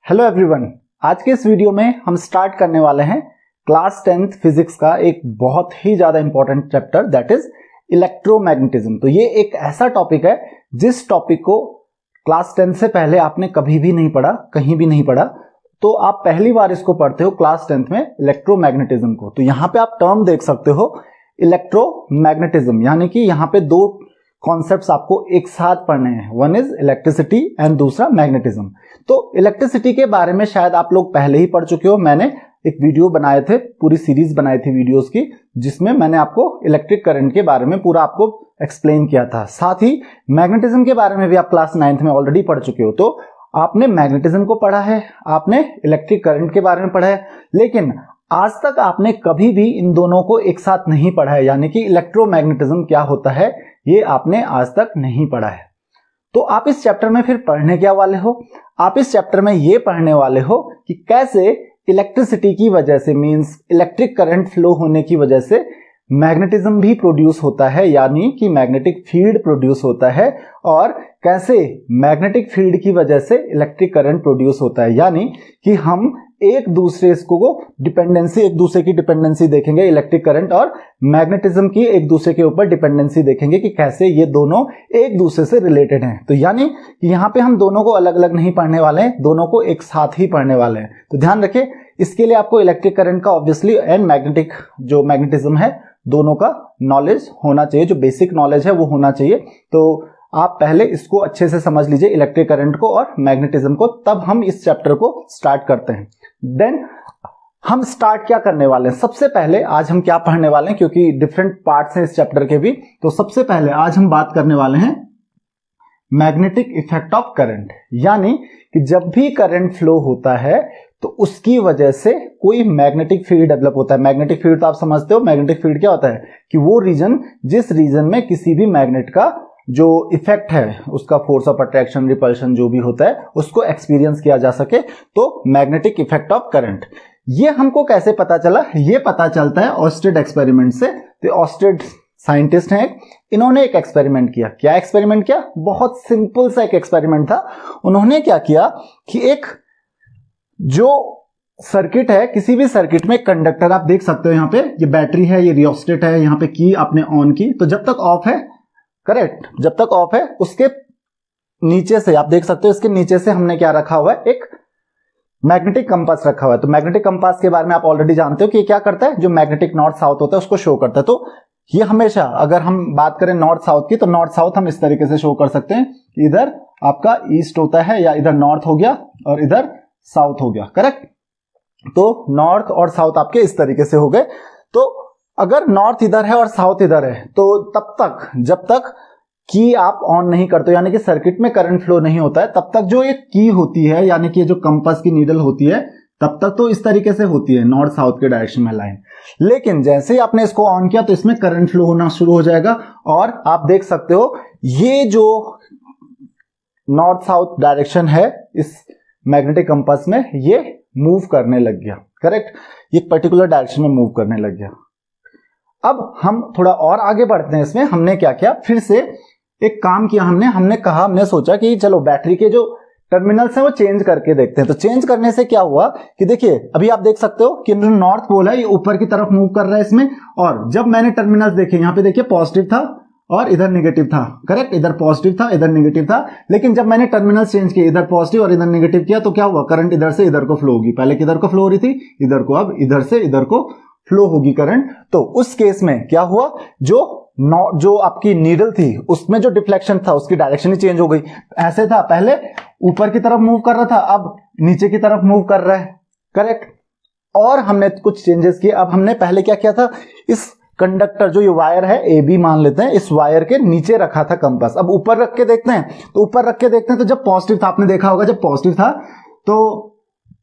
Hello everyone, आज के इस वीडियो में हम स्टार्ट करने वाले हैं क्लास 10th फिजिक्स का एक बहुत ही ज्यादा important chapter that is electromagnetism. तो ये एक ऐसा टॉपिक है जिस टॉपिक को क्लास 10 से पहले आपने कभी भी नहीं पढ़ा, कहीं भी नहीं पढ़ा। तो आप पहली बार इसको पढ़ते हो क्लास 10th में इलेक्ट्रोमैग्नेटिज्म को। तो यहां पे आप टर्म देख सकते हो इलेक्ट्रोमैग्नेटिज्म, यानी कि यहां पे दो कॉन्सेप्ट्स आपको एक साथ पढ़ने हैं, वन इज इलेक्ट्रिसिटी एंड दूसरा मैग्नेटिज्म। तो इलेक्ट्रिसिटी के बारे में शायद आप लोग पहले ही पढ़ चुके हो। मैंने एक वीडियो बनाए थे, पूरी सीरीज बनाई थी वीडियोस की, जिसमें मैंने आपको इलेक्ट्रिक करंट के बारे में पूरा आपको एक्सप्लेन किया था। साथ ही मैग्नेटिज्म के बारे में भी आप क्लास 9th में ऑलरेडी पढ़ चुके हो। तो आपने मैग्नेटिज्म को पढ़ा है, आपने इलेक्ट्रिक करंट के बारे में पढ़ा है, लेकिन आज तक आपने कभी भी इन दोनों को एक साथ नहीं पढ़ा है, यानी कि इलेक्ट्रोमैग्नेटिज्म क्या होता है ये आपने आज तक नहीं पढ़ा है। तो आप इस चैप्टर में फिर पढ़ने क्या वाले हो? आप इस चैप्टर में ये पढ़ने वाले हो कि कैसे इलेक्ट्रिसिटी की वजह से, मींस इलेक्ट्रिक करंट फ्लो होने की वजह से मैग्नेटिज्म भी प्रोड्यूस होता है, यानी कि मैग्नेटिक फील्ड प्रोड्यूस होता है, और कैसे मैग्नेटिक फील्ड की वजह से इलेक्ट्रिक करंट प्रोड्यूस होता है, यानी कि हम एक दूसरे एक दूसरे की डिपेंडेंसी देखेंगे, इलेक्ट्रिक करंट और मैग्नेटिज्म की एक दूसरे के ऊपर डिपेंडेंसी देखेंगे कि कैसे ये दोनों एक दूसरे से रिलेटेड हैं। तो यानी कि यहाँ पे हम दोनों को अलग अलग नहीं पढ़ने वाले हैं, दोनों को एक साथ ही पढ़ने वाले हैं। तो ध्यान रखिए, इसके लिए आपको इलेक्ट्रिक करंट का ऑब्वियसली एंड मैग्नेटिज्म है, दोनों का नॉलेज होना चाहिए, जो बेसिक नॉलेज है वो होना चाहिए। तो आप पहले इसको अच्छे से समझ लीजिए, इलेक्ट्रिक करंट को और मैग्नेटिज्म को, तब हम इस चैप्टर को स्टार्ट करते हैं। देन हम स्टार्ट क्या करने वाले हैं? सबसे पहले आज हम क्या पढ़ने वाले हैं, क्योंकि डिफरेंट पार्ट्स हैं इस चैप्टर के भी। तो सबसे पहले आज हम बात करने वाले हैं मैग्नेटिक इफेक्ट ऑफ करंट, यानी कि जब भी करंट फ्लो होता है तो उसकी वजह से कोई मैग्नेटिक फील्ड डेवलप होता है। मैग्नेटिक फील्ड तो आप समझते हो, मैग्नेटिक फील्ड क्या होता है कि वो रीजन, जिस रीजन में किसी भी मैग्नेट का जो इफेक्ट है, उसका फोर्स ऑफ अट्रैक्शन, रिपल्शन जो भी होता है, उसको एक्सपीरियंस किया जा सके। तो मैग्नेटिक इफेक्ट ऑफ करंट, ये हमको कैसे पता चला? ये पता चलता है ऑस्टेड एक्सपेरिमेंट से। तो ऑस्टेड साइंटिस्ट हैं, इन्होंने एक एक्सपेरिमेंट किया। क्या एक्सपेरिमेंट किया? बहुत सिंपल सा एक एक्सपेरिमेंट था। उन्होंने क्या किया कि एक जो सर्किट है, किसी भी सर्किट में कंडक्टर, आप देख सकते हो यहाँ पे ये बैटरी है, ये रियोस्टेट है, यहाँ पे की आपने ऑन की, तो जब तक ऑफ है, करेक्ट, जब तक ऑफ है, उसके नीचे से आप देख सकते हो, इसके नीचे से हमने क्या रखा हुआ है? एक मैग्नेटिक कंपास रखा हुआ है। तो मैग्नेटिक कंपास के बारे में आप ऑलरेडी जानते हो कि ये क्या करता है, जो मैग्नेटिक नॉर्थ साउथ होता है उसको शो करता है। तो ये हमेशा, अगर हम बात करें नॉर्थ साउथ की, तो नॉर्थ साउथ हम इस तरीके से शो कर सकते हैं, इधर आपका ईस्ट होता है, या इधर नॉर्थ हो गया और इधर साउथ हो गया, करेक्ट। तो नॉर्थ और साउथ आपके इस तरीके से हो गए। तो अगर नॉर्थ इधर है और साउथ इधर है, तो तब तक, जब तक की आप ऑन नहीं करते, यानी कि सर्किट में करंट फ्लो नहीं होता है, तब तक जो ये की होती है, यानी कि जो कंपास की नीडल होती है, तब तक तो इस तरीके से होती है, नॉर्थ साउथ के डायरेक्शन में लाइन। लेकिन जैसे ही आपने इसको ऑन किया तो इसमें करंट फ्लो होना शुरू हो जाएगा, और आप देख सकते हो ये जो नॉर्थ साउथ डायरेक्शन है इस मैग्नेटिक कंपास में, ये मूव करने लग गया, करेक्ट, ये पर्टिकुलर डायरेक्शन में मूव करने लग गया। अब हम थोड़ा और आगे बढ़ते हैं। इसमें हमने क्या किया, फिर से एक काम किया, हमने सोचा कि चलो बैटरी के जो टर्मिनल्स हैं वो चेंज करके देखते हैं। तो चेंज करने से क्या हुआ कि देखिए, अभी आप देख सकते हो कि नॉर्थ पोल है, ये ऊपर की तरफ मूव कर रहा है इसमें, और जब मैंने टर्मिनल्स देखे, यहाँ पे देखिए पॉजिटिव था और इधर नेगेटिव था, करेक्ट, इधर पॉजिटिव था, इधर नेगेटिव था। लेकिन जब मैंने टर्मिनल्स चेंज किए, इधर पॉजिटिव और इधर नेगेटिव किया, तो क्या हुआ, करंट इधर से इधर को फ्लो होगी। पहले किधर को फ्लो हो रही थी, इधर को, अब इधर से इधर को फ्लो होगी करंट। तो उस केस में क्या हुआ, जो आपकी नीडल थी उसमें जो डिफ्लेक्शन था, उसकी डायरेक्शन ही चेंज हो गई। ऐसे था, पहले ऊपर की तरफ मूव कर रहा था, अब नीचे की तरफ मूव कर रहा है, करेक्ट। और हमने कुछ चेंजेस किए। अब हमने पहले क्या किया था, इस कंडक्टर, जो ये वायर है, ए बी मान लेते हैं, इस वायर के नीचे रखा था कंपास। अब ऊपर रख के देखते हैं, तो ऊपर रख के देखते हैं, तो जब पॉजिटिव था, आपने देखा होगा, जब पॉजिटिव था तो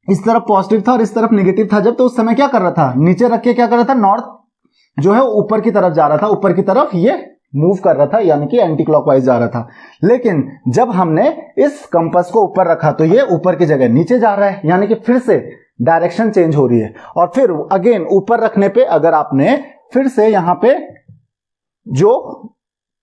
इस तरफ पॉजिटिव था और इस तरफ नेगेटिव था जब, तो उस समय क्या कर रहा था, नीचे रख के क्या कर रहा था, नॉर्थ जो है ऊपर की तरफ जा रहा था, ऊपर की तरफ ये मूव कर रहा था, यानी कि एंटी क्लॉकवाइज जा रहा था। लेकिन जब हमने इस कंपास को ऊपर रखा तो ये ऊपर की जगह नीचे जा रहा है, यानी कि फिर से डायरेक्शन चेंज हो रही है। और फिर अगेन ऊपर रखने पे, अगर आपने फिर से यहां पे जो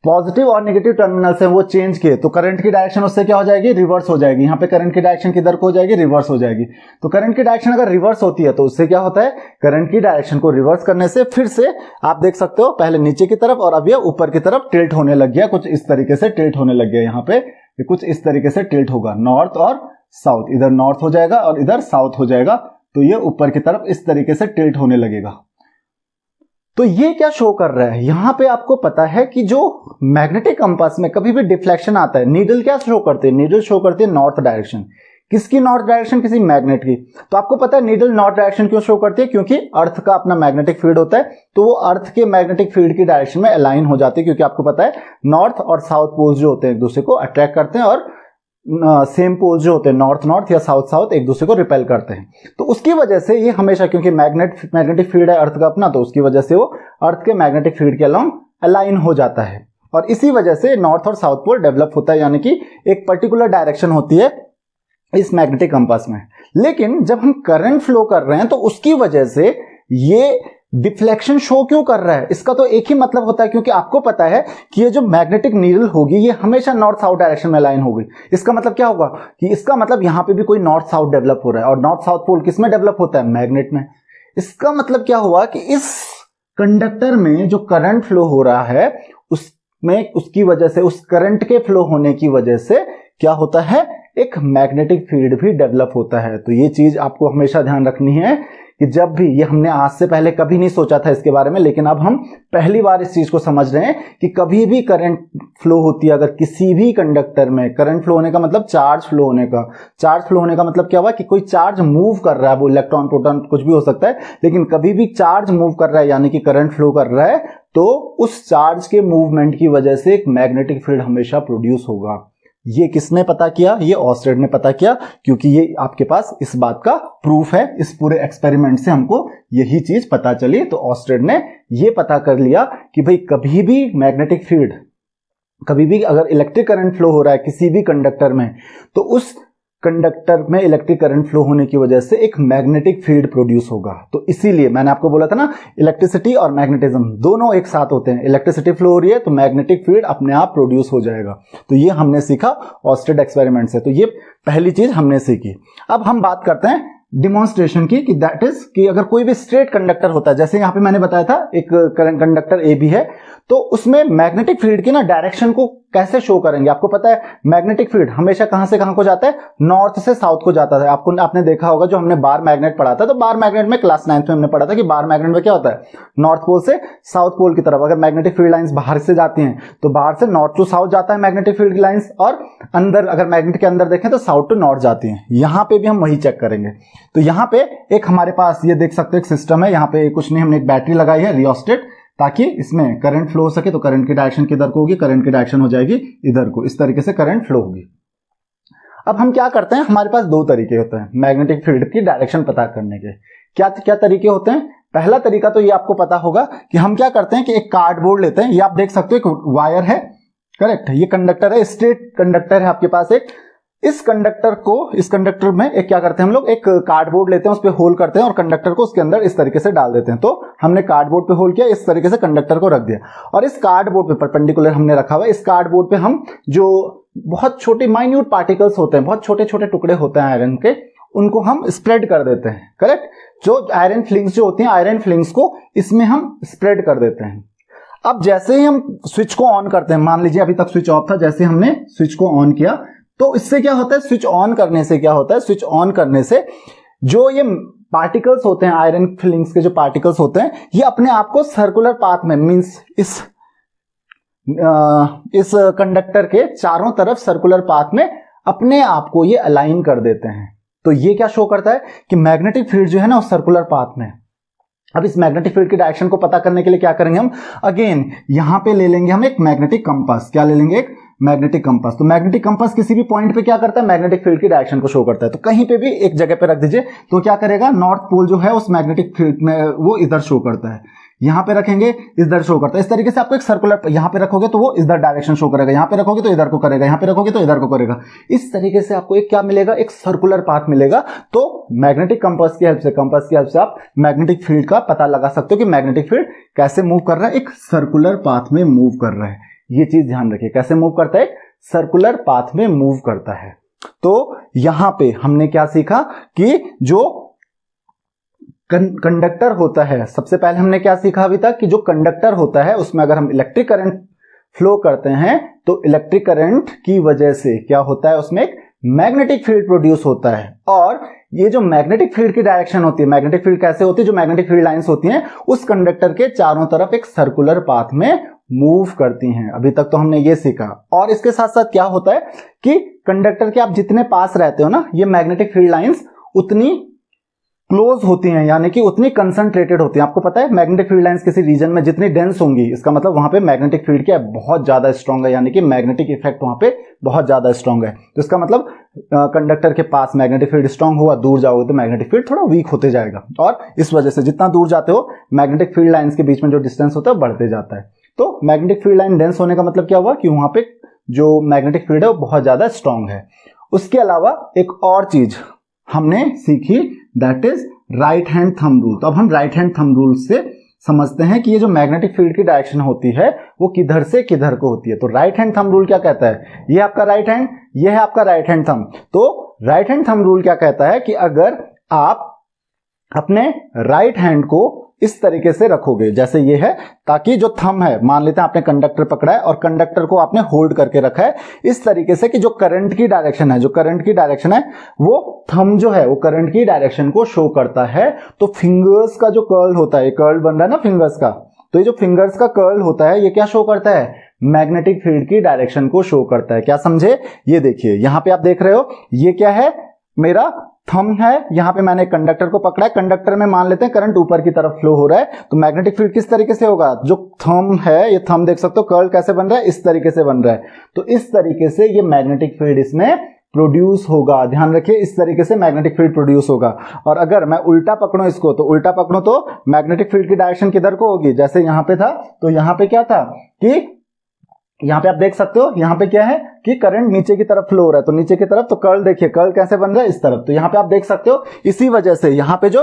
पॉजिटिव और नेगेटिव टर्मिनल से वो चेंज किए तो करंट की डायरेक्शन उससे क्या हो जाएगी, रिवर्स हो जाएगी। यहाँ पे करंट की डायरेक्शन किधर को हो जाएगी, रिवर्स हो जाएगी। तो करंट की डायरेक्शन अगर रिवर्स होती है तो उससे क्या होता है, करंट की डायरेक्शन को रिवर्स करने से फिर से आप देख सकते हो पहले नीचे की तरफ और अब ये ऊपर की तरफ टिल्ट होने लग गया, कुछ इस तरीके से टिल्ट होने लग गया। यहाँ पे ये कुछ इस तरीके से टिल्ट होगा, नॉर्थ और साउथ, इधर नॉर्थ हो जाएगा और इधर साउथ हो जाएगा। तो ये ऊपर की तरफ इस तरीके से टिल्ट होने लगेगा। तो ये क्या शो कर रहा है, यहां पे आपको पता है कि जो मैग्नेटिक कंपास में कभी भी डिफ्लेक्शन आता है, नीडल क्या शो करती है, नीडल शो करती है नॉर्थ डायरेक्शन। किसकी नॉर्थ डायरेक्शन, किसी मैग्नेट की। तो आपको पता है नीडल नॉर्थ डायरेक्शन क्यों शो करती है, क्योंकि अर्थ का अपना मैग्नेटिक फील्ड होता है, तो वो अर्थ के मैग्नेटिक फील्ड की डायरेक्शन में अलाइन हो जाती है। क्योंकि आपको पता है नॉर्थ और साउथ पोल्स जो होते हैं एक दूसरे को अट्रैक्ट करते हैं और सेम पोल्स जो होते हैं नॉर्थ नॉर्थ या साउथ साउथ एक दूसरे को रिपेल करते हैं। तो उसकी वजह से ये हमेशा, क्योंकि मैग्नेटिक फील्ड है अर्थ का अपना, तो उसकी वजह से वो अर्थ के मैग्नेटिक फील्ड के अलोंग अलाइन हो जाता है और इसी वजह से नॉर्थ और साउथ पोल डेवलप होता है, यानी कि एक पर्टिकुलर डायरेक्शन होती है इस मैग्नेटिक कंपास में। लेकिन जब हम करंट फ्लो कर रहे हैं तो उसकी वजह से ये डिफ्लेक्शन शो क्यों कर रहा है, इसका तो एक ही मतलब होता है, क्योंकि आपको पता है कि ये जो मैग्नेटिक नीडल होगी ये हमेशा नॉर्थ साउथ डायरेक्शन में अलाइन होगी। इसका मतलब क्या होगा कि इसका मतलब यहां पे भी कोई नॉर्थ साउथ डेवलप हो रहा है और नॉर्थ साउथ पोल किस में डेवलप होता है, मैग्नेट में। इसका मतलब क्या हुआ कि इस कंडक्टर में जो करंट फ्लो हो रहा है उसमें, उसकी वजह से, उस करंट के फ्लो होने की वजह से क्या होता है, एक मैग्नेटिक फील्ड भी डेवलप होता है। तो ये चीज आपको हमेशा ध्यान रखनी है कि जब भी, ये हमने आज से पहले कभी नहीं सोचा था इसके बारे में, लेकिन अब हम पहली बार इस चीज को समझ रहे हैं कि कभी भी करंट फ्लो होती है अगर किसी भी कंडक्टर में, करंट फ्लो होने का मतलब चार्ज फ्लो होने का। चार्ज फ्लो होने का मतलब क्या हुआ कि कोई चार्ज मूव कर रहा है, वो इलेक्ट्रॉन प्रोटॉन कुछ भी हो सकता है, लेकिन कभी भी चार्ज मूव कर रहा है यानी कि करंट फ्लो कर रहा है, तो उस चार्ज के मूवमेंट की वजह से एक मैग्नेटिक फील्ड हमेशा प्रोड्यूस होगा। ये किसने पता किया, ये ऑस्टेड ने पता किया, क्योंकि ये आपके पास इस बात का प्रूफ है। इस पूरे एक्सपेरिमेंट से हमको यही चीज पता चली। तो ऑस्टेड ने ये पता कर लिया कि भाई कभी भी मैग्नेटिक फील्ड, कभी भी अगर इलेक्ट्रिक करंट फ्लो हो रहा है किसी भी कंडक्टर में, तो उस कंडक्टर में इलेक्ट्रिक करंट फ्लो होने की वजह से एक मैग्नेटिक फील्ड प्रोड्यूस होगा। तो इसीलिए मैंने आपको बोला था ना, इलेक्ट्रिसिटी और मैग्नेटिज्म दोनों एक साथ होते हैं। इलेक्ट्रिसिटी फ्लो हो रही है तो मैग्नेटिक फील्ड अपने आप प्रोड्यूस हो जाएगा। तो ये हमने सीखा ऑस्टेड एक्सपेरिमेंट से। तो ये पहली चीज हमने सीखी। अब हम बात करते हैं डिमॉन्स्ट्रेशन की, कि दैट इज कि अगर कोई भी स्ट्रेट कंडक्टर होता है, जैसे यहां पे मैंने बताया था एक कंडक्टर ए बी है, तो उसमें मैग्नेटिक फील्ड की ना डायरेक्शन को कैसे शो करेंगे। आपको पता है मैग्नेटिक फील्ड हमेशा कहां से कहां को जाता है, नॉर्थ से साउथ को जाता है। आपने देखा होगा जो हमने बार मैग्नेट पढ़ा था, तो बार मैग्नेट में क्लास 9th में हमने पढ़ा था कि बार मैग्नेट में क्या होता है, नॉर्थ पोल से साउथ पोल की तरफ अगर मैग्नेटिक फील्ड लाइंस बाहर से जाती हैं तो बाहर से नॉर्थ टू साउथ जाता है मैग्नेटिक फील्ड लाइंस, और अंदर अगर मैग्नेट के अंदर देखें तो साउथ टू नॉर्थ जाती हैं। यहां पे भी हम वही चेक करेंगे। तो यहां पे एक हमारे पास ये देख सकते हो एक सिस्टम है, यहां पे कुछ नहीं, हमने एक बैटरी लगाई है रियोस्टेट, ताकि इसमें करंट फ्लो हो सके। तो करंट की डायरेक्शन किधर को होगी, करंट की डायरेक्शन हो जाएगी इधर को, इस तरीके से करंट फ्लो होगी। अब हम क्या करते हैं, हमारे पास दो तरीके होते हैं मैग्नेटिक फील्ड की डायरेक्शन पता करने के। क्या क्या तरीके होते हैं। पहला तरीका तो ये आपको पता होगा कि हम क्या करते हैं कि एक कार्डबोर्ड लेते हैं, ये आप देख सकते हो एक वायर है, करेक्ट, ये कंडक्टर है, स्ट्रेट कंडक्टर है आपके पास एक। इस कंडक्टर में एक क्या करते हैं हम लोग, एक कार्डबोर्ड लेते हैं, उस पे होल करते हैं और कंडक्टर को उसके अंदर इस तरीके से डाल देते हैं। तो हमने कार्डबोर्ड पे होल किया, इस तरीके से कंडक्टर को रख दिया और इस कार्डबोर्ड पे परपेंडिकुलर हमने रखा हुआ है। इस कार्डबोर्ड पे हम जो बहुत छोटे माइन्यूट पार्टिकल्स होते हैं, बहुत छोटे छोटे टुकड़े होते हैं आयरन के, उनको हम स्प्रेड कर देते हैं, करेक्ट। जो आयरन फ्लिंग्स जो होती हैं, आयरन फ्लिंग्स को इसमें हम स्प्रेड कर देते हैं। अब जैसे ही हम स्विच को ऑन करते हैं, मान लीजिए अभी तक स्विच ऑफ था, जैसे हमने स्विच को ऑन किया तो इससे क्या होता है, स्विच ऑन करने से क्या होता है, स्विच ऑन करने से जो ये पार्टिकल्स होते हैं, आयरन फिलिंग्स के जो पार्टिकल्स होते हैं, ये अपने आप को सर्कुलर पाथ में, मींस इस कंडक्टर के चारों तरफ सर्कुलर पाथ में अपने आप को ये अलाइन कर देते हैं। तो ये क्या शो करता है कि मैग्नेटिक फील्ड जो है ना, उस सर्कुलर पाथ में। अब इस मैग्नेटिक फील्ड की डायरेक्शन को पता करने के लिए क्या करेंगे हम, अगेन यहां पे ले लेंगे हम एक मैग्नेटिक कंपास। क्या ले लेंगे, एक मैग्नेटिक कंपास। तो मैग्नेटिक कंपास किसी भी पॉइंट पे क्या करता है, मैग्नेटिक फील्ड की डायरेक्शन को शो करता है। तो कहीं पे भी एक जगह पे रख दीजिए तो क्या करेगा, नॉर्थ पोल जो है उस मैग्नेटिक फील्ड में वो इधर शो करता है। यहां पे रखेंगे इधर शो करता है। इस तरीके से आपको एक सर्कुलर, यहां पे रखोगे तो वो इधर डायरेक्शन शो करेगा, यहां पे रखोगे तो इधर को करेगा, यहां पे रखोगे तो इधर को करेगा। इस तरीके से आपको एक क्या मिलेगा, एक सर्कुलर पाथ मिलेगा। तो मैग्नेटिक कंपास की हेल्प से आप मैग्नेटिक फील्ड का पता लगा सकते हो कि मैग्नेटिक फील्ड कैसे मूव कर रहा है, एक सर्कुलर पाथ में मूव कर रहा है। ये चीज ध्यान रखिए, कैसे मूव करता है, सर्कुलर पाथ में मूव करता है। तो यहां पे हमने क्या सीखा कि जो कंडक्टर होता है, सबसे पहले हमने क्या सीखा अभी तक कि जो कंडक्टर होता है उसमें अगर हम इलेक्ट्रिक करंट फ्लो करते हैं तो इलेक्ट्रिक करंट की वजह से क्या होता है, उसमें एक मैग्नेटिक फील्ड प्रोड्यूस होता है। और ये जो मैग्नेटिक फील्ड की डायरेक्शन होती है, मैग्नेटिक फील्ड कैसे होती है, जो मैग्नेटिक फील्ड लाइंस होती हैं उस कंडक्टर के चारों तरफ एक सर्कुलर पाथ में मूव करती हैं। अभी तक तो हमने ये सीखा। और इसके साथ साथ क्या होता है कि कंडक्टर के आप जितने पास रहते हो ना, ये मैग्नेटिक फील्ड लाइंस उतनी क्लोज होती हैं, यानी कि उतनी कंसंट्रेटेड होती हैं। आपको पता है मैग्नेटिक फील्ड लाइंस किसी रीजन में जितनी डेंस होंगी, इसका मतलब वहां पे मैग्नेटिक फील्ड क्या है, बहुत ज्यादा स्ट्रांग है, यानी कि मैग्नेटिक इफेक्ट वहां पे बहुत ज्यादा स्ट्रांग है। तो इसका मतलब कंडक्टर के पास मैग्नेटिक फील्ड स्ट्रांग हुआ, दूर जाओगे तो मैग्नेटिक फील्ड थोड़ा वीक होते जाएगा, और इस वजह से जितना दूर जाते हो मैग्नेटिक फील्ड लाइंस के बीच में जो डिस्टेंस होता है बढ़ते जाता है। तो मैग्नेटिक फील्ड लाइन डेंस होने का मतलब क्या हुआ कि वहां पे जो मैग्नेटिक फील्ड है वो बहुत ज्यादा स्ट्रांग है। उसके अलावा एक और चीज हमने सीखी, that is right hand thumb rule. तो अब हम राइट हैंड थंब रूल से समझते हैं कि ये जो मैग्नेटिक फील्ड की डायरेक्शन होती है वो किधर से किधर को होती है। तो राइट हैंड थंब रूल क्या कहता है, ये आपका राइट हैंड, ये है आपका राइट हैंड थंब। तो राइट हैंड थंब रूल क्या कहता है कि अगर आप अपने राइट हैंड को इस तरीके से रखोगे, जैसे ये है, ताकि जो थंब है, मान लेते हैं आपने कंडक्टर पकड़ा है और कंडक्टर को आपने होल्ड करके रखा है इस तरीके से कि जो करंट की डायरेक्शन है, जो करंट की डायरेक्शन है वो थंब जो है वो करंट की डायरेक्शन को शो करता है। तो फिंगर्स का जो कर्ल होता है, ये कर्ल बन रहा है ना फिंगर्स का, तो ये जो फिंगर्स का कर्ल होता है ये क्या शो करता है, मैग्नेटिक फील्ड की डायरेक्शन को शो करता है। क्या समझे, ये देखिए यहां पे आप देख रहे हो, ये क्या है, मेरा थंब है, यहां पे मैंने कंडक्टर को पकड़ा है, कंडक्टर में मान लेते हैं करंट ऊपर की तरफ फ्लो हो रहा है, तो मैग्नेटिक फील्ड किस तरीके से होगा, जो थंब है, ये थंब देख सकते हो कर्ल कैसे बन रहा है, इस तरीके से बन रहा है। तो इस तरीके से ये मैग्नेटिक फील्ड इसमें प्रोड्यूस होगा, ध्यान रखिए, इस तरीके से मैग्नेटिक फील्ड प्रोड्यूस होगा। और अगर मैं उल्टा पकड़ूं इसको, तो उल्टा पकड़ूं तो मैग्नेटिक फील्ड की डायरेक्शन किधर को होगी, जैसे यहां पे था, तो यहां पे क्या था कि यहां पे आप देख सकते हो, यहां पे क्या है कि करंट नीचे की तरफ फ्लो हो रहा है, तो नीचे की तरफ, तो कर्ल देखिए, कर्ल कैसे बन रहा है, इस तरफ। तो यहां पे आप देख सकते हो, इसी वजह से यहां पे जो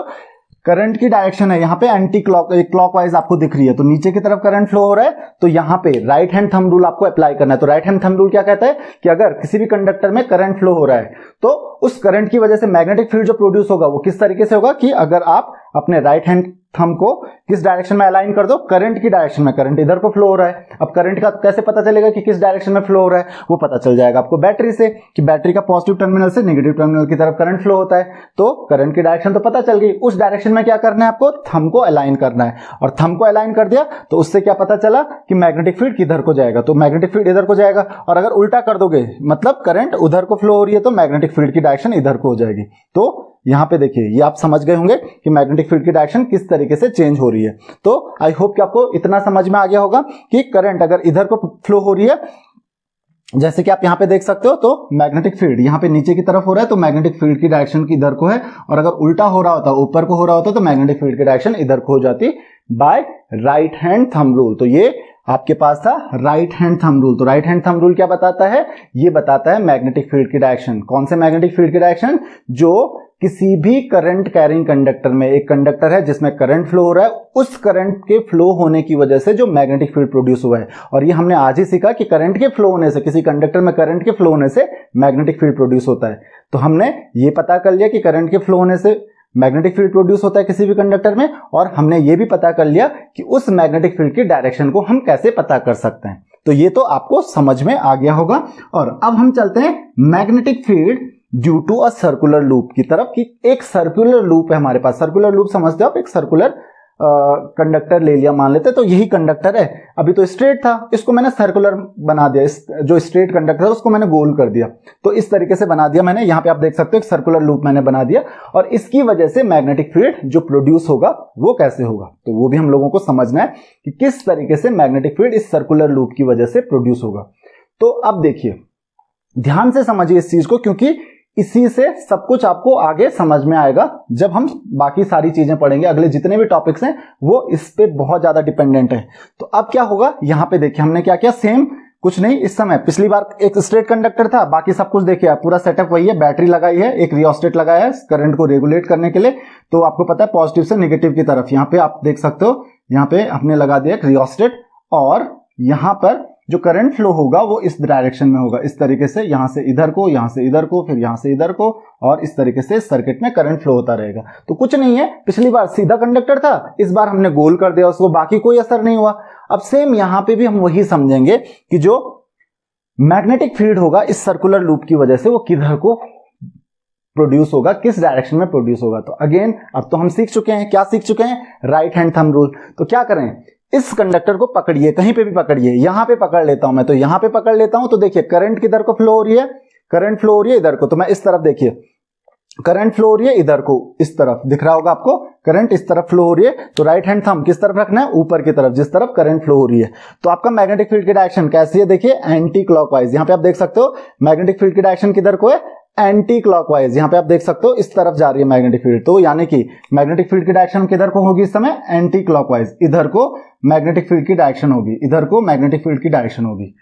करंट की डायरेक्शन है यहाँ पे एंटी क्लॉकवाइज आपको दिख रही है, तो नीचे की तरफ करंट फ्लो हो रहा है, तो यहाँ पे राइट हैंड थंब रूल आपको अप्लाई करना है। तो राइट हैंड थंब रूल क्या कहता है कि अगर किसी भी कंडक्टर में करंट फ्लो हो रहा है तो उस करंट की वजह से मैग्नेटिक फील्ड जो प्रोड्यूस होगा वो किस तरीके से होगा कि अगर आप अपने राइट हैंड थंब को किस डायरेक्शन में अलाइन कर दो, करंट की डायरेक्शन में, करंट इधर को फ्लो हो रहा है। अब करंट का कैसे पता चलेगा कि किस डायरेक्शन में फ्लो हो रहा है, वो पता चल जाएगा आपको बैटरी से, कि बैटरी का पॉजिटिव टर्मिनल से नेगेटिव टर्मिनल की तरफ करंट फ्लो होता है। तो करंट की डायरेक्शन तो पता चल गई, उस डायरेक्शन में क्या करना है आपको, थंब को अलाइन करना है, और थंब को अलाइन कर दिया तो उससे क्या पता चला कि मैग्नेटिक फील्ड किधर को जाएगा, तो मैग्नेटिक फील्ड इधर को जाएगा। और अगर उल्टा कर दोगे, मतलब करंट उधर को फ्लो हो रही है तो मैग्नेटिक फील्ड की डायरेक्शन इधर को हो जाएगी। तो यहां पे देखिए, ये आप समझ गए होंगे कि मैग्नेटिक फील्ड की डायरेक्शन किस तरीके से चेंज हो रही है। तो आई होप कि आपको इतना समझ में आ गया होगा कि करंट अगर इधर को फ्लो हो रही है, जैसे कि आप यहां पे देख सकते हो, तो मैग्नेटिक फील्ड यहां पे नीचे की तरफ हो रहा है, तो मैग्नेटिक फील्ड की डायरेक्शन की इधर को है, और अगर उल्टा हो रहा होता, ऊपर को हो रहा होता, तो मैग्नेटिक फील्ड की डायरेक्शन इधर को हो जाती by right hand thumb rule. तो ये आपके पास था राइट हैंड थंब रूल। तो राइट हैंड थंब रूल क्या बताता है, ये बताता है मैग्नेटिक फील्ड की डायरेक्शन। कौन से मैग्नेटिक फील्ड की डायरेक्शन, जो किसी भी करंट कैरिंग कंडक्टर में, एक कंडक्टर है जिसमें करंट फ्लो हो रहा है, उस करंट के फ्लो होने की वजह से जो मैग्नेटिक फील्ड प्रोड्यूस हुआ है। और ये हमने आज ही सीखा कि करंट के फ्लो होने से, किसी कंडक्टर में करंट के फ्लो होने से मैग्नेटिक फील्ड प्रोड्यूस होता है। तो हमने ये पता कर लिया कि करंट के फ्लो होने से मैग्नेटिक फील्ड प्रोड्यूस होता है किसी भी कंडक्टर में, और हमने ये भी पता कर लिया कि उस मैग्नेटिक फील्ड की डायरेक्शन को हम कैसे पता कर सकते हैं। तो ये तो आपको समझ में आ गया होगा। और अब हम चलते हैं magnetic field due to a circular loop की तरफ, कि एक सर्कुलर लूप है हमारे पास। सर्कुलर लूप समझते हो आप, एक सर्कुलर कंडक्टर ले लिया मान लेते, तो यही कंडक्टर है, अभी तो स्ट्रेट था, इसको मैंने सर्कुलर बना दिया, इस जो स्ट्रेट कंडक्टर है उसको मैंने गोल कर दिया, तो इस तरीके से बना दिया मैंने। यहां पे आप देख सकते हो एक सर्कुलर लूप मैंने बना दिया, और इसकी वजह से मैग्नेटिक फील्ड जो प्रोड्यूस होगा वो कैसे होगा, तो वो भी हम लोगों को समझना है कि किस तरीके से मैग्नेटिक फील्ड इस सर्कुलर लूप की वजह से प्रोड्यूस होगा। तो अब देखिए, ध्यान से समझिए इस चीज को, क्योंकि इसी से सब कुछ आपको आगे समझ में आएगा जब हम बाकी सारी चीजें पढ़ेंगे। अगले जितने भी टॉपिक्स हैं वो इस पे बहुत ज्यादा डिपेंडेंट है। तो अब क्या होगा, यहां पे देखिए हमने क्या किया, सेम कुछ नहीं, इस समय पिछली बार एक स्ट्रेट कंडक्टर था, बाकी सब कुछ देखिए पूरा सेटअप वही है, बैटरी लगाई है, एक रियोस्टेट लगाया है करंट को रेगुलेट करने के लिए। तो आपको पता है पॉजिटिव से नेगेटिव की तरफ, यहाँ पे आप देख सकते हो, यहाँ पे हमने लगा दिया एक रियोस्टेट, और यहाँ पर जो करंट फ्लो होगा वो इस डायरेक्शन में होगा, इस तरीके से, यहां से इधर को, यहां से इधर को, फिर यहां से इधर को, और इस तरीके से सर्किट में करंट फ्लो होता रहेगा। तो कुछ नहीं है, पिछली बार सीधा कंडक्टर था, इस बार हमने गोल कर दिया उसको, बाकी कोई असर नहीं हुआ। अब सेम यहां पे भी हम वही समझेंगे कि जो मैग्नेटिक फील्ड होगा इस सर्कुलर लूप की वजह से वो किधर को प्रोड्यूस होगा, किस डायरेक्शन में प्रोड्यूस होगा। तो अगेन अब तो हम सीख चुके हैं, क्या सीख चुके हैं, राइट हैंड थंब रूल। तो क्या करें, इस कंडक्टर को पकड़िए, कहीं पे भी पकड़िए, यहां पे पकड़ लेता हूं मैं, तो यहां पे पकड़ लेता हूं। तो देखिए करंट किधर को फ्लो हो रही है, करंट फ्लो हो रही है इधर को, तो मैं इस तरफ, देखिए करंट फ्लो हो रही है इधर को, इस तरफ दिख रहा होगा आपको, करंट इस तरफ फ्लो हो रही है। तो राइट हैंड थंब किस तरफ रखना है, ऊपर की तरफ, जिस तरफ करंट फ्लो हो रही है। तो आपका मैग्नेटिक फील्ड की डायरेक्शन कैसी है, देखिए एंटी क्लॉकवाइज। यहां पे आप देख सकते हो मैग्नेटिक फील्ड की डायरेक्शन किधर को है, एंटी क्लॉकवाइज। यहां पे आप देख सकते हो इस तरफ जा रही है मैग्नेटिक फील्ड, तो यानी कि मैग्नेटिक फील्ड की डायरेक्शन किधर को होगी इस समय, एंटी क्लॉकवाइज। इधर को मैग्नेटिक फील्ड की डायरेक्शन होगी, इधर को मैग्नेटिक फील्ड की डायरेक्शन होगी,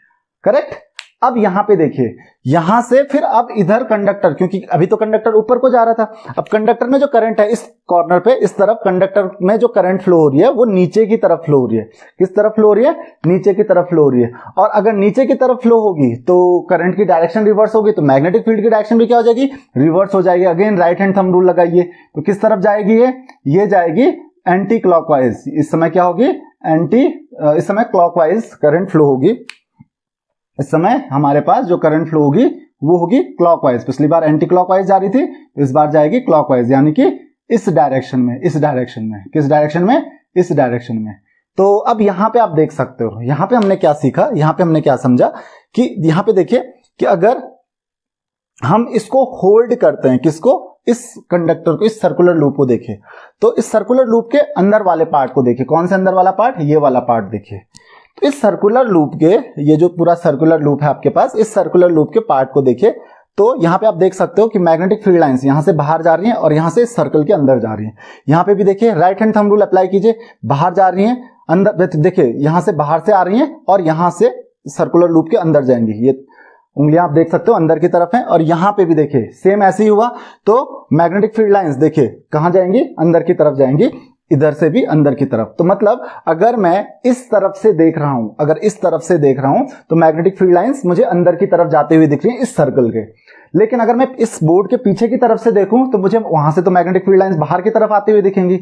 करेक्ट। अब यहां पे देखिए, यहां से फिर अब इधर कंडक्टर, क्योंकि अभी तो कंडक्टर ऊपर को जा रहा था, अब कंडक्टर में जो करंट है इस कॉर्नर पे, इस तरफ कंडक्टर में जो करंट फ्लो हो रही है वो नीचे की तरफ फ्लो हो रही है। किस तरफ फ्लो हो रही है, नीचे की तरफ फ्लो हो रही है। और अगर नीचे की तरफ फ्लो होगी तो करंट की डायरेक्शन रिवर्स होगी, तो मैग्नेटिक फील्ड की डायरेक्शन भी क्या हो जाएगी, रिवर्स हो जाएगी। Again right hand thumb rule लगाइए, तो किस तरफ जाएगी ये जाएगी एंटी क्लॉकवाइज। इस समय क्या होगी, इस समय क्लॉकवाइज करंट फ्लो होगी। इस समय हमारे पास जो करंट फ्लो होगी वो होगी क्लॉकवाइज। पिछली बार एंटी क्लॉकवाइज जा रही थी, इस बार जाएगी क्लॉकवाइज, यानी कि इस डायरेक्शन में, इस डायरेक्शन में। किस डायरेक्शन में, इस डायरेक्शन में। तो अब यहां पे आप देख सकते हो, यहां पे हमने क्या सीखा, यहां पे हमने क्या समझा कि यहां पे देखिए कि अगर हम इसको होल्ड करते हैं, किसको, इस कंडक्टर को, इस सर्कुलर लूप को देखिए, तो इस सर्कुलर लूप के अंदर वाले पार्ट को देखिए। कौन से अंदर वाला पार्ट, ये वाला पार्ट देखिए। तो इस सर्कुलर लूप के, ये जो पूरा सर्कुलर लूप है आपके पास, इस सर्कुलर लूप के पार्ट को देखिए, तो यहां पे आप देख सकते हो कि मैग्नेटिक फील्ड लाइंस यहां से बाहर जा रही हैं और यहां से इस सर्कल के अंदर जा रही हैं। यहां पे भी देखिए right hand thumb rule apply कीजिए, बाहर जा रही हैं, अंदर देखिए, यहां से बाहर से आ रही हैं और यहां से सर्कुलर लूप के अंदर जाएंगी। ये उंगलियां आप देख सकते हो अंदर की तरफ हैं, और यहां पे भी देखिए सेम ऐसे ही हुआ। तो मैग्नेटिक फील्ड लाइंस देखिए कहां जाएंगी, अंदर की तरफ जाएंगी, इधर से भी अंदर की तरफ। तो मतलब अगर मैं इस तरफ से देख रहा हूं, अगर इस तरफ से देख रहा हूं, तो मैग्नेटिक फील्ड लाइंस मुझे अंदर की तरफ जाते हुए दिख रही हैं इस सर्कल के। लेकिन अगर मैं इस बोर्ड के पीछे की तरफ से देखूं तो मुझे वहां से तो मैग्नेटिक फील्ड लाइंस बाहर की तरफ आते हुए दिखेंगी।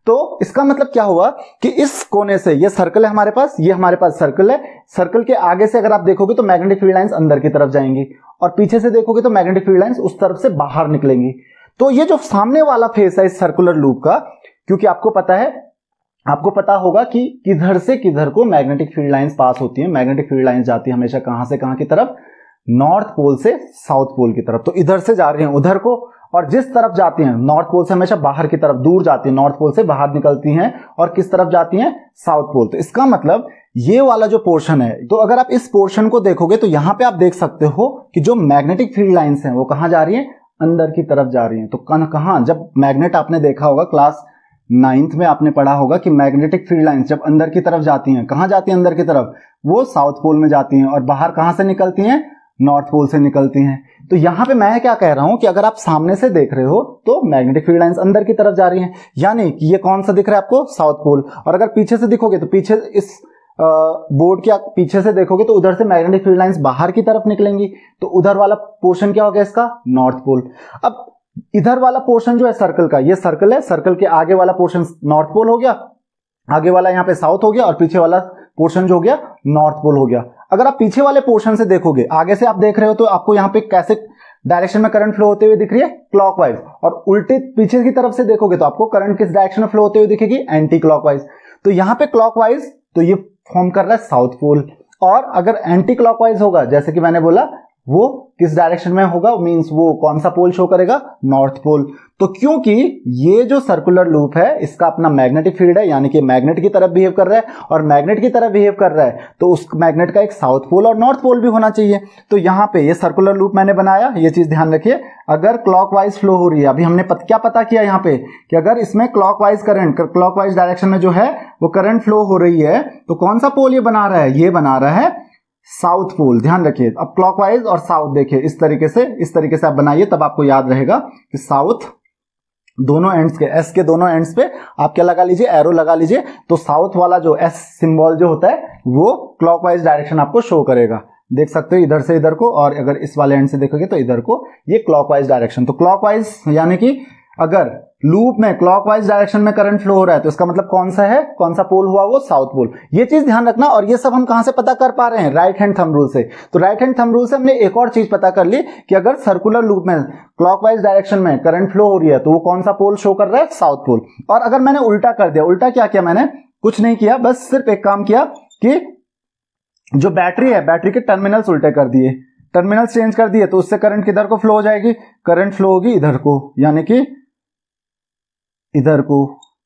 तो इसका मतलब क्या हुआ कि इस कोने से, ये सर्कल है हमारे पास, ये हमारे पास सर्कल है, सर्कल के आगे से अगर आप देखोगे तो मैग्नेटिक फील्ड लाइंस अंदर की तरफ जाएंगी, और पीछे से देखोगे तो मैग्नेटिक फील्ड लाइंस उस तरफ से बाहर निकलेंगी। तो ये जो सामने वाला फेस है इस सर्कुलर लूप का, क्योंकि आपको पता होगा कि किधर से किधर को मैग्नेटिक फील्ड लाइंस पास होती है। मैग्नेटिक फील्ड लाइंस जाती है हमेशा कहां से कहां की तरफ, नॉर्थ पोल से साउथ पोल की तरफ। तो इधर से जा रही हैं उधर को, और जिस तरफ जाती हैं नॉर्थ पोल से हमेशा बाहर की तरफ, दूर जाती हैं, नॉर्थ पोल से बाहर निकलती हैं, और किस तरफ जाती हैं, साउथ पोल। तो इसका मतलब ये वाला जो पोर्शन है, तो अगर आप इस पोर्शन को देखोगे तो यहां पे आप देख सकते हो कि जो मैग्नेटिक फील्ड लाइंस हैं वो कहां जा रही हैं, अंदर की तरफ जा रही हैं। तो कहां, जब मैग्नेट आपने देखा होगा क्लास 9th में आपने पढ़ा होगा कि मैग्नेटिक फील्ड लाइंस जब अंदर की तरफ जाती हैं, कहां जाती हैं अंदर की तरफ, वो साउथ पोल में जाती हैं, और बाहर कहां से निकलती हैं, नॉर्थ पोल से निकलती हैं। तो यहां पे मैं क्या कह रहा हूं कि अगर आप सामने से देख रहे हो तो मैग्नेटिक फील्ड लाइंस अंदर की तरफ जा रही हैं, यानी कि ये कौन सा दिख रहा है आपको, साउथ पोल। और अगर पीछे से दिखोगे तो पीछे इस बोर्ड के पीछे से देखोगे तो उधर से मैग्नेटिक फील्ड लाइंस बाहर की तरफ निकलेंगी, तो उधर वाला पोर्शन क्या हो गया इसका, नॉर्थ पोल। अब इधर वाला पोर्शन जो है सर्कल का, ये सर्कल है, सर्कल के आगे वाला पोर्शन नॉर्थ पोल हो गया, आगे वाला यहाँ पे साउथ हो गया, और पीछे वाला पोर्शन जो हो गया नॉर्थ पोल हो गया। अगर आप पीछे वाले पोर्शन से देखोगे, आगे से आप देख रहे हो तो आपको यहाँ पे कैसे डायरेक्शन में करंट फ्लो होते हुए दिख रही है, क्लॉकवाइज। और उल्टे पीछे की तरफ से देखोगे तो आपको करंट किस डायरेक्शन में फ्लो होते हुए दिखेगी, एंटी क्लॉकवाइज। तो यहाँ पे क्लॉकवाइज, तो ये फॉर्म कर रहा है साउथ पोल। और अगर एंटी क्लॉकवाइज होगा, जैसे कि मैंने बोला, वो किस डायरेक्शन में होगा, मींस वो कौन सा पोल शो करेगा, नॉर्थ पोल। तो क्योंकि ये जो सर्कुलर लूप है इसका अपना मैग्नेटिक फील्ड है, यानी कि मैग्नेट की तरफ बिहेव कर रहा है, और मैग्नेट की तरफ बिहेव कर रहा है तो उस मैग्नेट का एक साउथ पोल और नॉर्थ पोल भी होना चाहिए। तो यहाँ पे ये सर्कुलर लूप मैंने बनाया, ये चीज ध्यान रखिए। अगर क्लॉकवाइज फ्लो हो रही है, अभी हमने क्या पता किया यहाँ पे कि अगर इसमें क्लॉकवाइज करंट, क्लॉकवाइज डायरेक्शन में जो है वो करंट फ्लो हो रही है, तो कौन सा पोल ये बना रहा है, ये बना रहा है साउथ पोल। ध्यान रखिए। अब क्लॉकवाइज और साउथ देखिए, इस तरीके से आप बनाइए, तब आपको याद रहेगा कि साउथ दोनों एंड्स के, एस के दोनों एंड्स पे आप क्या लगा लीजिए, एरो लगा लीजिए। तो साउथ वाला जो एस सिंबल जो होता है वो क्लॉकवाइज डायरेक्शन आपको शो करेगा, देख सकते हो इधर से इधर को, और अगर इस वाले एंड से देखोगे तो इधर को, ये क्लॉकवाइज डायरेक्शन। तो क्लॉकवाइज यानी कि अगर लूप में क्लॉकवाइज डायरेक्शन में करंट फ्लो हो रहा है तो इसका मतलब कौन सा है, कौन सा पोल हुआ, वो साउथ पोल। ये चीज ध्यान रखना। और ये सब हम कहां से पता कर पा रहे हैं, राइट हैंड थंब रूल से। तो राइट हैंड थंब रूल से हमने एक और चीज पता कर ली कि अगर सर्कुलर लूप में क्लॉकवाइज डायरेक्शन में करंट फ्लो हो रही है तो वो कौन सा पोल शो कर रहा है, साउथ पोल। और अगर मैंने उल्टा कर दिया, उल्टा क्या किया मैंने, कुछ नहीं किया, बस सिर्फ एक काम किया कि जो बैटरी है, बैटरी के टर्मिनल्स उल्टे कर दिए, टर्मिनल्स चेंज कर दिए, तो उससे करंट किधर को फ्लो हो जाएगी, करंट फ्लो होगी इधर को, यानी कि इधर को।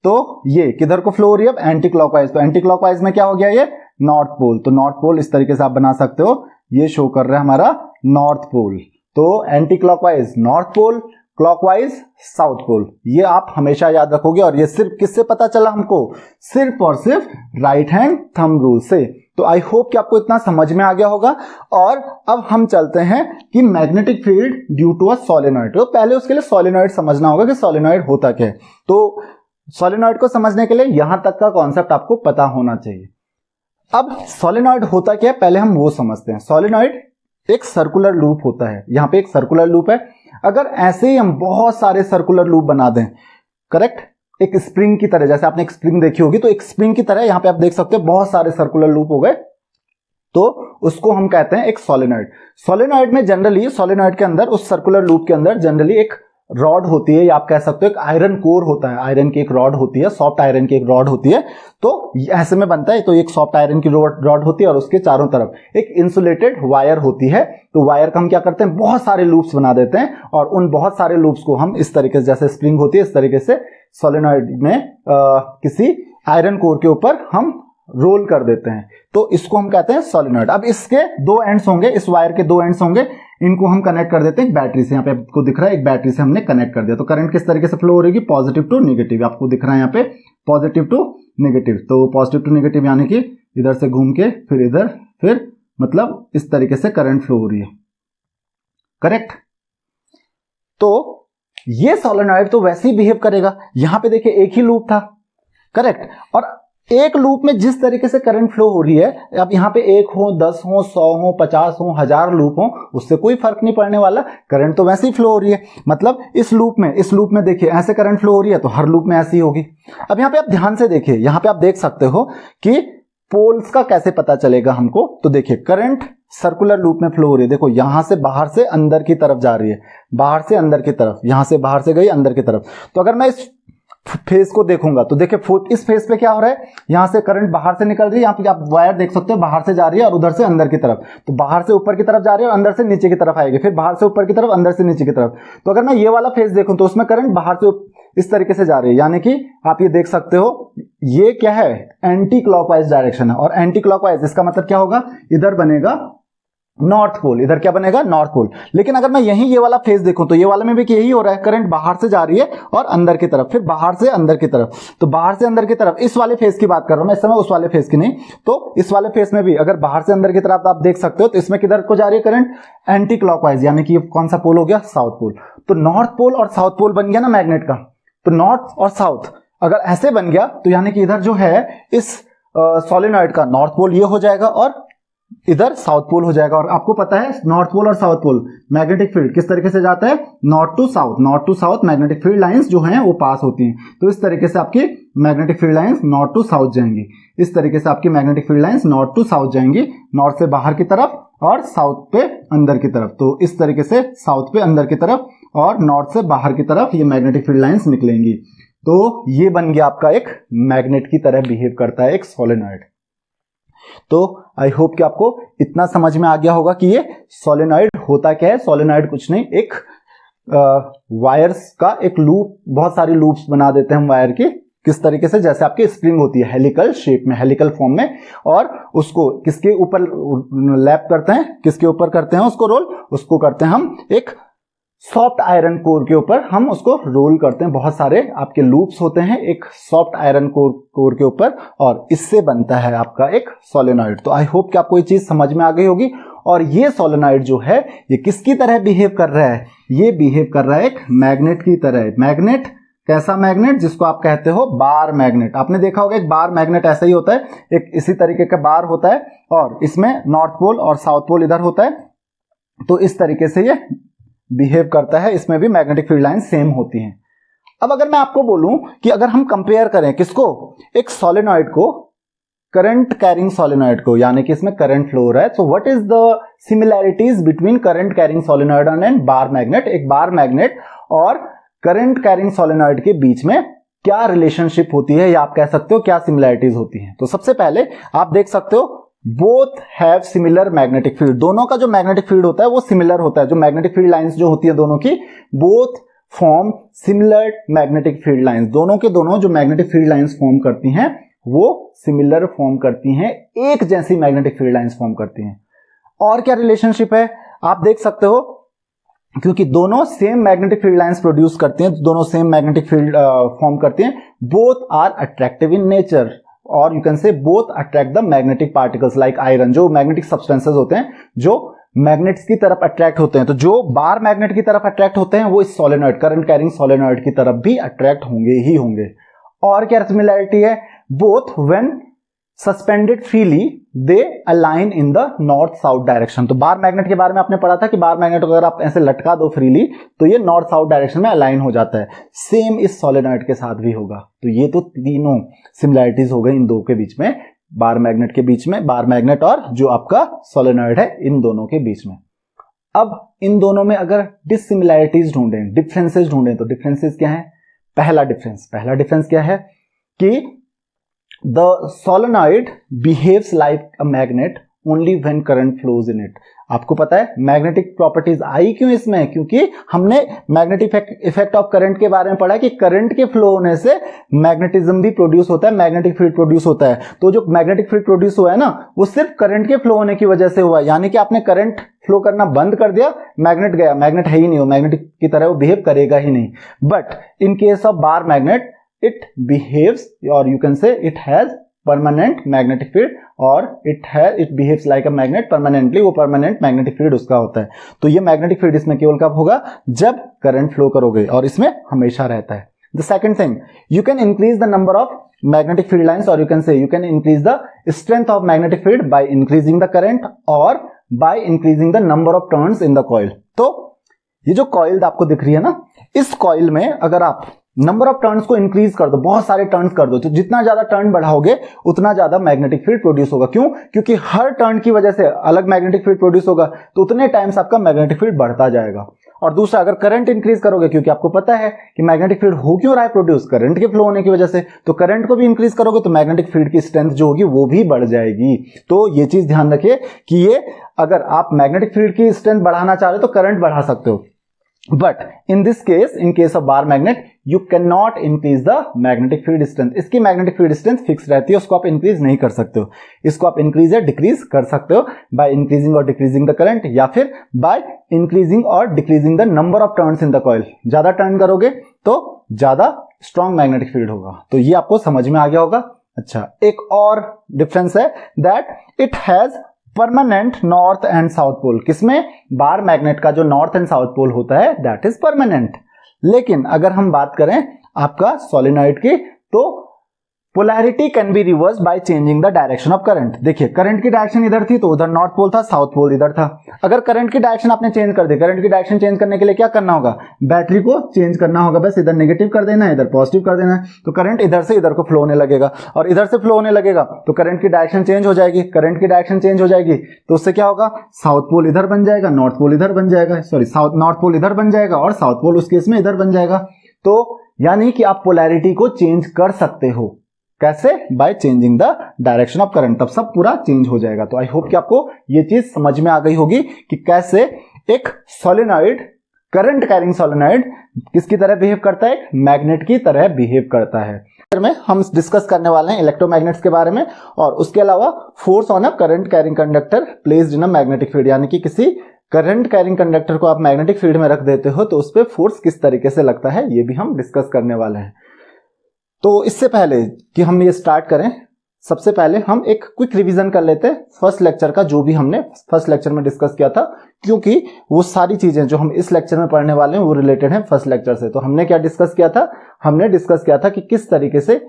तो ये किधर को फ्लो हो रही है, अब एंटी क्लॉकवाइज। तो एंटी क्लॉकवाइज में क्या हो गया, ये नॉर्थ पोल। तो नॉर्थ पोल इस तरीके से आप बना सकते हो, ये शो कर रहा है हमारा नॉर्थ पोल। तो anticlockwise north pole, clockwise south pole, ये आप हमेशा याद रखोगे। और ये सिर्फ किससे पता चला हमको, सिर्फ और सिर्फ राइट हैंड थंब रूल से। तो आई होप कि आपको इतना समझ में आ गया होगा। और अब हम चलते हैं कि magnetic field due to a solenoid. तो पहले उसके लिए सोलेनॉइड समझना होगा कि सोलेनॉइड होता क्या है। तो सोलेनॉइड को समझने के लिए यहां तक का कॉन्सेप्ट आपको पता होना चाहिए। अब सोलेनॉइड होता क्या है, पहले हम वो समझते हैं। सोलेनॉइड एक सर्कुलर लूप होता है, यहां पे एक सर्कुलर लूप है। अगर ऐसे ही हम बहुत सारे सर्कुलर लूप बना दें, करेक्ट, एक स्प्रिंग की तरह, जैसे आपने एक स्प्रिंग देखी होगी, तो एक स्प्रिंग की तरह यहां पे आप देख सकते हो बहुत सारे सर्कुलर लूप हो गए, तो उसको हम कहते हैं एक सोलेनॉइड। सोलेनॉइड में जनरली, सोलेनॉइड के अंदर, उस सर्कुलर लूप के अंदर जनरली एक रॉड होती है, या आप कह सकते हो एक आयरन कोर होता है, आयरन की एक रॉड होती है, सॉफ्ट आयरन की एक रॉड होती है। तो ऐसे में बनता है, तो एक सॉफ्ट आयरन की रॉड होती है और उसके चारों तरफ एक इंसुलेटेड वायर होती है। तो वायर का हम क्या करते हैं, बहुत सारे लूप्स बना देते हैं, और उन बहुत सारे लूप्स को हम इस तरीके से, जैसे स्प्रिंग होती है इस तरीके से सोलेनॉइड में किसी आयरन कोर के ऊपर हम रोल कर देते हैं। तो इसको हम कहते हैं सोलेनॉइड। अब इसके दो एंड्स होंगे, इस वायर के दो एंड्स होंगे, इनको हम कनेक्ट कर देते हैं एक बैटरी से। यहाँ पे आपको दिख रहा है एक बैटरी से हमने कनेक्ट कर दिया। तो करंट किस तरीके से फ्लो हो रही है, पॉजिटिव टू नेगेटिव, आपको दिख रहा है यहाँ पे पॉजिटिव टू नेगेटिव। तो पॉजिटिव टू नेगेटिव यानी कि इधर से घूम के फिर इधर, फिर मतलब इस तरीके से करंट फ्लो हो रही है, करेक्ट। तो ये सोलेनॉइड तो वैसे ही बिहेव करेगा। यहां पे देखिए एक ही लूप था, करेक्ट, और एक लूप में जिस तरीके से करंट फ्लो हो रही है, अब यहां पे 1 हो, 10 हो, 100 हो, 50 हो, 1000 लूप हो, उससे कोई फर्क नहीं पड़ने वाला, करंट तो वैसे ही फ्लो हो रही है। मतलब इस लूप में देखिए ऐसे करंट फ्लो हो रही है, तो हर लूप में ऐसी होगी। अब यहां पे आप ध्यान से देखिए, यहां पे आप देख सकते हो कि पोल्स का कैसे पता चलेगा हमको। तो देखिए करंट सर्कुलर लूप में फ्लो हो रही है, देखो यहां से बाहर से अंदर की तरफ जा रही है, बाहर से अंदर की तरफ, यहां से बाहर से गई अंदर की तरफ। तो अगर मैं इस फेस को देखूंगा तो देखिए इस फेस पे क्या हो रहा है, यहां से करंट बाहर से निकल रही है, यहां पे आप वायर देख सकते हो बाहर से जा रही है और उधर से अंदर की तरफ। तो बाहर से ऊपर की तरफ जा रही है और अंदर से नीचे की तरफ आएगी, फिर बाहर से ऊपर की तरफ, अंदर से नीचे की तरफ। तो अगर मैं ये वाला फेस देखूं तो उसमें करंट बाहर से इस तरीके से जा रही है, यानी कि आप ये देख सकते हो ये क्या है, एंटी क्लॉकवाइज डायरेक्शन है। और एंटी क्लॉकवाइज इसका मतलब क्या होगा, इधर बनेगा नॉर्थ पोल, इधर क्या बनेगा, नॉर्थ पोल। लेकिन अगर मैं यही ये वाला फेस देखूं तो ये वाले में भी यही हो रहा है, करंट बाहर से जा रही है और अंदर की तरफ, फिर बाहर से अंदर की तरफ। तो बाहर से अंदर की तरफ, इस वाले फेस की बात कर रहा हूं मैं इस समय, उस वाले फेस की नहीं। तो इस वाले फेस में भी अगर बाहर से अंदर की तरफ आप देख सकते हो, तो इसमें किधर को जा रही है करंट, एंटी क्लॉकवाइज, यानी कि कौन सा पोल हो गया, साउथ पोल। तो नॉर्थ पोल और साउथ पोल बन गया ना मैग्नेट का। तो नॉर्थ और साउथ अगर ऐसे बन गया तो यानी कि इधर जो है इस सोलेनॉइड का नॉर्थ पोल ये हो जाएगा और इधर साउथ पोल हो जाएगा। और आपको पता है नॉर्थ पोल और साउथ पोल मैग्नेटिक फील्ड किस तरीके से जाता है, north to south magnetic field lines जो हैं वो पास होती हैं। तो इस तरीके से आपकी magnetic field lines north to south जाएंगी, इस तरीके से आपकी magnetic field lines north to south जाएंगी, नॉर्थ से बाहर की तरफ और साउथ पे अंदर की तरफ। तो इस तरीके से साउथ पे अंदर की तरफ और नॉर्थ से बाहर की तरफ ये मैग्नेटिक फील्ड लाइंस निकलेंगी। तो ये बन गया आपका एक मैग्नेट की तरह बिहेव करता है एक सोलेनॉइड। तो आई होप कि आपको इतना समझ में आ गया होगा कि ये सोलेनॉइड होता क्या है। सोलेनॉइड कुछ नहीं, एक वायर्स का एक लूप, बहुत सारी लूप्स बना देते हैं हम वायर की, किस तरीके से, जैसे आपकी स्प्रिंग होती है हेलिकल शेप में, हेलिकल फॉर्म में, और उसको किसके ऊपर लैप करते हैं, किसके ऊपर करते हैं उसको रोल, उसको करते हैं हम एक सॉफ्ट आयरन कोर के ऊपर, हम उसको रोल करते हैं। बहुत सारे आपके लूप्स होते हैं एक सॉफ्ट आयरन कोर के ऊपर, और इससे बनता है आपका एक सोलेनॉइड। तो आई होप कि आपको ये चीज समझ में आ गई होगी। और ये सोलेनॉइड जो है ये किसकी तरह बिहेव कर रहा है, ये बिहेव कर रहा है एक मैग्नेट की तरह। मैग्नेट कैसा मैग्नेट? जिसको आप कहते हो बार मैग्नेट। आपने देखा होगा एक बार मैग्नेट ऐसा ही होता है, एक इसी तरीके का बार होता है और इसमें नॉर्थ पोल और साउथ पोल इधर होता है, तो इस तरीके से ये बिहेव करता है। इसमें भी मैग्नेटिक फील्ड लाइन सेम होती हैं। अब अगर मैं आपको बोलूं कि अगर हम कंपेयर करें किसको, एक सोलेनॉइड को करंट कैरिंग सोलेनॉइड को, यानी कि इसमें करंट फ्लो हो रहा है, so what is the similarities between current carrying solenoid and bar magnet? एक बार मैग्नेट और करंट कैरिंग सोलेनॉइड के बीच में क्या रिलेशनशिप होती है, या आप कह सकते हो क्या सिमिलैरिटीज होती हैं? तो सबसे पहले आप देख सकते हो both have similar magnetic field. दोनों का जो मैग्नेटिक फील्ड होता है वो सिमिलर होता है। जो मैग्नेटिक फील्ड लाइंस जो होती है दोनों की, both form similar magnetic field lines. दोनों के दोनों जो मैग्नेटिक फील्ड लाइंस फॉर्म करती हैं वो सिमिलर फॉर्म करती हैं, एक जैसी मैग्नेटिक फील्ड लाइंस फॉर्म करती हैं। और क्या रिलेशनशिप है आप देख सकते हो, क्योंकि दोनों same magnetic field lines produce करते हैं, दोनों सेम मैग्नेटिक फील्ड फॉर्म करते हैं। Both are attractive in nature, और you can say both attract the magnetic particles like iron. जो मैग्नेटिक सब्सटेंसेस होते हैं जो मैग्नेट्स की तरफ अट्रैक्ट होते हैं, तो जो बार मैग्नेट की तरफ अट्रैक्ट होते हैं वो इस सोलेनॉइड, करंट कैरिंग सोलेनॉइड की तरफ भी अट्रैक्ट होंगे ही होंगे। और क्या सिमिलैरिटी है? Both when suspended freely they align in the north south direction. तो बार मैग्नेट के बारे में आपने पढ़ा था कि बार मैग्नेट अगर आप ऐसे लटका दो फ्रीली तो ये नॉर्थ साउथ डायरेक्शन में अलाइन हो जाता है। सेम इस सोलेनॉइड के साथ भी होगा। तो ये तो तीनों सिमिलैरिटीज हो गई इन दो के बीच में, बार मैग्नेट के बीच में, बार मैग्नेट और जो आपका सोलेनॉइड है इन दोनों के बीच में। अब इन दोनों में अगर डिसिमिलैरिटीज ढूंढें, डिफरेंसेस ढूंढें, तो डिफरेंसेस क्या है? पहला डिफरेंस क्या है कि the solenoid behaves like a magnet only when current flows in it। आपको पता है मैग्नेटिक प्रॉपर्टीज आई क्यों इसमें? क्योंकि हमने मैग्नेटिक इफेक्ट ऑफ करंट के बारे में पढ़ा कि करंट के फ्लो होने से मैग्नेटिज्म भी प्रोड्यूस होता है, मैग्नेटिक फील्ड प्रोड्यूस होता है। तो जो मैग्नेटिक फील्ड प्रोड्यूस हुआ है ना, वो सिर्फ करंट के फ्लो होने की वजह से हुआ है। यानी कि आपने करंट फ्लो करना बंद कर दिया, मैग्नेट गया, मैग्नेट है ही नहीं, वो मैग्नेटिक की तरह वो बिहेव करेगा ही नहीं। But in case of bar magnet it behaves, or you can say it has permanent magnetic field, और it behaves like a magnet permanently। वो permanent magnetic field उसका होता है। तो ये magnetic field इसमें केवल कब होगा? जब करंट फ्लो करोगे, और इसमें हमेशा रहता है। The second thing, you can increase the number of magnetic field lines, or you can say you can increase the strength of magnetic field by increasing the current or by increasing the number of turns in the coil। तो ये जो coil आपको दिख रही है ना, इस coil में अगर आप नंबर ऑफ टर्न्स को इंक्रीज कर दो, बहुत सारे टर्न्स कर दो, तो जितना ज्यादा टर्न बढ़ाओगे उतना ज्यादा मैग्नेटिक फील्ड प्रोड्यूस होगा। क्यों? क्योंकि हर टर्न की वजह से अलग मैग्नेटिक फील्ड प्रोड्यूस होगा, तो उतने टाइम्स आपका मैग्नेटिक फील्ड बढ़ता जाएगा। और दूसरा, अगर करंट इंक्रीज करोगे, क्योंकि आपको पता है कि मैग्नेटिक फील्ड हो क्यों रहा है प्रोड्यूस, करंट के फ्लो होने की वजह से, तो करंट को भी इंक्रीज करोगे तो मैग्नेटिक फील्ड की स्ट्रेंथ जो होगी वो भी बढ़ जाएगी। तो ये चीज ध्यान रखिए कि ये अगर आप मैग्नेटिक फील्ड की स्ट्रेंथ बढ़ाना चाह रहे हो तो करंट बढ़ा सकते हो, but in this case, in case of bar magnet, you can not increase the magnetic field strength. इसकी मैग्नेटिक फील्ड स्ट्रेंथ फिक्स रहती है, उसको आप इंक्रीज नहीं कर सकते हो। इसको आप इंक्रीज या डिक्रीज कर सकते हो बाय इंक्रीजिंग और डिक्रीजिंग द करंट, या फिर बाय इंक्रीजिंग और decreasing the number of turns in the coil. ज्यादा टर्न करोगे तो ज्यादा स्ट्रॉन्ग मैग्नेटिक फील्ड होगा। तो ये आपको समझ में आ गया होगा। अच्छा, एक और डिफरेंस है that it has permanent north and south pole. किसमें? बार मैग्नेट का जो नॉर्थ एंड साउथ पोल होता है दैट इज परमानेंट। लेकिन अगर हम बात करें आपका सोलेनॉइड की, तो polarity can be reverse bye changing the direction of current. देखिए, करंट की डायरेक्शन इधर थी तो उधर नॉर्थ पोल था, साउथ पोल इधर था। अगर करंट की डायरेक्शन आपने चेंज कर दी, करंट की डायरेक्शन चेंज करने के लिए क्या करना होगा? बैटरी को चेंज करना होगा, बस इधर नेगेटिव कर देना है, इधर पॉजिटिव कर देना है, तो करंट इधर से इधर को फ्लो होने लगेगा, और इधर से फ्लो होने लगेगा तो करंट की डायरेक्शन चेंज हो जाएगी। करंट की डायरेक्शन चेंज हो जाएगी तो उससे क्या होगा? साउथ पोल इधर बन जाएगा, नॉर्थ पोल इधर बन जाएगा, सॉरी नॉर्थ पोल इधर बन जाएगा और साउथ पोल उस केस में इधर बन जाएगा। तो यानी कि आप पोलैरिटी को चेंज कर सकते हो। कैसे? Bye changing the direction of current, तब सब पूरा चेंज हो जाएगा। तो आई होप कि आपको ये चीज समझ में आ गई होगी कि कैसे एक सोलेनॉइड, करंट कैरिंग सोलेनॉइड किसकी तरह बिहेव करता है? एक मैग्नेट की तरह बिहेव करता है। में हम डिस्कस करने वाले हैं इलेक्ट्रोमैग्नेट्स के बारे में, और उसके अलावा force on a current carrying conductor placed in a magnetic field. यानी कि किसी करंट कैरिंग कंडक्टर को आप मैग्नेटिक फील्ड में रख देते हो तो उस पर फोर्स किस तरीके से लगता है, ये भी हम डिस्कस करने वाले हैं। तो इससे पहले कि हम ये स्टार्ट करें, सबसे पहले हम एक क्विक रिवीजन कर लेते हैं फर्स्ट लेक्चर का, जो भी हमने फर्स्ट लेक्चर में डिस्कस किया था, क्योंकि वो सारी चीजें जो हम इस लेक्चर में पढ़ने वाले हैं वो रिलेटेड हैं फर्स्ट लेक्चर से। तो हमने क्या डिस्कस किया था? हमने डिस्कस किया था कि किस तरीके से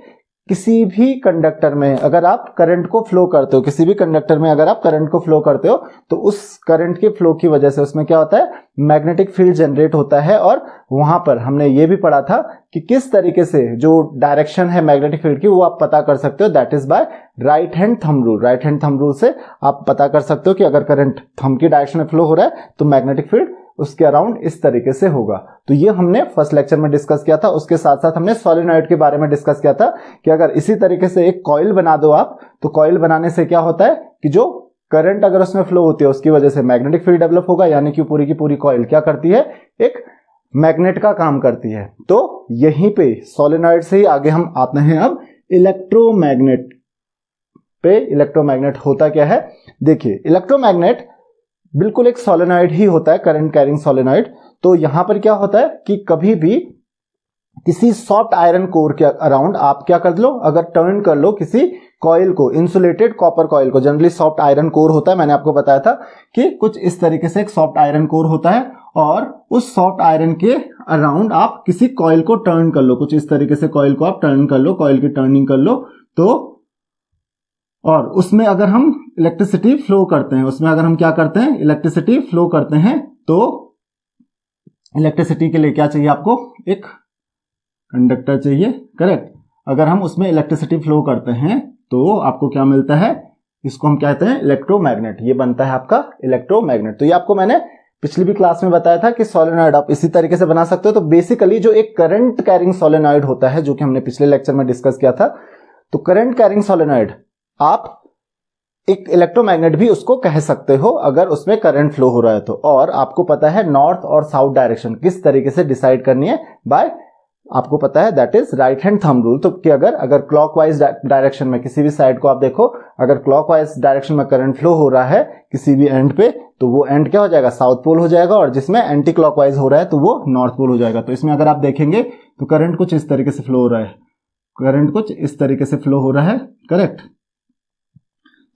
किसी भी कंडक्टर में अगर आप करंट को फ्लो करते हो, किसी भी कंडक्टर में अगर आप करंट को फ्लो करते हो तो उस करंट के फ्लो की वजह से उसमें क्या होता है, मैग्नेटिक फील्ड जनरेट होता है। और वहां पर हमने ये भी पढ़ा था कि किस तरीके से जो डायरेक्शन है मैग्नेटिक फील्ड की वो आप पता कर सकते हो, that is by right hand thumb rule. Right hand thumb rule से आप पता कर सकते हो कि अगर करंट थंब की डायरेक्शन में फ्लो हो रहा है तो मैग्नेटिक फील्ड उसके अराउंड इस तरीके से होगा। तो ये हमने फर्स्ट लेक्चर में डिस्कस किया था। उसके साथ साथ हमने सोलेनॉइड के बारे में डिस्कस किया था कि अगर इसी तरीके से एक कॉइल बना दो आप, तो कॉइल बनाने से क्या होता है कि जो करंट अगर उसमें फ्लो होती है उसकी वजह से मैग्नेटिक फील्ड डेवलप होगा, यानी कि पूरी की पूरी कॉइल क्या करती है, एक मैग्नेट का काम करती है। तो यहीं पे सोलेनॉइड से ही आगे हम आते हैं अब इलेक्ट्रोमैग्नेट पे। इलेक्ट्रोमैग्नेट होता क्या है? देखिए, इलेक्ट्रोमैग्नेट बिल्कुल एक सोलेनॉइड ही होता है, करंट कैरिंग सोलेनॉइड। तो यहां पर क्या होता है कि कभी भी किसी सॉफ्ट आयरन कोर के अराउंड आप क्या कर लो, अगर टर्न कर लो किसी कॉइल को, इंसुलेटेड कॉपर कॉइल को, जनरली सॉफ्ट आयरन कोर होता है, मैंने आपको बताया था कि कुछ इस तरीके से एक सॉफ्ट आयरन कोर होता है, और उस सॉफ्ट आयरन के अराउंड आप किसी कॉइल को टर्न कर लो, कुछ इस तरीके से कॉइल को आप टर्न कर लो, कॉइल की टर्निंग कर लो, तो और उसमें अगर हम इलेक्ट्रिसिटी फ्लो करते हैं, उसमें अगर हम क्या करते हैं, इलेक्ट्रिसिटी फ्लो करते हैं, तो इलेक्ट्रिसिटी के लिए क्या चाहिए आपको, एक कंडक्टर चाहिए, करेक्ट। अगर हम उसमें इलेक्ट्रिसिटी फ्लो करते हैं तो आपको क्या मिलता है, इसको हम कहते हैं इलेक्ट्रोमैग्नेट। ये बनता है आपका इलेक्ट्रोमैग्नेट। तो ये आपको मैंने पिछली भी क्लास में बताया था कि सोलेनॉइड आप इसी तरीके से बना सकते हो। तो बेसिकली जो एक करंट कैरिंग सोलेनॉइड होता है, जो कि हमने पिछले लेक्चर में डिस्कस किया था, तो करंट कैरिंग सोलेनॉइड आप एक इलेक्ट्रोमैग्नेट भी उसको कह सकते हो अगर उसमें करंट फ्लो हो रहा है तो। और आपको पता है नॉर्थ और साउथ डायरेक्शन किस तरीके से डिसाइड करनी है, बाय आपको पता है that is right hand thumb rule. तो कि अगर क्लॉकवाइज डायरेक्शन में किसी भी साइड को आप देखो, अगर क्लॉकवाइज डायरेक्शन में करंट फ्लो हो रहा है किसी भी एंड पे, तो वो एंड क्या हो जाएगा, साउथ पोल हो जाएगा, और जिसमें एंटी क्लॉकवाइज हो रहा है तो वो नॉर्थ पोल हो जाएगा। तो इसमें अगर आप देखेंगे तो करंट कुछ इस तरीके से फ्लो हो रहा है, करंट कुछ इस तरीके से फ्लो हो रहा है, करेक्ट।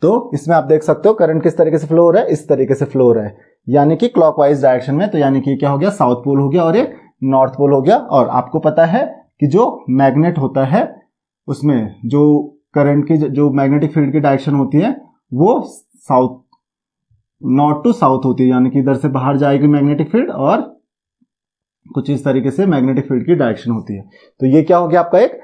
तो इसमें आप देख सकते हो करंट किस तरीके से फ्लो हो रहा है, इस तरीके से फ्लो हो रहा है, यानी कि क्लॉकवाइज डायरेक्शन में। तो यानी कि क्या हो गया, साउथ पोल हो गया और ये नॉर्थ पोल हो गया। और आपको पता है कि जो मैग्नेट होता है उसमें जो करंट की जो मैग्नेटिक फील्ड की डायरेक्शन होती है वो साउथ, नॉर्थ टू साउथ होती है, यानी कि इधर से बाहर जाएगी मैग्नेटिक फील्ड और कुछ इस तरीके से मैग्नेटिक फील्ड की डायरेक्शन होती है। तो ये क्या हो गया, आपका एक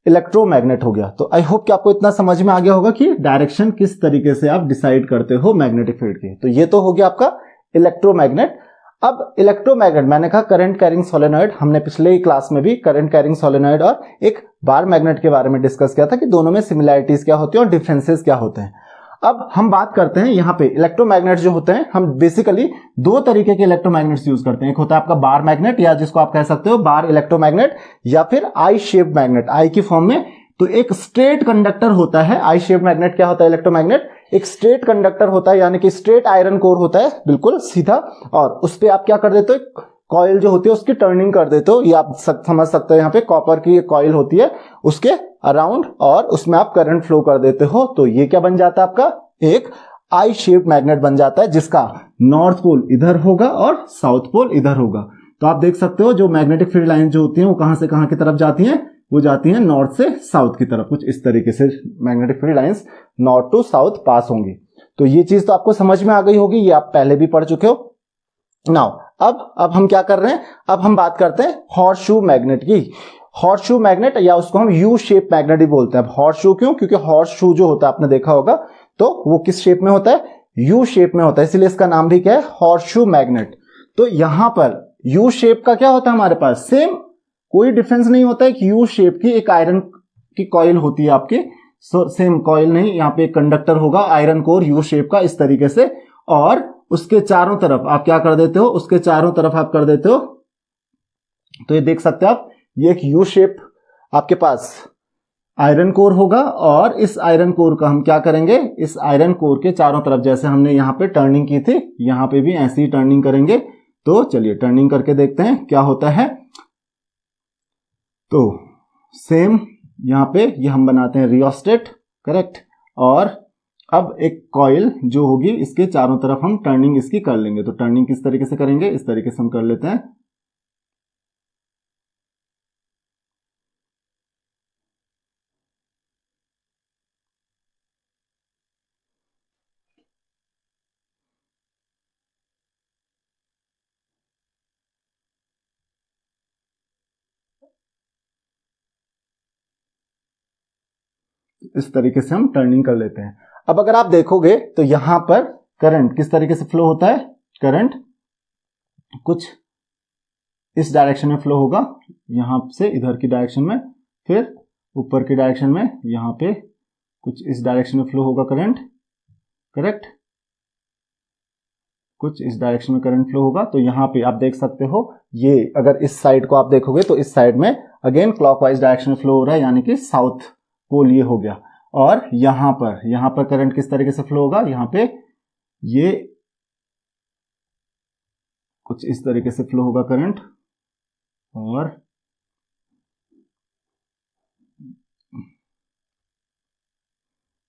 इलेक्ट्रोमैग्नेट हो गया। तो आई होप कि आपको इतना समझ में आ गया होगा कि डायरेक्शन किस तरीके से आप डिसाइड करते हो मैग्नेटिक फील्ड की। तो ये तो हो गया आपका इलेक्ट्रोमैग्नेट। अब इलेक्ट्रोमैग्नेट, मैंने कहा करंट कैरिंग सोलेनॉइड, हमने पिछले ही क्लास में भी करंट कैरिंग सोलेनॉइड और एक बार मैग्नेट के बारे में डिस्कस किया था कि दोनों में सिमिलैरिटीज क्या होती है और डिफरेंसेस क्या होते हैं। अब हम बात करते हैं यहाँ पे इलेक्ट्रोमैग्नेट जो होते हैं, हम बेसिकली दो तरीके के इलेक्ट्रोमैग्नेट्स यूज करते हैं। एक होता है आपका बार मैग्नेट, या जिसको आप कह सकते हो बार इलेक्ट्रोमैग्नेट, या फिर आई शेप मैग्नेट, आई की फॉर्म में। तो एक स्ट्रेट कंडक्टर होता है आई शेप मैग्नेट। क्या होता है इलेक्ट्रोमैग्नेट, एक स्ट्रेट कंडक्टर होता है, यानी कि स्ट्रेट आयरन कोर होता है, बिल्कुल सीधा, और उस पे आप क्या कर देते हो, कॉइल जो होती है उसकी टर्निंग कर देते हो। ये आप समझ सकते हो, यहाँ पे कॉपर की कॉइल होती है उसके अराउंड, और उसमें आप करंट फ्लो कर देते हो। तो ये क्या बन जाता है, आपका एक आई शेप मैग्नेट बन जाता है, जिसका नॉर्थ पोल इधर होगा और साउथ पोल इधर होगा। तो आप देख सकते हो जो मैग्नेटिक फील्ड लाइन जो होती है वो कहां से कहां की तरफ जाती हैं, वो जाती हैं नॉर्थ से साउथ की तरफ। कुछ इस तरीके से magnetic field lines north to south pass होंगी। तो ये चीज तो आपको समझ में आ गई होगी, ये आप पहले भी पढ़ चुके हो। नाउ अब हम क्या कर रहे हैं, अब हम बात करते हैं हॉर्सशू मैग्नेट की। हॉर्सशू मैग्नेट, या उसको हम यू शेप मैग्नेट भी बोलते हैं। अब हॉर्सशू क्यों, क्योंकि हॉर्सशू जो होता है आपने देखा होगा तो वो किस शेप में होता है, यू शेप में होता है, इसलिए इसका नाम भी क्या है, हॉर्सशू मैग्नेट। तो यहां पर यू शेप का क्या होता है हमारे पास, सेम, कोई डिफरेंस नहीं होता है कि यू शेप की एक आयरन की कॉइल होती है आपकी, सेम कॉइल नहीं, यहाँ पे एक कंडक्टर होगा आयरन कोर यू शेप का इस तरीके से, और उसके चारों तरफ आप क्या कर देते हो, उसके चारों तरफ आप कर देते हो, तो ये देख सकते हो आप, ये एक यू शेप आपके पास आयरन कोर होगा, और इस आयरन कोर का हम क्या करेंगे, इस आयरन कोर के चारों तरफ जैसे हमने यहाँ पे टर्निंग की थी, यहाँ पे भी ऐसी ही टर्निंग करेंगे। तो चलिए टर्निंग करके देखते हैं क्या होता है। तो सेम यहाँ पे ये हम बनाते हैं रियोस्टेट, करेक्ट। और अब एक कॉइल जो होगी इसके चारों तरफ हम टर्निंग इसकी कर लेंगे। तो टर्निंग किस तरीके से करेंगे, इस तरीके से हम कर लेते हैं। इस तरीके से हम टर्निंग कर लेते हैं। अब अगर आप देखोगे तो यहां पर करंट किस तरीके से फ्लो होता है, करंट कुछ इस डायरेक्शन में फ्लो होगा, यहां से इधर की डायरेक्शन में, फिर ऊपर की डायरेक्शन में, यहां पे कुछ इस डायरेक्शन में फ्लो होगा करंट, करेक्ट, कुछ इस डायरेक्शन में करंट फ्लो होगा। तो यहां पे आप देख सकते हो, ये अगर इस साइड को आप देखोगे तो इस साइड में अगेन क्लॉकवाइज डायरेक्शन में फ्लो हो रहा है, यानी कि साउथ पोल ये हो गया। और यहां पर करंट किस तरीके से फ्लो होगा, यहां पे ये कुछ इस तरीके से फ्लो होगा करंट, और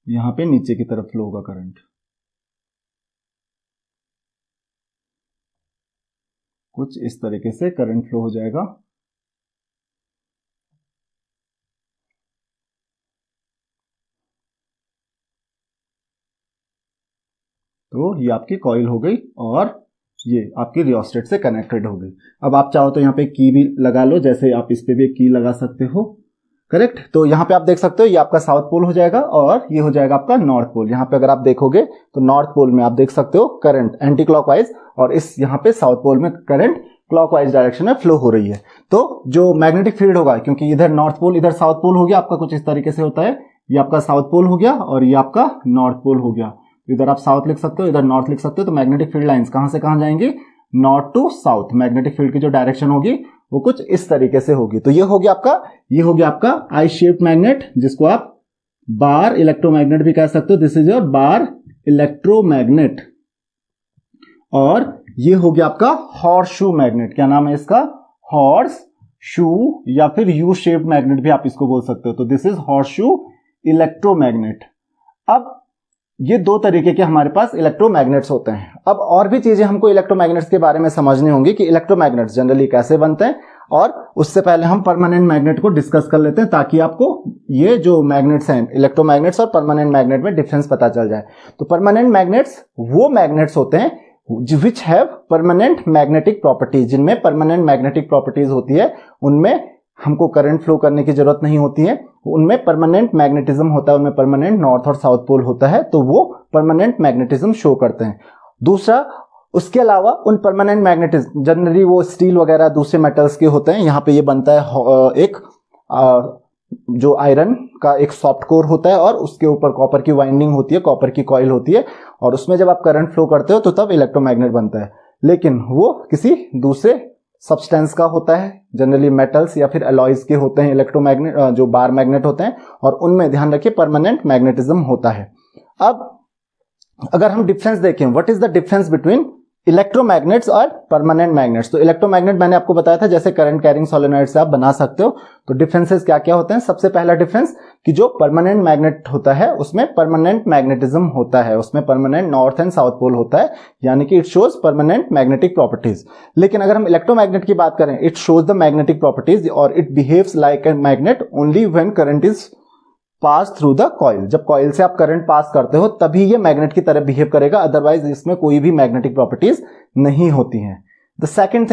यहां पे नीचे की तरफ फ्लो होगा करंट, कुछ इस तरीके से करंट फ्लो हो जाएगा। तो ये आपकी कॉइल हो गई और ये आपकी रियोस्टेट से कनेक्टेड हो गई। अब आप चाहो तो यहाँ पे की भी लगा लो, जैसे आप इस पे भी की लगा सकते हो, करेक्ट। तो यहाँ पे आप देख सकते हो ये आपका साउथ पोल हो जाएगा और ये हो जाएगा आपका नॉर्थ पोल। यहाँ पे अगर आप देखोगे तो नॉर्थ पोल में आप देख सकते हो करंट एंटी क्लॉकवाइज, और इस यहाँ पे साउथ पोल में करंट क्लॉकवाइज डायरेक्शन में फ्लो हो रही है। तो जो मैग्नेटिक फील्ड होगा, क्योंकि इधर नॉर्थ पोल इधर साउथ पोल हो गया आपका, कुछ इस तरीके से होता है, ये आपका साउथ पोल हो गया और ये आपका नॉर्थ पोल हो गया। इधर आप साउथ लिख सकते हो, इधर नॉर्थ लिख सकते हो। तो मैग्नेटिक फील्ड लाइंस कहां से कहां जाएंगी, north to south. Magnetic field की जो डायरेक्शन होगी वो कुछ इस तरीके से होगी। तो ये हो गया आपका आई शेप्ड मैग्नेट, जिसको आप बार इलेक्ट्रोमैग्नेट भी कह सकते हो। This is your bar electromagnet. और ये हो गया आपका हॉर्स शू मैग्नेट। क्या नाम है इसका, हॉर्स शू, या फिर यू शेप्ड मैग्नेट भी आप इसको बोल सकते हो। तो this is horse shoe electromagnet. अब ये दो तरीके के हमारे पास इलेक्ट्रोमैग्नेट्स होते हैं। अब और भी चीजें हमको इलेक्ट्रोमैग्नेट्स के बारे में समझनी होंगी कि इलेक्ट्रोमैग्नेट्स जनरली कैसे बनते हैं, और उससे पहले हम परमानेंट मैग्नेट को डिस्कस कर लेते हैं, ताकि आपको ये जो मैग्नेट्स हैं इलेक्ट्रोमैग्नेट्स और परमानेंट मैग्नेट में डिफरेंस पता चल जाए। तो परमानेंट मैग्नेट्स वो मैग्नेट्स होते हैं which have permanent magnetic properties. जिनमें परमानेंट मैग्नेटिक प्रॉपर्टीज होती है, उनमें हमको करंट फ्लो करने की जरूरत नहीं होती है, उनमें परमानेंट मैग्नेटिज्म होता है, उनमें परमानेंट नॉर्थ और साउथ पोल होता है, तो वो परमानेंट मैग्नेटिज्म शो करते हैं। दूसरा, उसके अलावा उन परमानेंट मैग्नेटिज्म जनरली वो स्टील वगैरह दूसरे मेटल्स के होते हैं। यहाँ पे ये बनता है एक जो आयरन का एक सॉफ्ट कोर होता है, और उसके ऊपर कॉपर की वाइंडिंग होती है, कॉपर की कॉइल होती है, और उसमें जब आप करंट फ्लो करते हो तो तब इलेक्ट्रोमैग्नेट बनता है। लेकिन वो किसी दूसरे सब्सटेंस का होता है, जनरली मेटल्स या फिर अलॉयज के होते हैं इलेक्ट्रोमैग्नेट, जो बार मैग्नेट होते हैं, और उनमें ध्यान रखिए परमानेंट मैग्नेटिज्म होता है। अब अगर हम डिफरेंस देखें, what is the difference between electromagnets और परमानेंट मैग्नेट्स। तो इलेक्ट्रोमैग्नेट मैंने आपको बताया था जैसे करंट कैरिंग सोलेनॉइड से आप बना सकते हो। तो डिफरेंसेस क्या क्या होते हैं, सबसे पहला डिफरेंस कि जो परमानेंट मैग्नेट होता है उसमें परमानेंट मैग्नेटिज्म होता है, उसमें permanent north and south pole होता है, यानी कि it shows permanent magnetic properties. लेकिन अगर हम इलेक्ट्रोमैग्नेट की बात करें, it shows the magnetic properties और it behaves like a magnet only when current is pass through the coil. जब कॉइल से आप करंट पास करते हो तभी ये मैग्नेट की तरह बिहेव करेगा, अदरवाइज इसमें कोई भी मैग्नेटिक प्रॉपर्टीज नहीं होती हैं। द सेकंड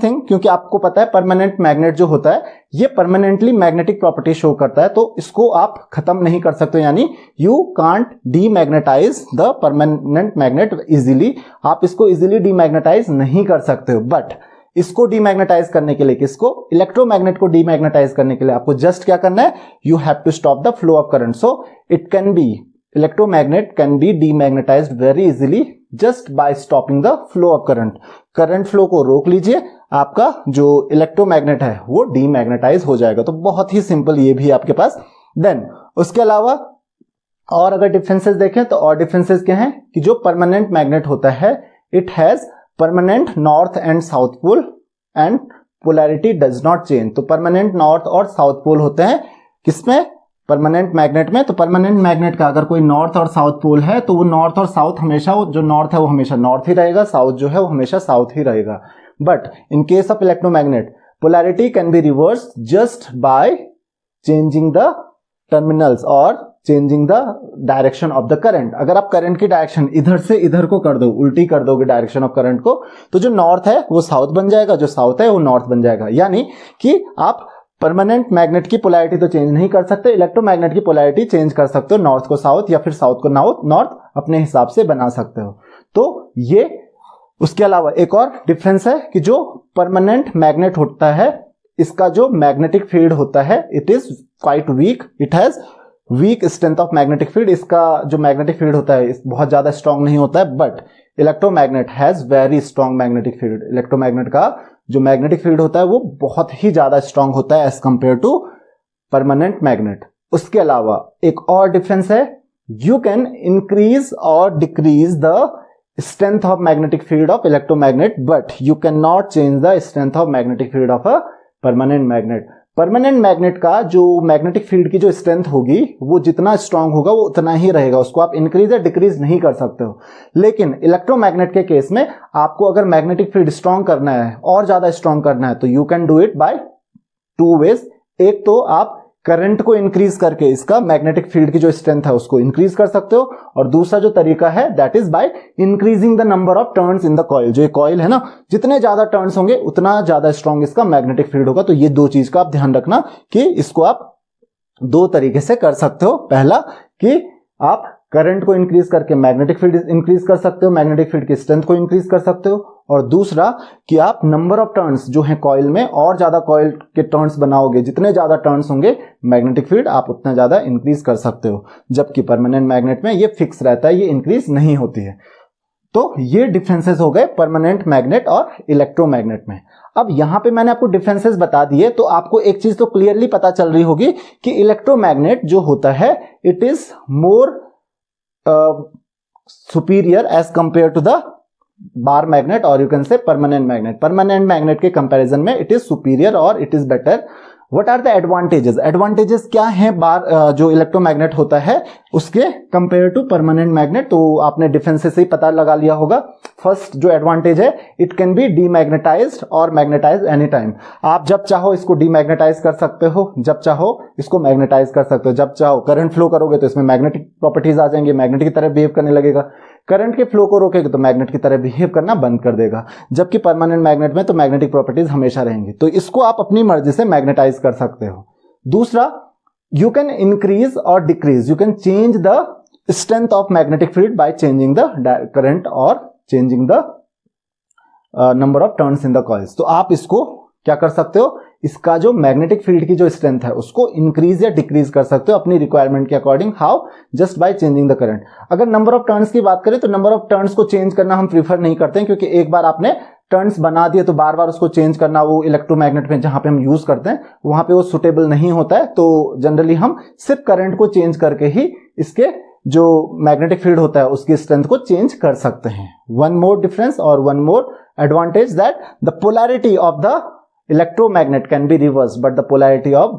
थिंग, क्योंकि आपको पता है परमानेंट मैग्नेट जो होता है ये परमानेंटली मैग्नेटिक प्रॉपर्टी शो करता है, तो इसको आप खत्म नहीं कर सकते, यानी you can't demagnetise the permanent magnet easily. आप इसको इजीली डीमैग्नेटाइज नहीं कर सकते हो। बट इसको डीमैग्नेटाइज करने के लिए, किसको, इलेक्ट्रोमैग्नेट को डीमैग्नेटाइज करने के लिए आपको जस्ट क्या करना है, you have to stop the flow of current. So it can be, electromagnet can be demagnetized very easily just by stopping the flow of current. Current flow को रोक लीजिए, आपका जो इलेक्ट्रोमैग्नेट है वो डीमैग्नेटाइज हो जाएगा। तो बहुत ही सिंपल ये भी आपके पास। देन उसके अलावा और अगर डिफरेंसेस देखें तो और डिफरेंसेस क्या हैं कि जो परमानेंट मैग्नेट होता है it has permanent north and south pole and polarity does not change. तो परमानेंट नॉर्थ और साउथ पोल होते हैं किसमें, परमानेंट मैग्नेट में, तो परमानेंट मैग्नेट का अगर कोई नॉर्थ और साउथ पोल है तो वो नॉर्थ और साउथ हमेशा, वो जो नॉर्थ है वो हमेशा नॉर्थ ही रहेगा, साउथ जो है वो हमेशा साउथ ही रहेगा। But in case of electromagnet polarity can be reverse just by changing the terminals और changing the direction of the current. अगर आप करंट की डायरेक्शन इधर से इधर को कर दो, उल्टी कर दोगे डायरेक्शन ऑफ करंट को, तो जो नॉर्थ है वो साउथ बन जाएगा, जो साउथ है वो नॉर्थ बन जाएगा। यानी कि आप परमानेंट मैग्नेट की पोलैरिटी तो चेंज नहीं कर सकते, इलेक्ट्रोमैग्नेट की पोलैरिटी चेंज कर सकते हो, नॉर्थ को साउथ या फिर साउथ को नॉर्थ अपने हिसाब से बना सकते हो। तो ये, उसके अलावा एक और डिफरेंस है कि जो परमानेंट मैग्नेट होता है इसका जो मैग्नेटिक फील्ड होता है it is quite weak, it has weak strength of magnetic field. इसका जो मैग्नेटिक फील्ड होता है बहुत ज्यादा स्ट्रांग नहीं होता है, but electromagnet has very strong magnetic field. Electromagnet का जो मैग्नेटिक फील्ड होता है वो बहुत ही ज्यादा स्ट्रांग होता है as compare to permanent magnet. उसके अलावा एक और डिफरेंस है, यू कैन इंक्रीज और decrease the strength of magnetic field of electromagnet, but you cannot change the strength of magnetic field of a permanent magnet. Permanent magnet का जो magnetic field की जो स्ट्रेंथ होगी वो जितना स्ट्रांग होगा वो उतना ही रहेगा, उसको आप इंक्रीज या डिक्रीज नहीं कर सकते हो। लेकिन इलेक्ट्रोमैग्नेट के केस में आपको अगर मैग्नेटिक फील्ड स्ट्रांग करना है और ज्यादा स्ट्रांग करना है तो you can do it by two ways. एक तो आप करंट को इंक्रीज करके इसका मैग्नेटिक फील्ड की जो स्ट्रेंथ है उसको इंक्रीज कर सकते हो, और दूसरा जो तरीका है that is by increasing the number of turns in the coil. जो ये कॉइल है ना, जितने ज्यादा टर्न्स होंगे उतना ज्यादा स्ट्रांग इसका मैग्नेटिक फील्ड होगा। तो ये दो चीज का आप ध्यान रखना कि इसको आप दो तरीके से कर सकते हो। पहला कि आप करंट को इंक्रीज करके मैग्नेटिक फील्ड इंक्रीज कर सकते हो, मैग्नेटिक फील्ड की स्ट्रेंथ को इंक्रीज कर सकते हो, और दूसरा कि आप नंबर ऑफ टर्न्स जो है कॉइल में और ज्यादा कॉइल के टर्न्स बनाओगे, जितने ज्यादा टर्न्स होंगे मैग्नेटिक फील्ड आप उतना ज्यादा इंक्रीज कर सकते हो। जबकि परमानेंट मैग्नेट में ये फिक्स रहता है, ये इंक्रीज नहीं होती है। तो ये डिफरेंसेस हो गए परमानेंट मैग्नेट और इलेक्ट्रोमैग्नेट में। अब यहां पे मैंने आपको डिफरेंसेस बता दिए, तो आपको एक चीज तो क्लियरली पता चल रही होगी कि इलेक्ट्रोमैग्नेट जो होता है it is more superior as compare to the bar magnet, और you can say permanent magnet. Permanent magnet के कंपैरिजन में इट इज सुपीरियर और it is better. What are the advantages? Advantages क्या है बार जो इलेक्ट्रोमैग्नेट होता है उसके कंपेयर टू परमानेंट मैग्नेट? तो आपने डिफरेंसेस से ही पता लगा लिया होगा। फर्स्ट जो एडवांटेज है, इट कैन बी डीमैग्नेटाइज्ड और मैग्नेटाइज्ड एनी टाइम। आप जब चाहो इसको डीमैग्नेटाइज कर सकते हो, जब चाहो इसको मैग्नेटाइज कर सकते हो। जब चाहो करंट फ्लो करोगे तो इसमें मैग्नेटिक प्रॉपर्टीज आ जाएंगी, मैग्नेट की तरह बिहेव करने लगेगा। करंट के फ्लो को रोकेगा तो मैग्नेट की तरह बिहेव करना बंद कर देगा। जबकि परमानेंट मैग्नेट में तो मैग्नेटिक प्रॉपर्टीज हमेशा रहेंगी, तो इसको आप अपनी मर्जी से मैग्नेटाइज कर सकते हो। दूसरा, यू कैन इंक्रीज और decrease, you can change the strength of magnetic field by changing the current और changing the number of turns in the coils. तो आप इसको क्या कर सकते हो, इसका जो मैग्नेटिक फील्ड की जो स्ट्रेंथ है उसको इंक्रीज या डिक्रीज कर सकते हो अपनी रिक्वायरमेंट के according. How? Just by changing the current. अगर नंबर ऑफ टर्न्स की बात करें तो नंबर ऑफ टर्न्स को चेंज करना हम प्रीफर नहीं करते हैं, क्योंकि एक बार आपने टर्न्स बना दिए तो बार बार उसको चेंज करना, वो इलेक्ट्रोमैग्नेट में जहां पे हम यूज करते हैं वहां पे वो सुटेबल नहीं होता है। तो जनरली हम सिर्फ करंट को चेंज करके ही इसके जो मैग्नेटिक फील्ड होता है उसकी स्ट्रेंथ को चेंज कर सकते हैं। वन मोर डिफरेंस और one more advantage, that the polarity of the electromagnet can be reverse but the polarity of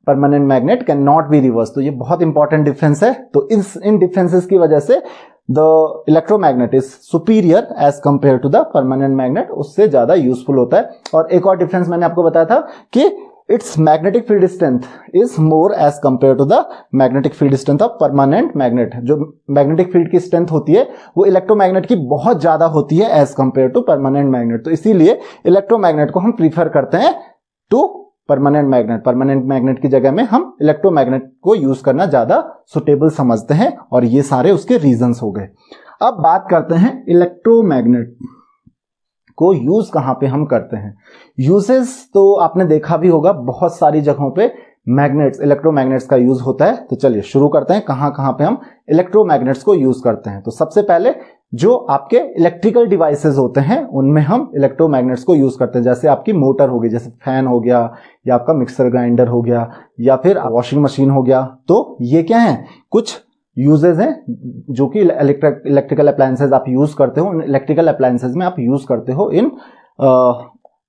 permanent magnet can not be reverse. तो ये बहुत इंपॉर्टेंट डिफरेंस है। तो इन डिफरेंसेस की वजह से the electromagnet is superior as compare to the permanent magnet, उससे ज्यादा यूजफुल होता है। और एक और डिफरेंस मैंने आपको बताया था कि it's magnetic field strength is more as compare to the magnetic field strength of permanent magnet. जो मैग्नेटिक फील्ड की स्ट्रेंथ होती है वो इलेक्ट्रोमैग्नेट की बहुत ज्यादा होती है as compare to permanent magnet. तो इसीलिए इलेक्ट्रोमैग्नेट को हम प्रीफर करते हैं to permanent magnet. Permanent magnet की जगह में हम इलेक्ट्रोमैग्नेट को यूज करना ज्यादा सुटेबल समझते हैं, और ये सारे उसके रीजंस हो गए। अब बात करते हैं इलेक्ट्रोमैग्नेट को यूज कहां पे हम करते हैं। यूजेस तो आपने देखा भी होगा, बहुत सारी जगहों पे मैग्नेट्स, इलेक्ट्रोमैग्नेट्स का यूज होता है। तो चलिए शुरू करते हैं कहां कहां पे हम इलेक्ट्रोमैग्नेट्स को यूज करते हैं। तो सबसे पहले जो आपके इलेक्ट्रिकल डिवाइसेस होते हैं उनमें हम इलेक्ट्रोमैग्नेट्स को यूज करते हैं। जैसे आपकी मोटर हो गई, जैसे फैन हो गया, या आपका मिक्सर ग्राइंडर हो गया, या फिर वॉशिंग मशीन हो गया। तो ये क्या है, कुछ यूजेस हैं जो कि इलेक्ट्रिकल अप्लायंसेज आप यूज करते हो। इलेक्ट्रिकल अप्लायंसेज में आप यूज करते हो इन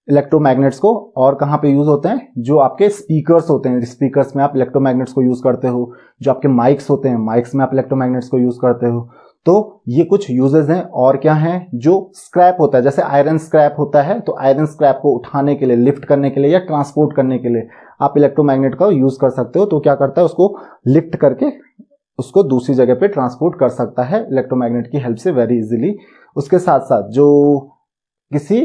इलेक्ट्रोमैग्नेट्स को और कहाँ पे यूज होते हैं, जो आपके स्पीकर्स होते हैं, स्पीकर्स में आप इलेक्ट्रोमैग्नेट्स को यूज करते हो, जो आपके माइक्स होते हैं, माइक्स में आप इलेक्ट्रोमैग्नेट्स को यूज करते हो। तो ये कुछ यूजेस हैं। और क्या है, जो स्क्रैप होता है, जैसे आयरन स्क्रैप होता है, तो आयरन स्क्रैप को उठाने के लिए, लिफ्ट करने के लिए या ट्रांसपोर्ट करने के लिए आप इलेक्ट्रोमैग्नेट का यूज कर सकते हो। तो क्या करता है, उसको लिफ्ट करके उसको दूसरी जगह पे ट्रांसपोर्ट कर सकता है इलेक्ट्रोमैग्नेट की हेल्प से वेरी इजीली। उसके साथ साथ जो किसी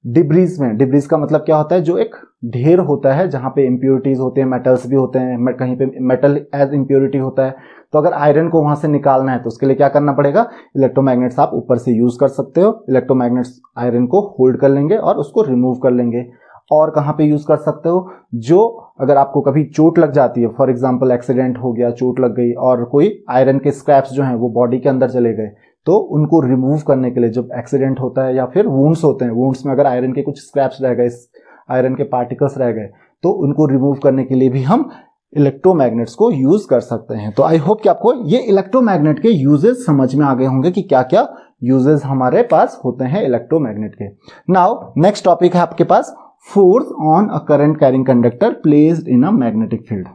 डिब्रीज में, डिब्रीज का मतलब क्या होता है, जो एक ढेर होता है जहां पे इंप्योरिटीज होते हैं, मेटल्स भी होते हैं, कहीं पे मेटल एज इंप्योरिटी होता है, तो अगर आयरन को वहां से निकालना है तो उसके लिए क्या करना पड़ेगा, इलेक्ट्रोमैग्नेट्स आप ऊपर से यूज कर सकते हो। इलेक्ट्रोमैग्नेट्स आयरन को होल्ड कर लेंगे और उसको रिमूव कर लेंगे। और कहां पे यूज कर सकते हो, जो अगर आपको कभी चोट लग जाती है, फॉर एग्जांपल एक्सीडेंट हो गया, चोट लग गई और कोई आयरन के स्क्रैप्स जो हैं वो बॉडी के अंदर चले गए, तो उनको रिमूव करने के लिए, जब एक्सीडेंट होता है या फिर वुंड्स होते हैं, वुंड्स में अगर आयरन के कुछ स्क्रैप्स रह गए, आयरन के पार्टिकल्स रह गए, तो उनको रिमूव करने के लिए भी हम इलेक्ट्रोमैग्नेट्स को यूज कर सकते हैं। तो आई होप कि आपको ये इलेक्ट्रोमैग्नेट के यूजेस समझ में आ गए होंगे कि क्या क्या यूजेस हमारे पास होते हैं इलेक्ट्रोमैग्नेट के। नाउ नेक्स्ट टॉपिक है आपके पास, force on a current carrying conductor placed in a magnetic field.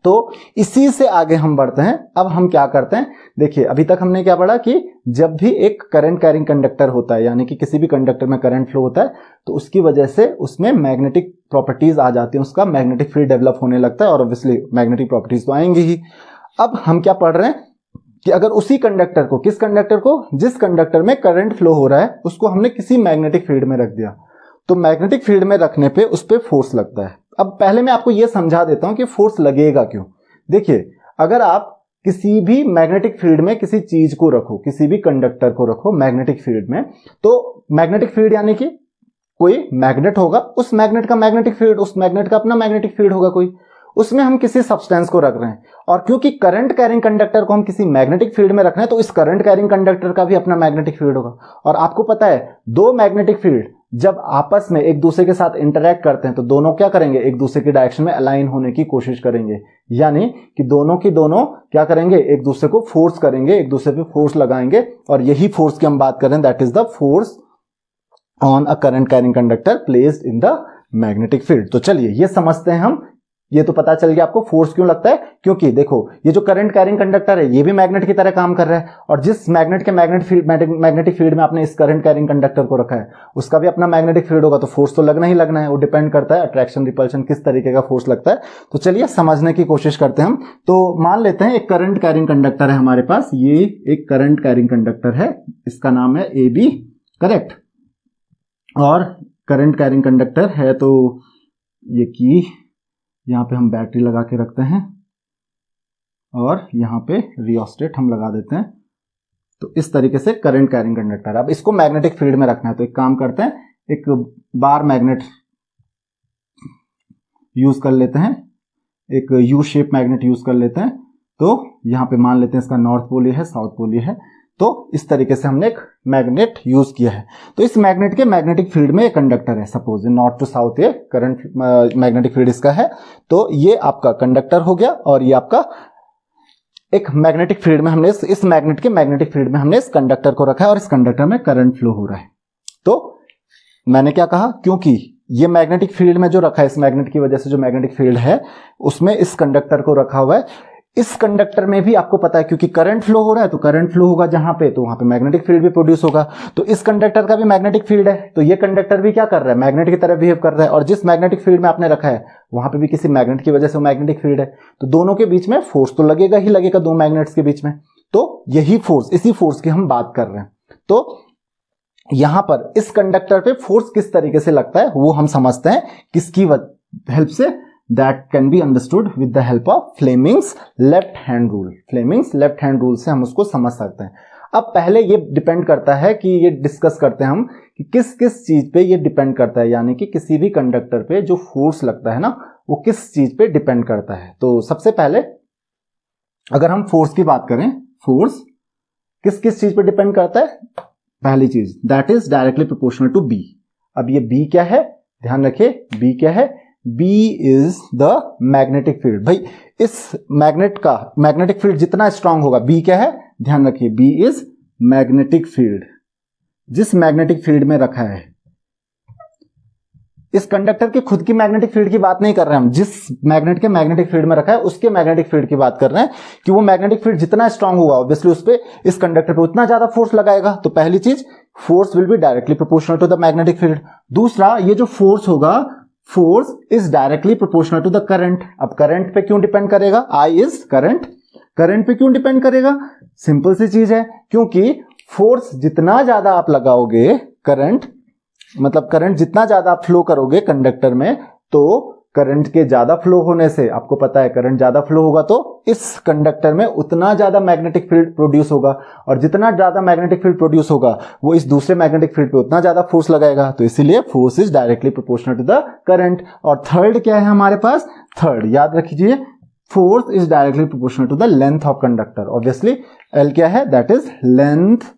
तो इसी से आगे हम बढ़ते हैं। अब हम क्या करते हैं, देखिए अभी तक हमने क्या पढ़ा कि जब भी एक करंट कैरिंग कंडक्टर होता है, यानी कि किसी भी कंडक्टर में करंट फ्लो होता है, तो उसकी वजह से उसमें मैग्नेटिक प्रॉपर्टीज आ जाती हैं, उसका मैग्नेटिक फील्ड डेवलप होने लगता है और ऑब्वियसली मैग्नेटिक प्रॉपर्टीज तो आएंगी ही। अब हम क्या पढ़ रहे हैं कि अगर उसी कंडक्टर को, किस कंडक्टर को, जिस कंडक्टर में करंट फ्लो हो रहा है, उसको हमने किसी मैग्नेटिक फील्ड में रख दिया, तो मैग्नेटिक फील्ड में रखने पे उस पर फोर्स लगता है। अब पहले मैं आपको यह समझा देता हूं कि फोर्स लगेगा क्यों। देखिए, अगर आप किसी भी मैग्नेटिक फील्ड में किसी चीज को रखो, किसी भी कंडक्टर को रखो मैग्नेटिक फील्ड में, तो मैग्नेटिक फील्ड यानी कि कोई मैग्नेट होगा, उस मैग्नेट का मैग्नेटिक फील्ड, उस मैग्नेट का अपना मैग्नेटिक फील्ड होगा कोई, उसमें हम किसी सब्सटेंस को रख रहे हैं। और क्योंकि करंट कैरिंग कंडक्टर को हम किसी मैग्नेटिक फील्ड में रख रहे हैं, तो इस करंट कैरिंग कंडक्टर का भी अपना मैग्नेटिक फील्ड होगा। और आपको पता है, दो मैग्नेटिक फील्ड जब आपस में एक दूसरे के साथ इंटरैक्ट करते हैं, तो दोनों क्या करेंगे, एक दूसरे की डायरेक्शन में अलाइन होने की कोशिश करेंगे, यानी कि दोनों की दोनों क्या करेंगे, एक दूसरे को फोर्स करेंगे, एक दूसरे पे फोर्स लगाएंगे। और यही फोर्स की हम बात कर रहे हैं, that is the force on a current carrying conductor placed in the magnetic field. तो चलिए ये समझते हैं हम। ये तो पता चल गया आपको फोर्स क्यों लगता है, क्योंकि देखो ये जो करंट कैरिंग कंडक्टर है ये भी मैग्नेट की तरह काम कर रहा है, और जिस मैग्नेट के मैग्नेटिक फील्ड में आपने इस करंट कैरिंग कंडक्टर को रखा है उसका भी अपना मैग्नेटिक फील्ड होगा, तो फोर्स तो लगना ही लगना है। वो डिपेंड करता है अट्रैक्शन रिपल्शन किस तरीके का फोर्स लगता है। तो चलिए समझने की कोशिश करते हैं हम। तो मान लेते हैं एक करंट कैरिंग कंडक्टर है हमारे पास, ये एक करंट कैरिंग कंडक्टर है, इसका नाम है AB, करेक्ट। और करंट कैरिंग कंडक्टर है, तो ये की यहां पे हम बैटरी लगा के रखते हैं और यहां पे रियोस्टेट हम लगा देते हैं। तो इस तरीके से करंट कैरिंग कंडक्टर। अब इसको मैग्नेटिक फील्ड में रखना है, तो एक काम करते हैं, एक बार मैग्नेट यूज कर लेते हैं, एक यू शेप मैग्नेट यूज कर लेते हैं। तो यहां पे मान लेते हैं इसका नॉर्थ पोल ये है, साउथ पोल ये है। तो इस तरीके से हमने एक मैग्नेट यूज किया है। तो इस मैग्नेट के मैग्नेटिक फील्ड में एक कंडक्टर है, सपोज नॉर्थ टू साउथ ये करंट मैग्नेटिक फील्ड इसका है। तो ये आपका कंडक्टर हो गया, और ये आपका एक मैग्नेटिक फील्ड में हमने इस मैग्नेट के मैग्नेटिक फील्ड में हमने इस कंडक्टर को रखा है, और इस कंडक्टर में करंट फ्लो हो रहा है। तो मैंने क्या कहा, क्योंकि ये मैग्नेटिक फील्ड में जो रखा है, इस मैग्नेट की वजह से जो मैग्नेटिक फील्ड है उसमें इस कंडक्टर को रखा हुआ है। इस कंडक्टर में भी आपको पता है, क्योंकि करंट फ्लो हो रहा है, तो करंट फ्लो होगा जहां पे, तो वहां पे मैग्नेटिक फील्ड भी प्रोड्यूस होगा। तो इस कंडक्टर का भी मैग्नेटिक फील्ड है, तो ये कंडक्टर भी क्या कर रहा है, मैग्नेट की तरह बिहेव कर रहा है। और जिस मैग्नेटिक फील्ड में आपने रखा है वहां पे भी किसी मैग्नेट की वजह से मैग्नेटिक फील्ड है। तो दोनों के बीच में फोर्स तो लगेगा ही लगेगा, दो मैग्नेट्स के बीच में। तो यही फोर्स, इसी फोर्स की हम बात कर रहे हैं। तो यहां पर इस कंडक्टर पे फोर्स किस तरीके से लगता है वो हम समझते हैं, किसकी हेल्प से, that can be understood with the help of Fleming's left hand rule। Fleming's left hand rule से हम उसको समझ सकते हैं। अब पहले ये डिपेंड करता है कि ये डिस्कस करते हैं हम कि किस किस चीज पे ये डिपेंड करता है, यानी कि किसी भी कंडक्टर पे जो फोर्स लगता है ना वो किस चीज पे डिपेंड करता है। तो सबसे पहले अगर हम फोर्स की बात करें, फोर्स किस किस चीज पे डिपेंड करता है, पहली चीज that is directly proportional to B. अब ये बी क्या है, ध्यान रखिए बी क्या है, B is the magnetic field. भाई इस मैग्नेट का मैग्नेटिक फील्ड जितना स्ट्रांग होगा, B क्या है, ध्यान रखिए B इज मैग्नेटिक फील्ड। जिस मैग्नेटिक फील्ड में रखा है इस कंडक्टर की खुद की मैग्नेटिक फील्ड की बात नहीं कर रहे हैं हम, जिस मैग्नेट के मैग्नेटिक फील्ड में रखा है उसके मैग्नेटिक फील्ड की बात कर रहे हैं कि वो मैग्नेटिक फील्ड जितना स्ट्रांग होगा ऑब्वियसली उस पे इस कंडक्टर पे उतना ज्यादा फोर्स लगाएगा। तो पहली चीज, force will be directly proportional to the magnetic field. दूसरा, ये जो फोर्स होगा, force is directly proportional to the current. अब करंट पे क्यों डिपेंड करेगा? I is current. करंट पे क्यों डिपेंड करेगा? सिंपल सी चीज है, क्योंकि फोर्स जितना ज्यादा आप लगाओगे, करंट मतलब करंट जितना ज्यादा आप फ्लो करोगे कंडक्टर में, तो करंट के ज्यादा फ्लो होने से, आपको पता है करंट ज्यादा फ्लो होगा तो इस कंडक्टर में उतना ज्यादा मैग्नेटिक फील्ड प्रोड्यूस होगा, और जितना ज्यादा मैग्नेटिक फील्ड प्रोड्यूस होगा वो इस दूसरे मैग्नेटिक फील्ड पे उतना ज्यादा फोर्स लगाएगा। तो इसीलिए force is directly proportional to the current. और थर्ड क्या है हमारे पास? थर्ड याद रखिए, force is directly proportional to the length of conductor. Obviously L क्या है? That is length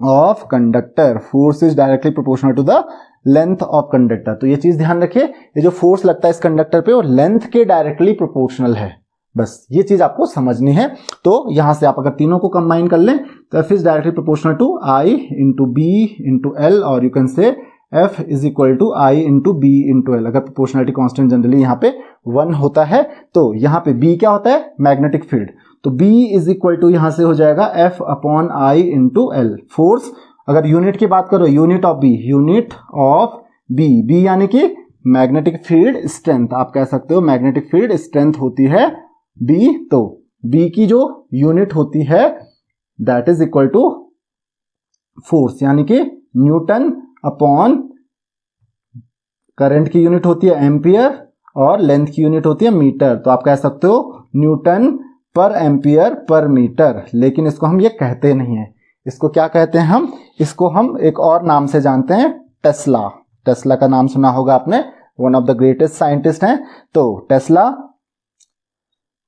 of conductor. Force is directly proportional to the length of conductor. तो ये चीज ध्यान रखिए, ये जो फोर्स लगता है इस कंडक्टर पे वो लेंथ के डायरेक्टली प्रोपोर्शनल है। बस ये चीज आपको समझनी है। तो यहां से आप अगर तीनों को कंबाइन कर लें तो F is directly proportional to I into B into L, और you can say F is equal to I into B into L. अगर प्रोपोर्शनलिटी कांस्टेंट जनरली यहाँ पे 1 होता है तो यहाँ पे B क्या होता है? Magnetic field. तो B इज इक्वल टू यहां से हो जाएगा F upon I into L. Force अगर यूनिट की बात करो, unit of B, unit of B यानी कि मैग्नेटिक फील्ड स्ट्रेंथ, आप कह सकते हो मैग्नेटिक फील्ड स्ट्रेंथ होती है B। तो B की जो यूनिट होती है that is equal to force यानी कि न्यूटन अपॉन, करंट की यूनिट होती है एम्पियर और लेंथ की यूनिट होती है मीटर। तो आप कह सकते हो न्यूटन पर एम्पियर पर मीटर। लेकिन इसको हम ये कहते नहीं है, इसको क्या कहते हैं हम? इसको हम एक और नाम से जानते हैं, टेस्ला। टेस्ला का नाम सुना होगा आपने, one of the greatest scientist हैं। तो टेस्ला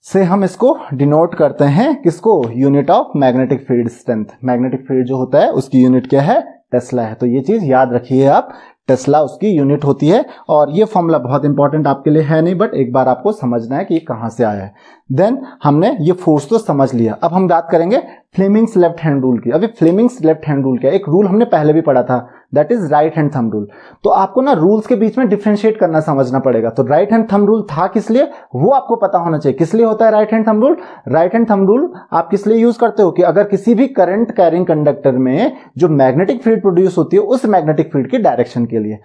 से हम इसको डिनोट करते हैं, किसको? Unit of magnetic field strength. Magnetic field जो होता है उसकी यूनिट क्या है? टेस्ला है। तो ये चीज याद रखिए आप, टेस्ला उसकी यूनिट होती है। और ये फॉर्मूला बहुत इंपॉर्टेंट आपके लिए है नहीं, बट एक बार आपको समझना है कि ये कहां से आया है। देन हमने ये फोर्स तो समझ लिया, अब हम बात करेंगे फ्लेमिंग्स लेफ्ट हैंड रूल की। अभी फ्लेमिंग्स लेफ्ट हैंड रूल क्या? एक रूल हमने पहले भी पढ़ा था, that is right hand thumb rule. तो आपको ना रूल्स के बीच में डिफरेंशिएट करना समझना पड़ेगा। तो राइट हैंड थंब रूल था किस लिए, वो आपको पता होना चाहिए। किस लिए होता है right hand thumb rule? Right hand thumb rule आप किस लिए यूज करते हो कि अगर किसी भी करंट कैरिंग कंडक्टर में जो मैग्नेटिक फील्ड प्रोड्यूस होती है उस मैग्नेटिक फील्ड की डायरेक्शन के लिए।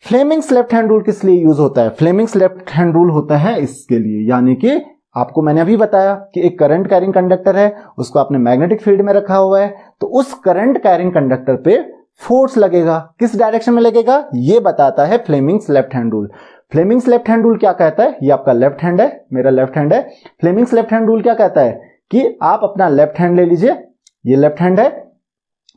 फ्लेमिंग्स लेफ्ट हैंड रूल किस लिए यूज होता है? फ्लेमिंग्स लेफ्ट हैंड रूल होता है इसके लिए, यानी कि आपको मैंने अभी बताया कि एक करंट कैरिंग कंडक्टर है, उसको आपने मैग्नेटिक फील्ड में रखा हुआ है, तो उस करंट कैरिंग कंडक्टर पे फोर्स लगेगा। किस डायरेक्शन में लगेगा ये बताता है Fleming's left hand rule. Fleming's left hand rule क्या कहता है? ये आपका लेफ्ट हैंड है, मेरा लेफ्ट हैंड है। फ्लेमिंग्स लेफ्ट हैंड रूल क्या कहता है कि आप अपना लेफ्ट हैंड ले लीजिए, ये लेफ्ट हैंड है,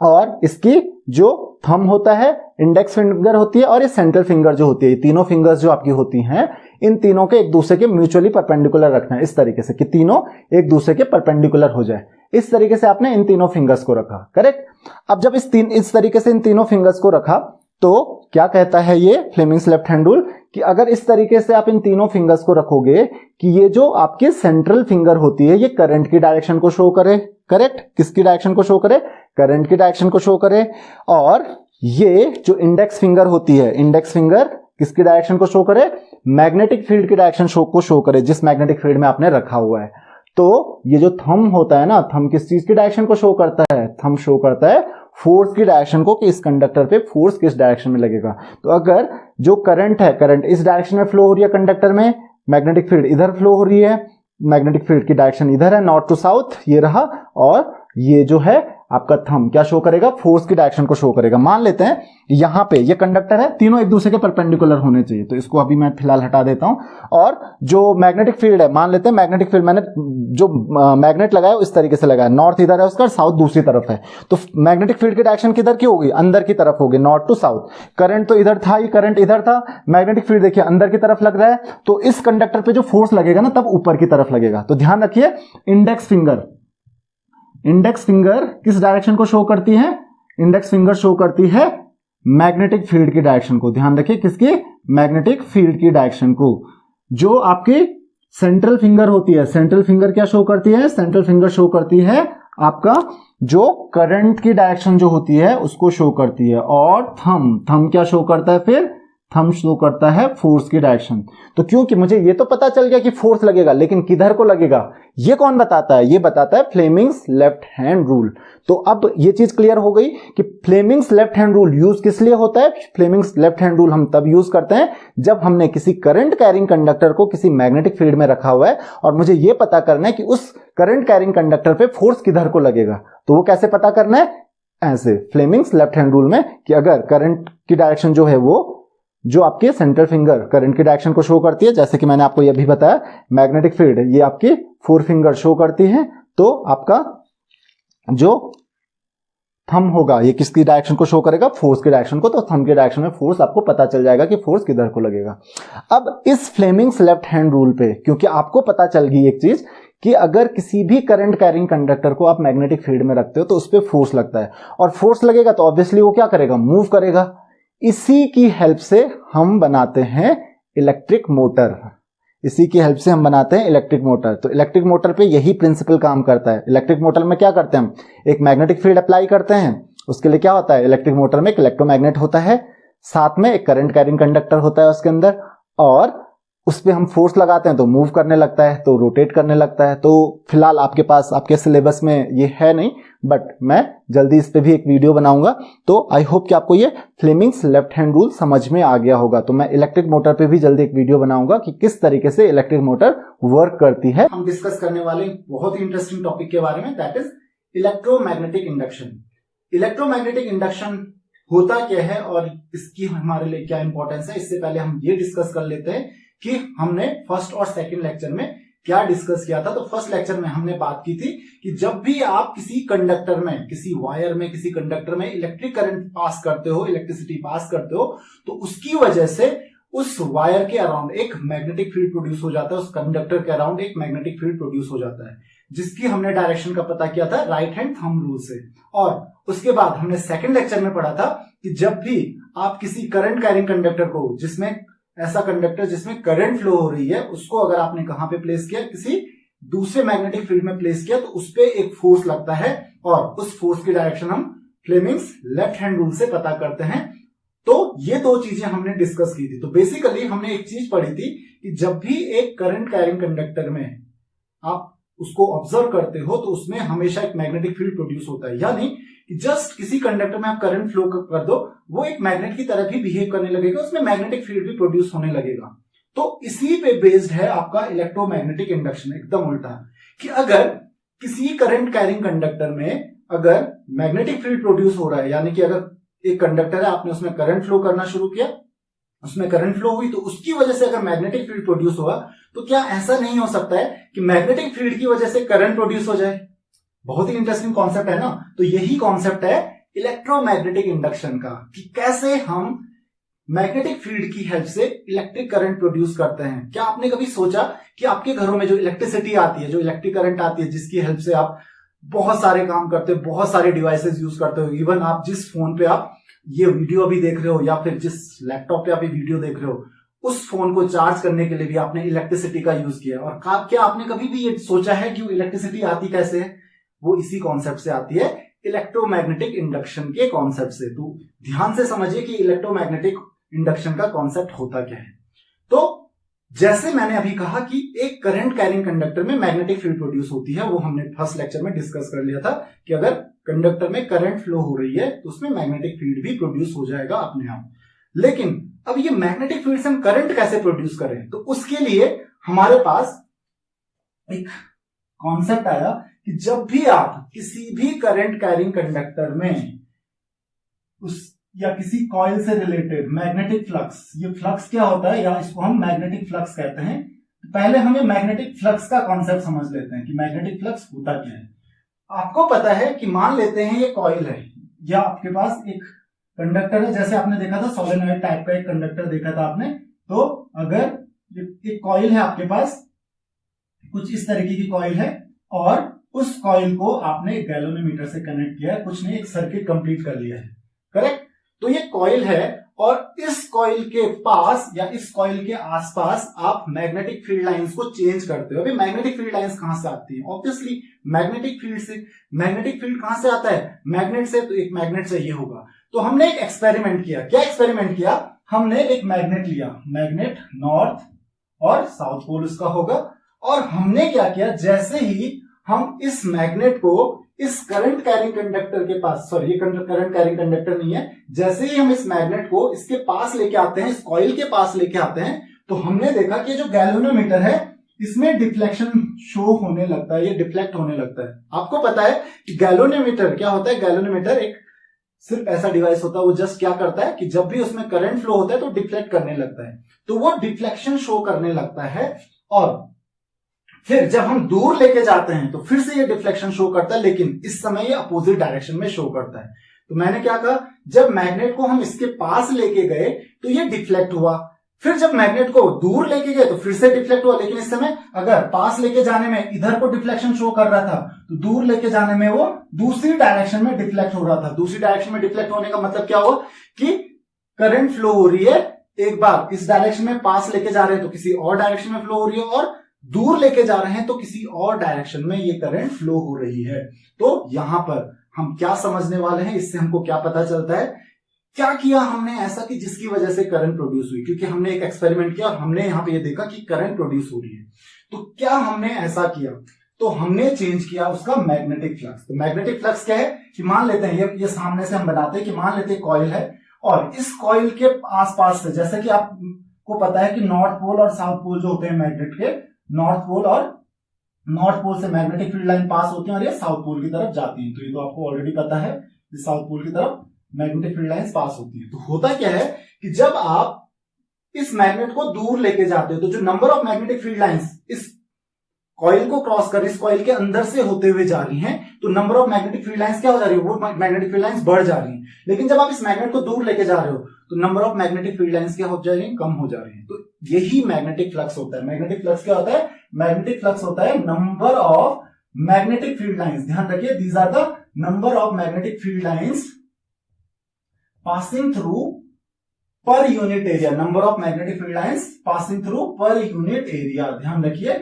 और इसकी जो थंब होता है, इंडेक्स फिंगर होती है, और ये सेंट्रल फिंगर जो होती है, तीनों फिंगर्स जो आपकी होती हैं, इन तीनों के एक दूसरे के म्यूचुअली परपेंडिकुलर रखना है, इस तरीके से कि तीनों एक दूसरे के परपेंडिकुलर हो जाए। इस तरीके से आपने इन तीनों फिंगर्स को रखा, करेक्ट। अब जब इस तरीके से इन तीनों फिंगर्स को रखा तो क्या कहता है ये फ्लेमिंग्स लेफ्ट हैंड रूल कि अगर इस तरीके से आप इन तीनों फिंगर्स को रखोगे कि ये जो आपकी सेंट्रल फिंगर होती है ये करंट की डायरेक्शन को शो करे, करेक्ट। किसकी डायरेक्शन को शो करे? करंट की डायरेक्शन को शो करे। और ये जो इंडेक्स फिंगर होती है, इंडेक्स फिंगर किसकी डायरेक्शन को शो करे? मैग्नेटिक फील्ड की डायरेक्शन को शो करे, जिस मैग्नेटिक फील्ड में आपने रखा हुआ है। तो ये जो थंब होता है ना, थंब किस चीज की डायरेक्शन को शो करता है? थंब शो करता है फोर्स की डायरेक्शन को, कि इस कंडक्टर पे फोर्स किस डायरेक्शन में लगेगा। तो अगर जो करंट है, करंट इस डायरेक्शन में फ्लो हो रही है कंडक्टर में, मैग्नेटिक फील्ड इधर फ्लो हो रही है, मैग्नेटिक फील्ड की डायरेक्शन इधर है, नॉर्थ टू साउथ ये रहा, और ये जो है आपका थंब क्या शो करेगा? फोर्स की डायरेक्शन को शो करेगा। मान लेते हैं यहां पे ये कंडक्टर है, तीनों एक दूसरे के परपेंडिकुलर होने चाहिए, तो इसको अभी मैं फिलहाल हटा देता हूं। और जो मैग्नेटिक फील्ड है, मान लेते हैं मैग्नेटिक फील्ड मैंने जो मैग्नेट लगाया इस तरीके से लगाया, नॉर्थ इधर है उसका, साउथ दूसरी तरफ है, तो मैग्नेटिक फील्ड की डायरेक्शन किधर की होगी? अंदर की तरफ होगी, नॉर्थ टू साउथ। करंट तो इधर था, ये करंट इधर था, मैग्नेटिक फील्ड देखिए अंदर की तरफ लग रहा है, तो इस कंडक्टर पे जो फोर्स लगेगा ना तब ऊपर की तरफ लगेगा। तो ध्यान रखिए, इंडेक्स फिंगर किस डायरेक्शन को शो करती है? इंडेक्स फिंगर शो करती है मैग्नेटिक फील्ड की डायरेक्शन को। ध्यान रखिए, किसकी? मैग्नेटिक फील्ड की डायरेक्शन को। जो आपकी सेंट्रल फिंगर होती है, सेंट्रल फिंगर क्या शो करती है? सेंट्रल फिंगर शो करती है आपका जो करंट की डायरेक्शन जो होती है उसको शो करती है। और थंब क्या शो करता है? फिर थंब शो करता है फोर्स की डायरेक्शन। तो क्योंकि मुझे ये तो पता चल गया कि फोर्स लगेगा, लेकिन किधर को लगेगा ये कौन बताता है? ये बताता है फ्लेमिंग्स लेफ्ट हैंड रूल। तो अब ये चीज क्लियर हो गई कि Fleming's left hand rule use किस लिए होता है। फ्लेमिंग्स लेफ्ट हैंड रूल हम तब यूज करते हैं जब हमने किसी करंट कैरिंग कंडक्टर को किसी मैग्नेटिक फील्ड में रखा हुआ है और मुझे ये पता करना है कि उस करंट कैरिंग कंडक्टर पे फोर्स किधर को लगेगा। तो वो कैसे पता करना है? ऐसे फ्लेमिंग्स लेफ्ट हैंड रूल में कि अगर करंट की डायरेक्शन जो है वो जो आपके सेंटर फिंगर करंट की डायरेक्शन को शो करती है, जैसे कि मैंने आपको यह भी बताया मैग्नेटिक फील्ड ये आपकी 4 फिंगर शो करती है, तो आपका जो थंब होगा ये किसकी डायरेक्शन को शो करेगा? फोर्स की डायरेक्शन को। तो थंब की डायरेक्शन में फोर्स आपको पता चल जाएगा कि फोर्स किधर को लगेगा। अब इस फ्लेमिंग्स लेफ्ट हैंड रूल पे क्योंकि आपको पता चल गई एक चीज कि अगर किसी भी करंट कैरिंग कंडक्टर को आप मैग्नेटिक फील्ड में रखते हो तो उस पर फोर्स लगता है, और फोर्स लगेगा तो ऑब्वियसली वो क्या करेगा? मूव करेगा। इसी की हेल्प से हम बनाते हैं इलेक्ट्रिक मोटर। इसी की हेल्प से हम बनाते हैं इलेक्ट्रिक मोटर। तो इलेक्ट्रिक मोटर पे यही प्रिंसिपल काम करता है। इलेक्ट्रिक मोटर में क्या करते हैं हम? एक मैग्नेटिक फील्ड अप्लाई करते हैं, उसके लिए क्या होता है? इलेक्ट्रिक मोटर में एक इलेक्ट्रोमैग्नेट होता है, साथ में एक करंट कैरिंग कंडक्टर होता है उसके अंदर, और उस पर हम फोर्स लगाते हैं तो मूव करने लगता है, तो रोटेट करने लगता है। तो फिलहाल आपके पास आपके सिलेबस में ये है नहीं, बट मैं जल्दी इस पे भी एक वीडियो बनाऊंगा। तो आई होप कि आपको ये फ्लेमिंग्स लेफ्ट हैंड रूल समझ में आ गया होगा। तो मैं इलेक्ट्रिक मोटर पे भी जल्दी एक वीडियो बनाऊंगा कि किस तरीके से इलेक्ट्रिक मोटर वर्क करती है। हम डिस्कस करने वाले बहुत ही इंटरेस्टिंग टॉपिक के बारे में, that is electromagnetic induction. Electromagnetic induction होता क्या है और इसकी हमारे लिए क्या इंपॉर्टेंस है, इससे पहले हम ये डिस्कस कर लेते हैं कि हमने फर्स्ट और सेकंड लेक्चर में क्या डिस्कस किया था। तो फर्स्ट लेक्चर में हमने बात की थी कि जब भी आप किसी कंडक्टर में, किसी वायर में, किसी कंडक्टर में इलेक्ट्रिक करंट पास करते हो, इलेक्ट्रिसिटी पास करते हो, तो उसकी वजह से उस वायर के अराउंड एक मैग्नेटिक फील्ड प्रोड्यूस हो जाता है, उस कंडक्टर के अराउंड एक मैग्नेटिक फील्ड प्रोड्यूस हो जाता है, जिसकी हमने डायरेक्शन का पता किया था राइट हैंड थंब रूल से। और उसके बाद हमने सेकंड लेक्चर में पढ़ा था कि जब भी आप किसी करंट कैरिंग कंडक्टर को, जिसमें ऐसा कंडक्टर जिसमें करंट फ्लो हो रही है, उसको अगर आपने कहां पे प्लेस किया? किसी दूसरे मैग्नेटिक फील्ड में प्लेस किया, तो उस पर एक फोर्स लगता है और उस फोर्स की डायरेक्शन हम फ्लेमिंग्स लेफ्ट हैंड रूल से पता करते हैं। तो ये दो चीजें हमने डिस्कस की थी। तो बेसिकली हमने एक चीज पढ़ी थी कि जब भी एक करंट कैरिंग कंडक्टर में आप उसको ऑब्जर्व करते हो तो उसमें हमेशा एक मैग्नेटिक फील्ड प्रोड्यूस होता है, यानी कि जस्ट किसी कंडक्टर में आप करंट फ्लो कर दो, वो एक मैग्नेट की तरह भी बिहेव करने लगेगा, उसमें मैग्नेटिक फील्ड भी प्रोड्यूस होने लगेगा। तो इसी पे बेस्ड है आपका इलेक्ट्रोमैग्नेटिक इंडक्शन। एकदम उल्टा कि अगर किसी करंट कैरिंग कंडक्टर में अगर मैग्नेटिक फील्ड प्रोड्यूस हो रहा है, यानी कि अगर एक कंडक्टर है, आपने उसमें करंट फ्लो करना शुरू किया, उसमें करंट फ्लो हुई, तो उसकी वजह से अगर मैग्नेटिक फील्ड प्रोड्यूस हुआ, तो क्या ऐसा नहीं हो सकता है कि मैग्नेटिक फील्ड की वजह से करंट प्रोड्यूस हो जाए? बहुत ही इंटरेस्टिंग कॉन्सेप्ट है ना। तो यही कॉन्सेप्ट है इलेक्ट्रोमैग्नेटिक इंडक्शन का, कि कैसे हम मैग्नेटिक फील्ड की हेल्प से इलेक्ट्रिक करंट प्रोड्यूस करते हैं। क्या आपने कभी सोचा कि आपके घरों में जो इलेक्ट्रिसिटी आती है, जो इलेक्ट्रिक करंट आती है, जिसकी हेल्प से आप बहुत सारे काम करते हो, बहुत सारे डिवाइसेस यूज करते हो, इवन आप जिस फोन पे आप ये वीडियो अभी देख रहे हो या फिर जिस लैपटॉप पे आप ये वीडियो देख रहे हो, उस फोन को चार्ज करने के लिए भी आपने इलेक्ट्रिसिटी का यूज किया। और क्या आपने कभी भी ये सोचा है कि वो इलेक्ट्रिसिटी आती कैसे है? वो इसी कॉन्सेप्ट से आती है, इलेक्ट्रोमैग्नेटिक इंडक्शन के कॉन्सेप्ट से। तो ध्यान से समझिए कि इलेक्ट्रोमैग्नेटिक इंडक्शन का कॉन्सेप्ट होता क्या है। तो जैसे मैंने अभी कहा कि एक करंट कैरिंग कंडक्टर में मैग्नेटिक फील्ड प्रोड्यूस होती है, वो हमने फर्स्ट लेक्चर में डिस्कस कर लिया था कि अगर कंडक्टर में करंट फ्लो हो रही है तो उसमें मैग्नेटिक फील्ड भी प्रोड्यूस हो जाएगा अपने आप। लेकिन अब ये मैग्नेटिक फील्ड से हम करंट कैसे प्रोड्यूस करें? तो उसके लिए हमारे पास एक कॉन्सेप्ट आया कि जब भी आप किसी भी करंट कैरिंग कंडक्टर में उस या किसी कॉइल से रिलेटेड मैग्नेटिक फ्लक्स, ये फ्लक्स क्या होता है, या इसको हम मैग्नेटिक फ्लक्स कहते हैं। तो पहले हमें मैग्नेटिक फ्लक्स का कॉन्सेप्ट समझ लेते हैं कि मैग्नेटिक फ्लक्स होता क्या है। आपको पता है कि मान लेते हैं ये कॉइल है, या आपके पास एक कंडक्टर है, जैसे आपने देखा था सोलेनॉइड टाइप का एक कंडक्टर देखा था आपने। तो अगर एक कॉइल है आपके पास, कुछ इस तरीके की कॉइल है, और उस कॉइल को आपने एक गैल्वेनोमीटर से कनेक्ट किया है, कुछ नहीं, एक सर्किट कंप्लीट कर लिया है, करेक्ट। तो ये कॉइल है और इस कॉइल के पास या इस कॉइल के आसपास आप मैग्नेटिक फील्ड लाइंस को चेंज करते हो। अभी मैग्नेटिक फील्ड लाइंस कहां से आती है? ऑब्वियसली मैग्नेटिक फील्ड से। मैग्नेटिक फील्ड कहां से आता है? मैग्नेट से। तो एक मैग्नेट से ये होगा। तो हमने एक एक्सपेरिमेंट किया। क्या एक्सपेरिमेंट किया? हमने एक मैग्नेट लिया, मैग्नेट नॉर्थ और साउथ पोल उसका होगा, और हमने क्या किया, जैसे ही हम इस मैग्नेट को इस करंट कैरिंग कंडक्टर के पास, सॉरी ये करंट कैरिंग कंडक्टर नहीं है, जैसे ही हम इस मैग्नेट को इसके पास लेके आते हैं, इस कॉइल के पास लेके आते हैं, तो हमने देखा कि जो गैल्वेनोमीटर है इसमें डिफ्लेक्शन शो होने लगता है, ये डिफ्लेक्ट होने लगता है। आपको पता है कि गैल्वेनोमीटर क्या होता है, गैल्वेनोमीटर एक सिर्फ ऐसा डिवाइस होता है, वो जस्ट क्या करता है कि जब भी उसमें करंट फ्लो होता है तो डिफ्लेक्ट करने लगता है, तो वो डिफ्लेक्शन शो करने लगता है, और फिर जब हम दूर लेके जाते हैं तो फिर से ये डिफ्लेक्शन शो करता है, लेकिन इस समय ये अपोजिट डायरेक्शन में शो करता है। तो मैंने क्या कहा, जब मैग्नेट को हम इसके पास लेके गए तो ये डिफ्लेक्ट हुआ, फिर जब मैग्नेट को दूर लेके गए तो फिर से डिफ्लेक्ट हुआ, लेकिन इस समय अगर पास लेके जाने में इधर को डिफ्लेक्शन शो कर रहा था, तो दूर लेके जाने में वो दूसरी डायरेक्शन में डिफ्लेक्ट हो रहा था। दूसरी डायरेक्शन में डिफ्लेक्ट होने का मतलब क्या हुआ कि करंट फ्लो हो रही है, एक बार इस डायरेक्शन में पास लेके जा रहे हैं तो किसी और डायरेक्शन में फ्लो हो रही है, और दूर लेके जा रहे हैं तो किसी और डायरेक्शन में ये करंट फ्लो हो रही है। तो यहां पर हम क्या समझने वाले हैं, इससे हमको क्या पता चलता है, क्या किया हमने ऐसा कि जिसकी वजह से करंट प्रोड्यूस हुई, क्योंकि हमने एक एक्सपेरिमेंट किया और हमने यहां पे ये देखा कि करंट प्रोड्यूस हो रही है। तो क्या हमने ऐसा किया, तो हमने चेंज किया उसका मैग्नेटिक फ्लक्स। तो मैग्नेटिक फ्लक्स क्या है कि मान लेते हैं ये सामने से हम बनाते हैं कि मान लेते हैं कॉइल है, और इस कॉइल के आसपास से, जैसे कि आपको पता है कि नॉर्थ पोल और साउथ पोल जो होते हैं मैग्नेट के, नॉर्थ पोल से मैग्नेटिक फील्ड लाइन पास होती है और ये साउथ पोल की तरफ जाती है। तो ये तो आपको ऑलरेडी पता है, साउथ पोल की तरफ मैग्नेटिक फील्ड लाइंस पास होती है। तो होता क्या है कि जब आप इस मैग्नेट को दूर लेके जाते हो तो जो number of magnetic field lines इस कॉइल को क्रॉस कर, इस कॉइल के अंदर से होते हुए जा रही हैं, तो number of magnetic field lines क्या हो जा रही है, वो मैग्नेटिक फील्ड लाइंस बढ़ जा रही हैं। लेकिन जब आप इस मैग्नेट को दूर लेके जा रहे हो तो number of magnetic field lines क्या हो जा रही है, कम हो जा रही है। तो यही मैग्नेटिक फ्लक्स होता है। मैग्नेटिक फ्लक्स क्या होता है, मैग्नेटिक फ्लक्स होता है number of magnetic field lines, ध्यान रखिए, these are the number of magnetic field lines passing through per unit area, number of magnetic field lines passing through per unit area, ध्यान रखिए,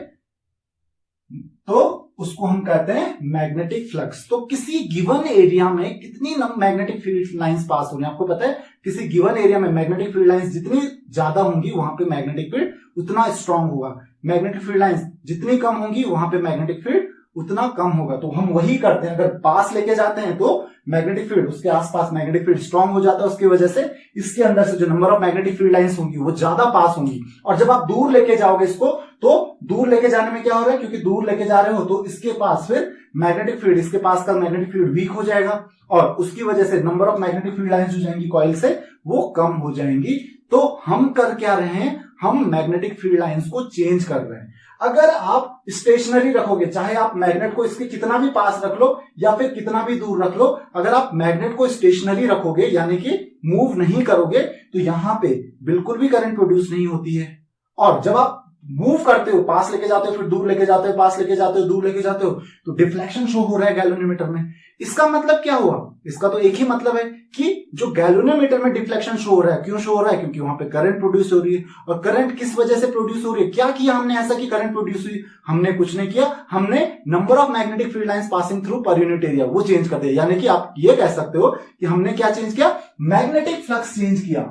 तो उसको हम कहते हैं मैग्नेटिक फ्लक्स। तो किसी गिवन एरिया में कितनी मैग्नेटिक फील्ड लाइंस पास होंगी, आपको पता है किसी गिवन एरिया में मैग्नेटिक फील्ड लाइंस जितनी ज्यादा होंगी वहां पे मैग्नेटिक फील्ड उतना स्ट्रांग होगा, मैग्नेटिक फील्ड लाइंस जितनी कम होंगी वहां पे मैग्नेटिक फील्ड उतना कम होगा। तो हम वही करते हैं, अगर पास लेके जाते हैं तो मैग्नेटिक फील्ड, उसके आसपास मैग्नेटिक फील्ड स्ट्रांग हो जाता है, उसकी वजह से इसके अंदर से जो number of magnetic field lines होंगी वो ज्यादा पास होंगी। और जब आप दूर लेके जाओगे इसको, तो दूर लेके जाने में क्या हो रहा है, क्योंकि दूर लेके जा रहे हो तो इसके पास फिर मैग्नेटिक फील्ड, इसके पास का मैग्नेटिक फील्ड वीक हो जाएगा, और उसकी वजह से number of magnetic field lines जो जाएंगी कॉइल से वो कम हो जाएंगी। तो हम कर क्या रहे हैं, हम मैग्नेटिक फील्ड लाइंस को चेंज कर रहे हैं। अगर आप स्टेशनरी रखोगे, चाहे आप मैग्नेट को इसके कितना भी पास रख लो या फिर कितना भी दूर रख लो, अगर आप मैग्नेट को स्टेशनरी रखोगे यानी कि मूव नहीं करोगे, तो यहां पे बिल्कुल भी करंट प्रोड्यूस नहीं होती है। और जब आप मूव करते हो, पास लेके जाते हो, फिर दूर लेके जाते हो, पास लेके जाते हो, दूर लेके जाते हो, तो डिफ्लेक्शन शो हो रहा है गैल्वेनोमीटर में। इसका मतलब क्या हुआ, इसका तो एक ही मतलब है कि जो गैल्वेनोमीटर में डिफ्लेक्शन शो हो रहा है, क्यों शो हो रहा है, क्योंकि वहां पे करंट प्रोड्यूस हो रही है। और करंट किस वजह से प्रोड्यूस हो रही है, क्या किया हमने ऐसा कि करंट प्रोड्यूस हुई, हमने कुछ नहीं किया, हमने number of magnetic field lines passing through per unit area वो चेंज कर दिया। यानी कि आप ये कह सकते हो कि हमने क्या चेंज किया, मैग्नेटिक फ्लक्स चेंज किया।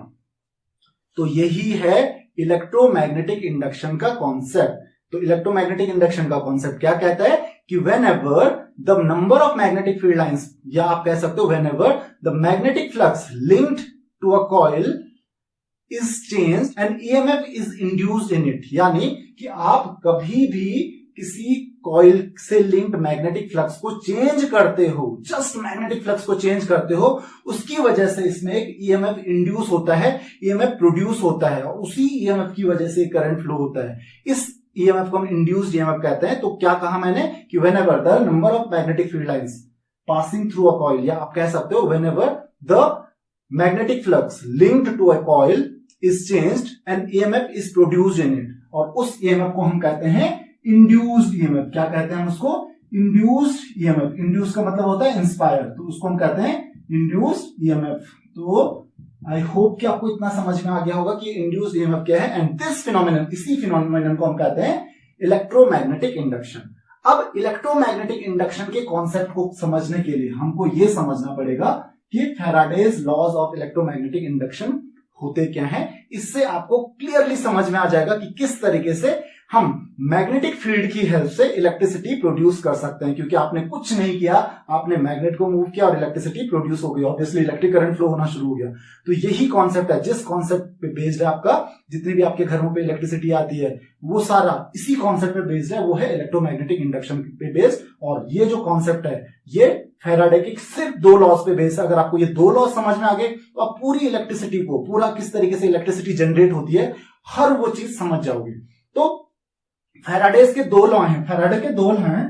तो यही है इलेक्ट्रोमैग्नेटिक इंडक्शन का कॉन्सेप्ट। तो इलेक्ट्रोमैग्नेटिक इंडक्शन का कॉन्सेप्ट क्या कहता है कि whenever the number of magnetic field lines, या आप कह सकते हो whenever the magnetic flux linked to a coil is changed and EMF is induced in it, यानी कि आप कभी भी किसी कॉइल से लिंक्ड मैग्नेटिक फ्लक्स को चेंज करते हो, जस्ट मैग्नेटिक फ्लक्स को चेंज करते हो, उसकी वजह से इसमें एक ईएमएफ इंड्यूस होता है, ईएमएफ प्रोड्यूस होता है, और उसी ईएमएफ की वजह से करंट फ्लो होता है। इस ईएमएफ को हम इंड्यूस्ड ईएमएफ कहते हैं। तो क्या कहा मैंने कि whenever the number of magnetic field lines passing through a coil, या आप कह सकते हो whenever the magnetic flux linked to a coil is changed and EMF is produced in it, और उस ईएमएफ को हम कहते हैं इंड्यूस्ड ईएमएफ। क्या कहते हैं हम उसको, इंड्यूस्ड ईएमएफ। इंड्यूस का मतलब होता है इंस्पायर, तो उसको हम कहते हैं इंड्यूस्ड ईएमएफ। तो आई होप कि आपको इतना समझ में आ गया होगा कि इंड्यूस्ड ईएमएफ क्या है, एंड दिस फिनोमेनन, इसी फिनोमेनन को हम कहते हैं इलेक्ट्रोमैग्नेटिक इंडक्शन। अब इलेक्ट्रोमैग्नेटिक इंडक्शन के कॉन्सेप्ट को समझने के लिए हमको यह समझना पड़ेगा कि Faraday's laws of electromagnetic induction होते क्या हैं, इससे आपको क्लियरली समझ में आ जाएगा कि किस तरीके से हम मैग्नेटिक फील्ड की हेल्प से इलेक्ट्रिसिटी प्रोड्यूस कर सकते हैं। क्योंकि आपने कुछ नहीं किया, आपने मैग्नेट को मूव किया और इलेक्ट्रिसिटी प्रोड्यूस हो गई, ऑब्वियसली इलेक्ट्रिक करंट फ्लो होना शुरू हो गया। तो यही कॉन्सेप्ट है, जिस कॉन्सेप्ट पे बेस्ड है आपका जितनी भी आपके घरों पे इलेक्ट्रिसिटी आती है वो सारा इसी कॉन्सेप्ट पे बेस्ड है, वो है इलेक्ट्रोमैग्नेटिक इंडक्शन पे बेस्ड। और ये जो कॉन्सेप्ट है ये फैराडे के सिर्फ 2 लॉज पे बेस्ड है। अगर आपको ये 2 लॉज समझ में आ गए तो आप पूरी इलेक्ट्रिसिटी को, पूरा किस तरीके से इलेक्ट्रिसिटी जनरेट होती है, हर वो चीज समझ जाओगे। तो फैराडेज के 2 लॉ हैं, फैराडे के 2 हैं।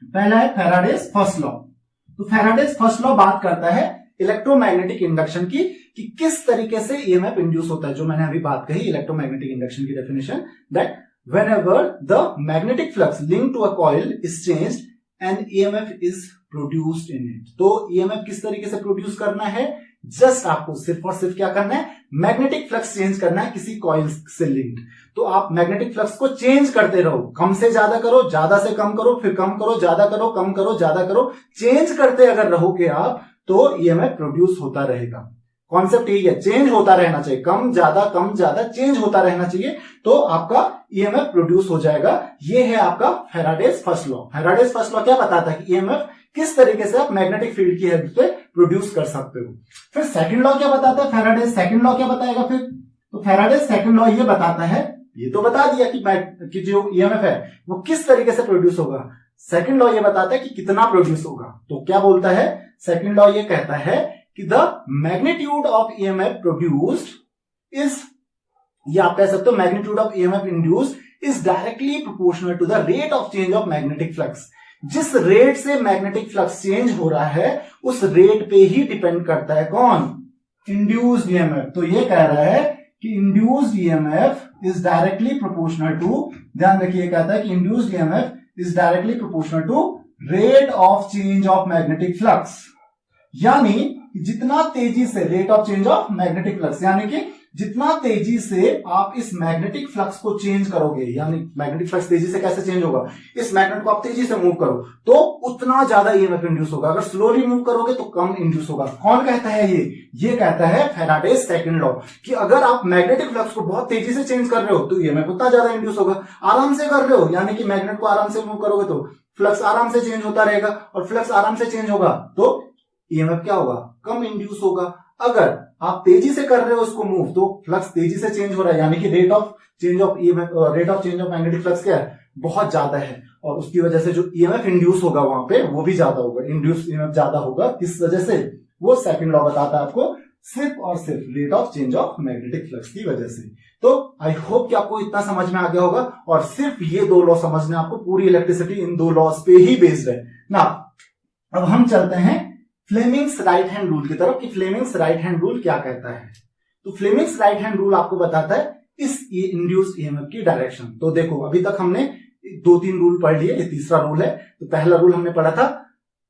पहला है फैराडेज फर्स्ट लॉ। तो फैराडेज फर्स्ट लॉ बात करता है इलेक्ट्रोमैग्नेटिक इंडक्शन की, कि किस तरीके से ईएमएफ इंड्यूस होता है। जो मैंने अभी बात कही इलेक्ट्रोमैग्नेटिक इंडक्शन की definition, that whenever the magnetic flux linked to a coil is changed and EMF is produced in it। तो EMF किस तरीके से प्रोड्यूस करना है, जस्ट आपको सिर्फ और सिर्फ क्या करना है, मैग्नेटिक फ्लक्स चेंज करना है किसी कॉइल से लिंक्ड। तो आप मैग्नेटिक फ्लक्स को चेंज करते रहो, कम से ज्यादा करो, ज्यादा से कम करो, फिर कम करो, ज्यादा करो, कम करो, ज्यादा करो, चेंज करते अगर रहोगे आप तो EMF प्रोड्यूस होता रहेगा। कॉन्सेप्ट यही है, चेंज होता रहना चाहिए, कम ज्यादा चेंज होता रहना चाहिए, तो आपका EMF प्रोड्यूस हो जाएगा। ये है आपका Faraday's first law. Faraday's first law क्या बताता है कि EMF किस तरीके से आप मैग्नेटिक फील्ड की हेल्प से प्रोड्यूस कर सकते हो। फिर सेकंड लॉ क्या बताता है, फैराडेज सेकंड लॉ क्या बताएगा फिर, तो फैराडेज सेकंड लॉ ये बताता है, ये तो बता दिया कि जो EMF है वो किस तरीके से प्रोड्यूस होगा। सेकंड लॉ ये बताता है कि कितना प्रोड्यूस होगा। तो क्या बोलता है सेकंड लॉ, ये कहता है कि the magnitude of EMF produced is, ये आप कह सकते हो magnitude of EMF induced is directly proportional to the rate of change of magnetic flux. जिस रेट से मैग्नेटिक फ्लक्स चेंज हो रहा है उस रेट पे ही डिपेंड करता है कौन, इंड्यूस्ड EMF। तो ये कह रहा है कि induced EMF is directly proportional to, ध्यान रखिए कहता है कि induced EMF is directly proportional to rate of change of magnetic flux. यानी जितना तेजी से rate of change of magnetic flux, यानी कि जितना तेजी से आप इस मैग्नेटिक फ्लक्स को चेंज करोगे, यानी मैग्नेटिक फ्लक्स तेजी से कैसे चेंज होगा, इस मैग्नेट को आप तेजी से मूव करो तो उतना ज्यादा EMF इंड्यूस होगा। अगर स्लोली मूव करोगे तो कम इंड्यूस होगा। कौन कहता है ये कहता है फैराडेज सेकंड लॉ, कि अगर आप मैग्नेटिक फ्लक्स को बहुत तेजी से चेंज कर रहे हो तो EMF उतना ज्यादा इंड्यूस होगा। आराम से कर रहे हो, यानी कि मैग्नेट को आराम से मूव करोगे तो फ्लक्स आराम से चेंज होता रहेगा, और फ्लक्स आराम से चेंज होगा तो EMF क्या होगा, कम इंड्यूस होगा। अगर आप तेजी से कर रहे हो उसको मूव तो फ्लक्स तेजी से चेंज हो रहा है, यानी कि rate of change of magnetic flux क्या है, बहुत ज्यादा है, और उसकी वजह से जो EMF इंड्यूस होगा वहां पे वो भी ज्यादा होगा, इंड्यूस EMF ज्यादा होगा। किस वजह से, वो सेकंड लॉ बताता है आपको, सिर्फ और सिर्फ rate of change of magnetic flux की वजह से। तो आई होप कि आपको इतना समझ में आ गया होगा, और सिर्फ ये 2 लॉ समझने, आपको पूरी इलेक्ट्रिसिटी इन 2 लॉज पे ही बेस्ड है ना। अब हम चलते हैं फ्लेमिंग्स राइट हैंड रूल की तरफ, कि फ्लेमिंग्स राइट हैंड रूल क्या कहता है। तो फ्लेमिंग्स राइट हैंड रूल आपको बताता है इस इंड्यूस्ड EMF की डायरेक्शन। तो देखो अभी तक हमने 2-3 रूल पढ़ लिए, ये तीसरा रूल है। तो पहला रूल हमने पढ़ा था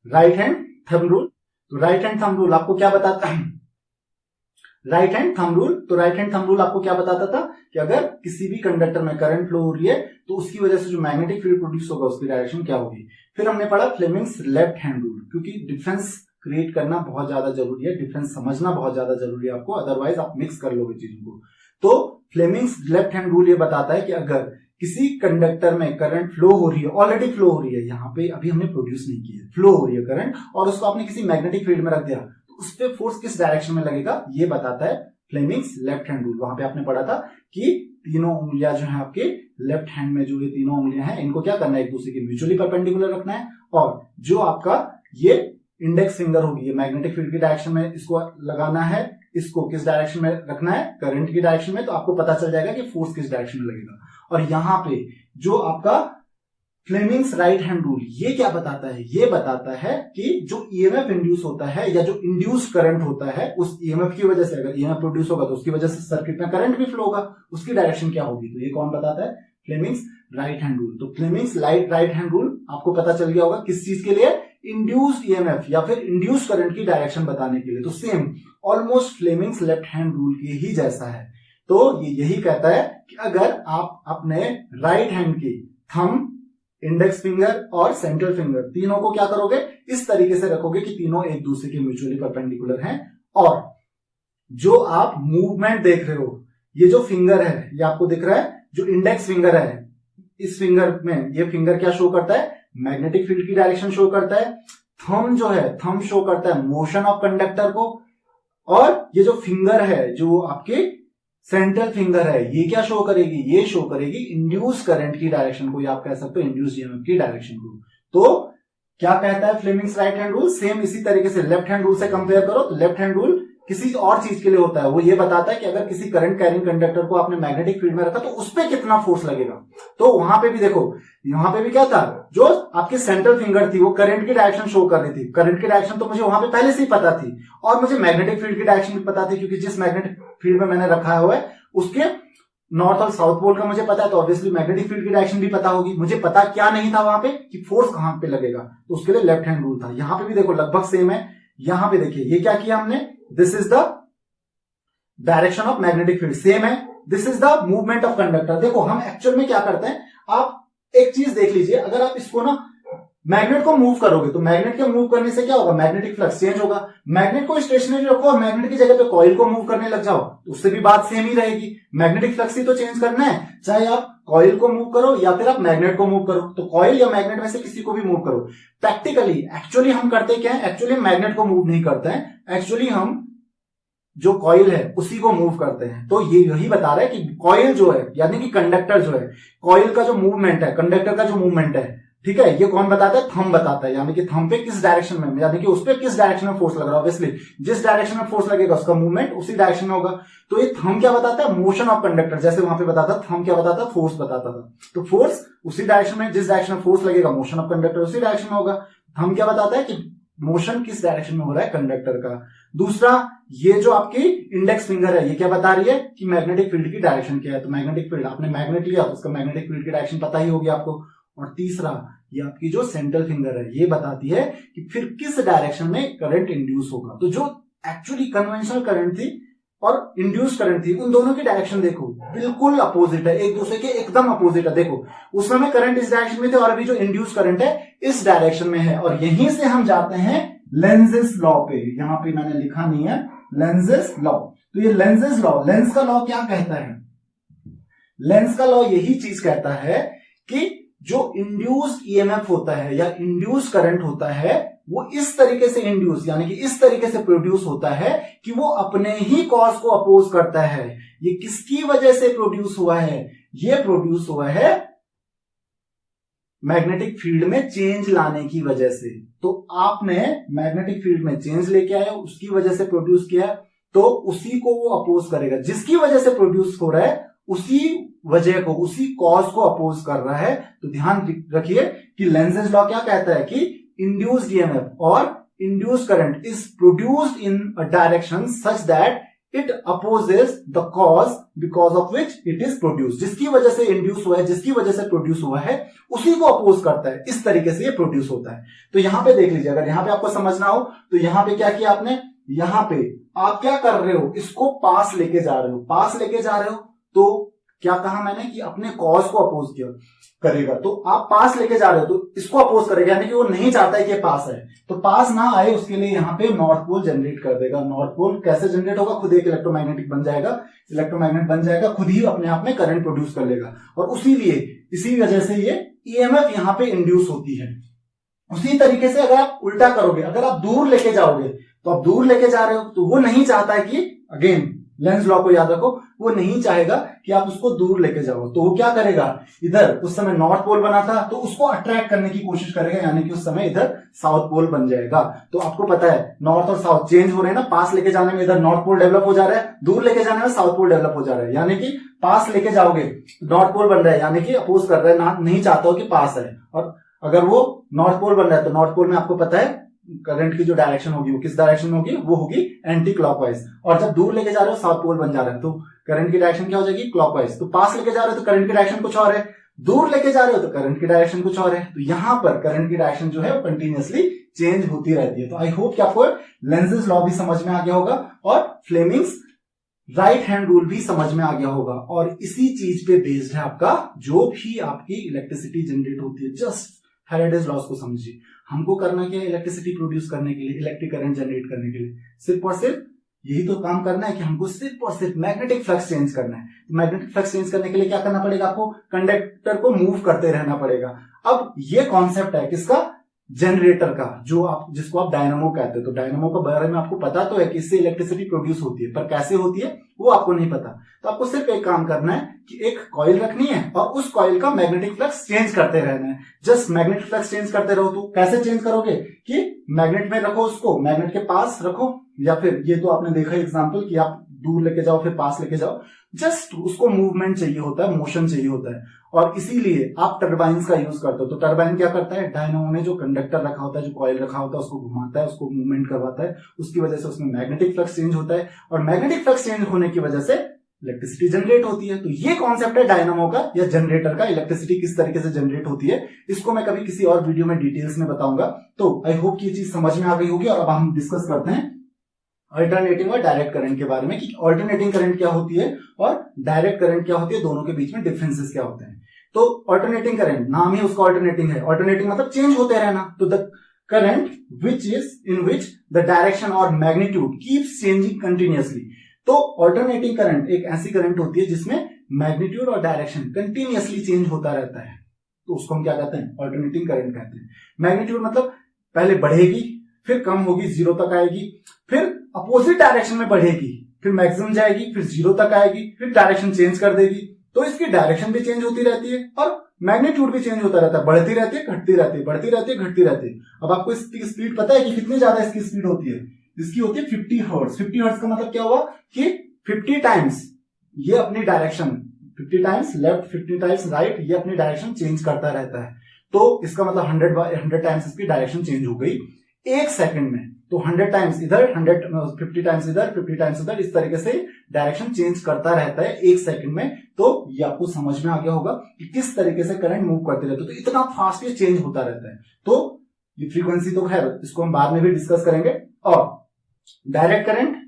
राइट हैंड थंब रूल। तो राइट हैंड थंब रूल आपको क्या बताता है, राइट हैंड थंब रूल। तो राइट हैंड थंब रूल आपको क्या बताता था कि अगर किसी भी कंडक्टर में करंट फ्लो हो रही है तो उसकी वजह से जो मैग्नेटिक फील्ड प्रोड्यूस होगा उसकी डायरेक्शन क्या होगी। फिर हमने पढ़ा फ्लेमिंग्स लेफ्ट हैंड रूल, क्योंकि डिफरेंस क्रिएट करना बहुत ज्यादा जरूरी है, डिफरेंस समझना बहुत ज्यादा जरूरी है आपको, अदरवाइज आप मिक्स कर लोगे चीजों को। तो फ्लेमिंग्स लेफ्ट हैंड रूल ये बताता है कि अगर किसी कंडक्टर में करंट फ्लो हो रही है, ऑलरेडी फ्लो हो रही है, यहाँ पे अभी हमने प्रोड्यूस नहीं की है, फ्लो हो रही है करंट, और उसको आपने किसी मैग्नेटिक फील्ड में रख दिया तो उस पर फोर्स किस डायरेक्शन में लगेगा, ये बताता है फ्लेमिंग्स लेफ्ट हैंड रूल। वहां पे आपने पढ़ा था कि तीनों उंगलियां जो है आपके लेफ्ट हैंड में, जो ये तीनों उंगलियां हैं, इनको क्या करना है, एक दूसरे के म्यूचुअली परपेंडिकुलर रखना है, और जो आपका ये इंडेक्स फिंगर होगी, ये मैग्नेटिक फील्ड की डायरेक्शन में इसको लगाना है, इसको किस डायरेक्शन में रखना है, करंट की डायरेक्शन में। तो आपको पता चल जाएगा कि फोर्स किस डायरेक्शन में लगेगा। और यहाँ पे जो आपका फ्लेमिंग्स राइट हैंड रूल ये क्या बताता है, ये बताता है कि जो EMF इंड्यूस होता है या जो इंड्यूस करंट होता है, उस EMF की वजह से अगर EMF प्रोड्यूस होगा तो उसकी वजह से सर्किट में करंट भी फ्लो होगा, उसकी डायरेक्शन क्या होगी। तो ये कौन बताता है, फ्लेमिंग्स राइट हैंड रूल। तो फ्लेमिंग्स राइट हैंड रूल आपको पता चल गया होगा किस चीज के लिए, इंड्यूस्ड EMF या फिर इंड्यूस करंट की डायरेक्शन बताने के लिए। तो same almost Fleming's left hand rule के ही जैसा है। तो ये यही कहता है कि अगर आप अपने राइट हैंड की थंब, इंडेक्स फिंगर और सेंट्रल फिंगर तीनों को क्या करोगे, इस तरीके से रखोगे कि तीनों एक दूसरे के म्यूचुअली परपेंडिकुलर हैं, और जो आप मूवमेंट देख रहे हो, ये जो फिंगर है ये आपको दिख रहा है, जो इंडेक्स फिंगर है, इस फिंगर में ये फिंगर क्या शो करता है, मैग्नेटिक फील्ड की डायरेक्शन शो करता है। थंब जो है, थंब शो करता है मोशन ऑफ कंडक्टर को, और ये जो फिंगर है, जो आपके सेंट्रल फिंगर है, ये क्या शो करेगी, ये शो करेगी इंड्यूस करंट की डायरेक्शन को, या आप कह सकते हो इंड्यूस ईएमएफ की डायरेक्शन को। तो क्या कहता है Fleming's right hand rule, same इसी तरीके से लेफ्ट हैंड रूल से कंपेयर करो। तो लेफ्ट हैंड रूल किसी और चीज के लिए होता है, वो ये बताता है कि अगर किसी करंट कैरिंग कंडक्टर को आपने मैग्नेटिक फील्ड में रखा तो उस पर कितना फोर्स लगेगा। तो वहां पे भी देखो, वहां पे भी क्या था, जो आपकी सेंट्रल फिंगर थी वो करंट की डायरेक्शन शो कर रही थी। करंट की डायरेक्शन तो मुझे वहां पे पहले से ही पता थी, और मुझे मैग्नेटिक फील्ड की डायरेक्शन भी पता थी, क्योंकि जिस मैग्नेटिक फील्ड में मैंने रखा हुआ है उसके नॉर्थ और साउथ पोल का मुझे पता है, तो ऑब्वियसली मैग्नेटिक फील्ड की डायरेक्शन भी पता होगी। मुझे पता क्या नहीं था वहां पे कि फोर्स कहां पे लगेगा, तो उसके लिए लेफ्ट हैंड रूल था। यहां पे भी देखो लगभग सेम है। यहां पे देखिए ये क्या किया हमने, this is the direction of magnetic field, same है। This is the movement of conductor. देखो हम एक्चुअल में क्या करते हैं, आप एक चीज देख लीजिए, अगर आप इसको ना मैग्नेट को मूव करोगे तो मैग्नेट के मूव करने से क्या होगा, मैग्नेटिक फ्लक्स चेंज होगा। मैग्नेट को स्टेशनरी रखो और मैग्नेट की जगह पे कॉइल को मूव करने लग जाओ तो उससे भी बात सेम ही रहेगी। मैग्नेटिक फ्लक्स ही तो चेंज करना है, चाहे आप कॉइल को मूव करो या फिर आप मैग्नेट को मूव करो। तो कॉइल या मैग्नेट में से किसी को भी मूव करो। प्रैक्टिकली एक्चुअली हम करते क्या है, एक्चुअली मैग्नेट को मूव नहीं करते हैं, एक्चुअली हम जो कॉइल है उसी को मूव करते हैं। तो ये यही बता रहा है कि कॉइल जो है, यानी कि कंडक्टर जो है, कॉइल का जो मूवमेंट है, कंडक्टर का जो मूवमेंट है, ठीक है, ये कौन बताता है, थंब बताता है। यानी कि थंब पे किस डायरेक्शन में, यानी कि उस पे किस डायरेक्शन में फोर्स लग रहा है। ऑब्वियसली जिस डायरेक्शन में फोर्स लगेगा उसका मूवमेंट उसी डायरेक्शन में होगा। तो ये थंब क्या बताता है, मोशन ऑफ कंडक्टर। जैसे वहां पे बताता, थंब क्या बताता, फोर्स बताता था। तो फोर्स उसी डायरेक्शन में, जिस डायरेक्शन में फोर्स लगेगा मोशन ऑफ कंडक्टर उसी डायरेक्शन में होगा। थंब क्या बताता है कि मोशन किस डायरेक्शन में हो रहा है कंडक्टर का। दूसरा, ये जो आपकी इंडेक्स फिंगर है ये क्या बता रही है कि मैग्नेटिक फील्ड की डायरेक्शन क्या है। तो मैग्नेटिक फील्ड, आपने मैग्नेट लिया तो उसका मैग्नेटिक फील्ड की डायरेक्शन पता ही होगी आपको। और तीसरा, ये आपकी जो सेंट्रल फिंगर है ये बताती है कि फिर किस डायरेक्शन में करंट इंड्यूस होगा। तो जो एक्चुअली कन्वेंशनल करंट थी और इंड्यूस करंट थी, उन दोनों की डायरेक्शन देखो बिल्कुल अपोजिट है, एक दूसरे के एकदम अपोजिट है। देखो उस समय करंट इस डायरेक्शन में थे और अभी जो इंड्यूस करंट है इस डायरेक्शन में है। और यहीं से हम जाते हैं लेंजेस लॉ पे। यहां पे मैंने लिखा नहीं है लेंजेस लॉ। तो ये लेंजेस लॉ, लेंस का लॉ क्या कहता है, लेंस का लॉ यही चीज कहता है कि जो इंड्यूस्ड ईएमएफ होता है या इंड्यूस करंट होता है वो इस तरीके से इंड्यूस, यानी कि इस तरीके से प्रोड्यूस होता है कि वो अपने ही कॉज को अपोज करता है। ये किसकी वजह से प्रोड्यूस हुआ है, ये प्रोड्यूस हुआ है मैग्नेटिक फील्ड में चेंज लाने की वजह से। तो आपने मैग्नेटिक फील्ड में चेंज लेके आए, उसकी वजह से प्रोड्यूस किया, तो उसी को वो अपोज करेगा। जिसकी वजह से प्रोड्यूस हो रहा है उसी वजह को, उसी कॉज को अपोज कर रहा है। तो ध्यान रखिए कि लेंजेस लॉ क्या कहता है कि इंड्यूस्ड ईएमएफ और induced current is produced in a direction such that it opposes the cause because of which it is produce. जिसकी वजह से इंड्यूस हुआ है, जिसकी वजह से प्रोड्यूस हुआ है, उसी को अपोज करता है। इस तरीके से ये प्रोड्यूस होता है। तो यहां पे देख लीजिए, अगर यहां पे आपको समझना हो तो यहां पे क्या किया आपने, यहां पे आप क्या कर रहे हो, इसको पास लेके जा रहे हो। पास लेके जा रहे हो तो क्या कहा मैंने कि अपने कॉज को अपोज किया करेगा। तो आप पास लेके जा रहे हो तो इसको अपोज करेगा, यानी कि वो नहीं चाहता है कि पास है। तो पास ना आए उसके लिए यहां पे नॉर्थ पोल जनरेट कर देगा। नॉर्थ पोल कैसे जनरेट होगा, खुद एक इलेक्ट्रोमैग्नेटिक बन जाएगा, इलेक्ट्रोमैग्नेट बन जाएगा, खुद ही अपने आप में करंट प्रोड्यूस कर लेगा। और उसी लिए, इसी वजह से ये ईएमएफ यहां पे इंड्यूस होती है। उसी तरीके से अगर आप उल्टा करोगे, अगर आप दूर लेके जाओगे, तो आप दूर लेके जा रहे हो तो वो नहीं चाहता है कि, अगेन लेंस लॉ को याद रखो, वो नहीं चाहेगा कि आप उसको दूर लेके जाओ। तो वो क्या करेगा, इधर उस समय नॉर्थ पोल बना था तो उसको अट्रैक्ट करने की कोशिश करेगा, यानी कि उस समय इधर साउथ पोल बन जाएगा। तो आपको पता है नॉर्थ और साउथ चेंज हो रहे हैं ना, पास लेके जाने में इधर नॉर्थ पोल डेवलप हो जा रहा है, दूर लेके जाने में साउथ पोल डेवलप हो जा रहा है। यानी कि पास लेके जाओगे नॉर्थ पोल बन रहा है, यानी कि अपोज कर रहा है, नहीं चाहता हो कि पास है। और अगर वो नॉर्थ पोल बन रहा है तो नॉर्थ पोल में आपको पता है करंट की जो डायरेक्शन होगी वो किस डायरेक्शन में होगी, वो होगी एंटी क्लॉकवाइज। और जब दूर लेके जा रहे हो साउथ पोल बन जा रहा है तो करंट की डायरेक्शन क्या हो जाएगी, क्लॉकवाइज। तो पास लेके जा रहे हो तो करंट की डायरेक्शन कुछ और है, दूर लेके जा रहे हो तो करंट की डायरेक्शन कुछ और है। तो यहां पर करंट की डायरेक्शन जो है वो कंटिन्यूअसली चेंज होती रहती है। तो आई होप कि आपको लेंजेस लॉ भी समझ में आ गया होगा और फ्लेमिंग्स राइट हैंड रूल भी समझ में आ गया होगा। और इसी चीज पे बेस्ड है आपका जो भी आपकी इलेक्ट्रिसिटी जनरेट होती है। जस्ट फैराडेज लॉस को समझिए। हमको करना क्या है, इलेक्ट्रिसिटी प्रोड्यूस करने के लिए, इलेक्ट्रिक करंट जनरेट करने के लिए सिर्फ और सिर्फ यही तो काम करना है कि हमको सिर्फ और सिर्फ मैग्नेटिक फ्लक्स चेंज करना है। तो मैग्नेटिक फ्लक्स चेंज करने के लिए क्या करना पड़ेगा, आपको कंडक्टर को मूव करते रहना पड़ेगा। अब ये कॉन्सेप्ट है किसका, जनरेटर का, जिसको आप डायनामो कहते हो। तो डायनामो के बारे में आपको पता तो है कि इससे इलेक्ट्रिसिटी प्रोड्यूस होती है, पर कैसे होती है वो आपको नहीं पता। तो आपको सिर्फ एक काम करना है कि एक कॉइल रखनी है और उस कॉइल का मैग्नेटिक फ्लक्स चेंज करते रहना है। जस्ट मैग्नेटिक फ्लक्स चेंज करते रहो। तो कैसे चेंज करोगे कि मैग्नेट में रखो, उसको मैग्नेट के पास रखो, या फिर ये तो आपने देखा एग्जांपल कि आप दूर लेके जाओ फिर पास लेके जाओ। जस्ट उसको मूवमेंट चाहिए होता है, मोशन चाहिए होता है, और इसीलिए आप टर्बाइंस का यूज करते हो। तो टर्बाइन क्या करता है, डायनामो में जो कंडक्टर रखा होता है, जो कॉइल रखा होता है, उसको घुमाता है, उसको मूवमेंट करवाता है, उसकी वजह से उसमें मैग्नेटिक फ्लक्स चेंज होता है, और मैग्नेटिक फ्लक्स चेंज होने की वजह से इलेक्ट्रिसिटी जनरेट होती है। तो ये कॉन्सेप्ट है डायनामो का या जनरेटर का, इलेक्ट्रिसिटी किस तरीके से जनरेट होती है। इसको मैं कभी किसी और वीडियो में डिटेल्स में बताऊंगा। तो आई होप कि ये चीज समझ में आ गई होगी। और अब हम डिस्कस करते हैं अल्टरनेटिंग और डायरेक्ट करंट के बारे में कि अल्टरनेटिंग करंट क्या होती है और डायरेक्ट करंट क्या होती है, दोनों के बीच में डिफरेंसेस क्या होते हैं। तो अल्टरनेटिंग करंट, नाम ही उसका अल्टरनेटिंग है। अल्टरनेटिंग मतलब चेंज होते रहना। तो the current which is in which the direction और मैग्नीट्यूड कीप्स चेंजिंग कंटिन्यूअसली। तो अल्टरनेटिंग करंट एक ऐसी करंट होती है जिसमें मैग्नीट्यूड और डायरेक्शन कंटिन्यूअसली चेंज होता रहता है। तो उसको हम क्या कहते हैं, अल्टरनेटिंग करंट कहते हैं। मैग्नीट्यूड मतलब पहले बढ़ेगी, फिर कम होगी, जीरो तक आएगी, फिर अपोजिट डायरेक्शन में बढ़ेगी, फिर मैक्सिमम जाएगी, फिर जीरो तक आएगी, फिर डायरेक्शन चेंज कर देगी। तो इसकी डायरेक्शन भी चेंज होती रहती है और मैग्नीट्यूड भी चेंज होता रहता है, बढ़ती रहती है, घटती रहती है, बढ़ती रहती है, घटती रहती है। अब आपको इसकी स्पीड पता है कि कितनी ज्यादा इसकी स्पीड होती है, इसकी होती है 50 हर्ट्ज। 50 हर्ट्ज का मतलब क्या हुआ कि 50 टाइम्स ये अपनी direction, 50 times left, 50 times right, ये अपनी डायरेक्शन चेंज करता रहता है। तो इसका मतलब 100 टाइम्स इसकी डायरेक्शन चेंज हो गई एक सेकंड में। तो 100 टाइम्स इधर, 50 टाइम्स इधर, 50 टाइम्स उधर, इस तरीके से डायरेक्शन चेंज करता रहता है एक सेकंड में। तो ये आपको समझ में आ गया होगा कि किस तरीके से करंट मूव करते रहते हैं। तो इतना फास्ट ये चेंज होता रहता है। तो ये फ्रीक्वेंसी तो खैर इसको हम बाद में भी डिस्कस करेंगे। और direct current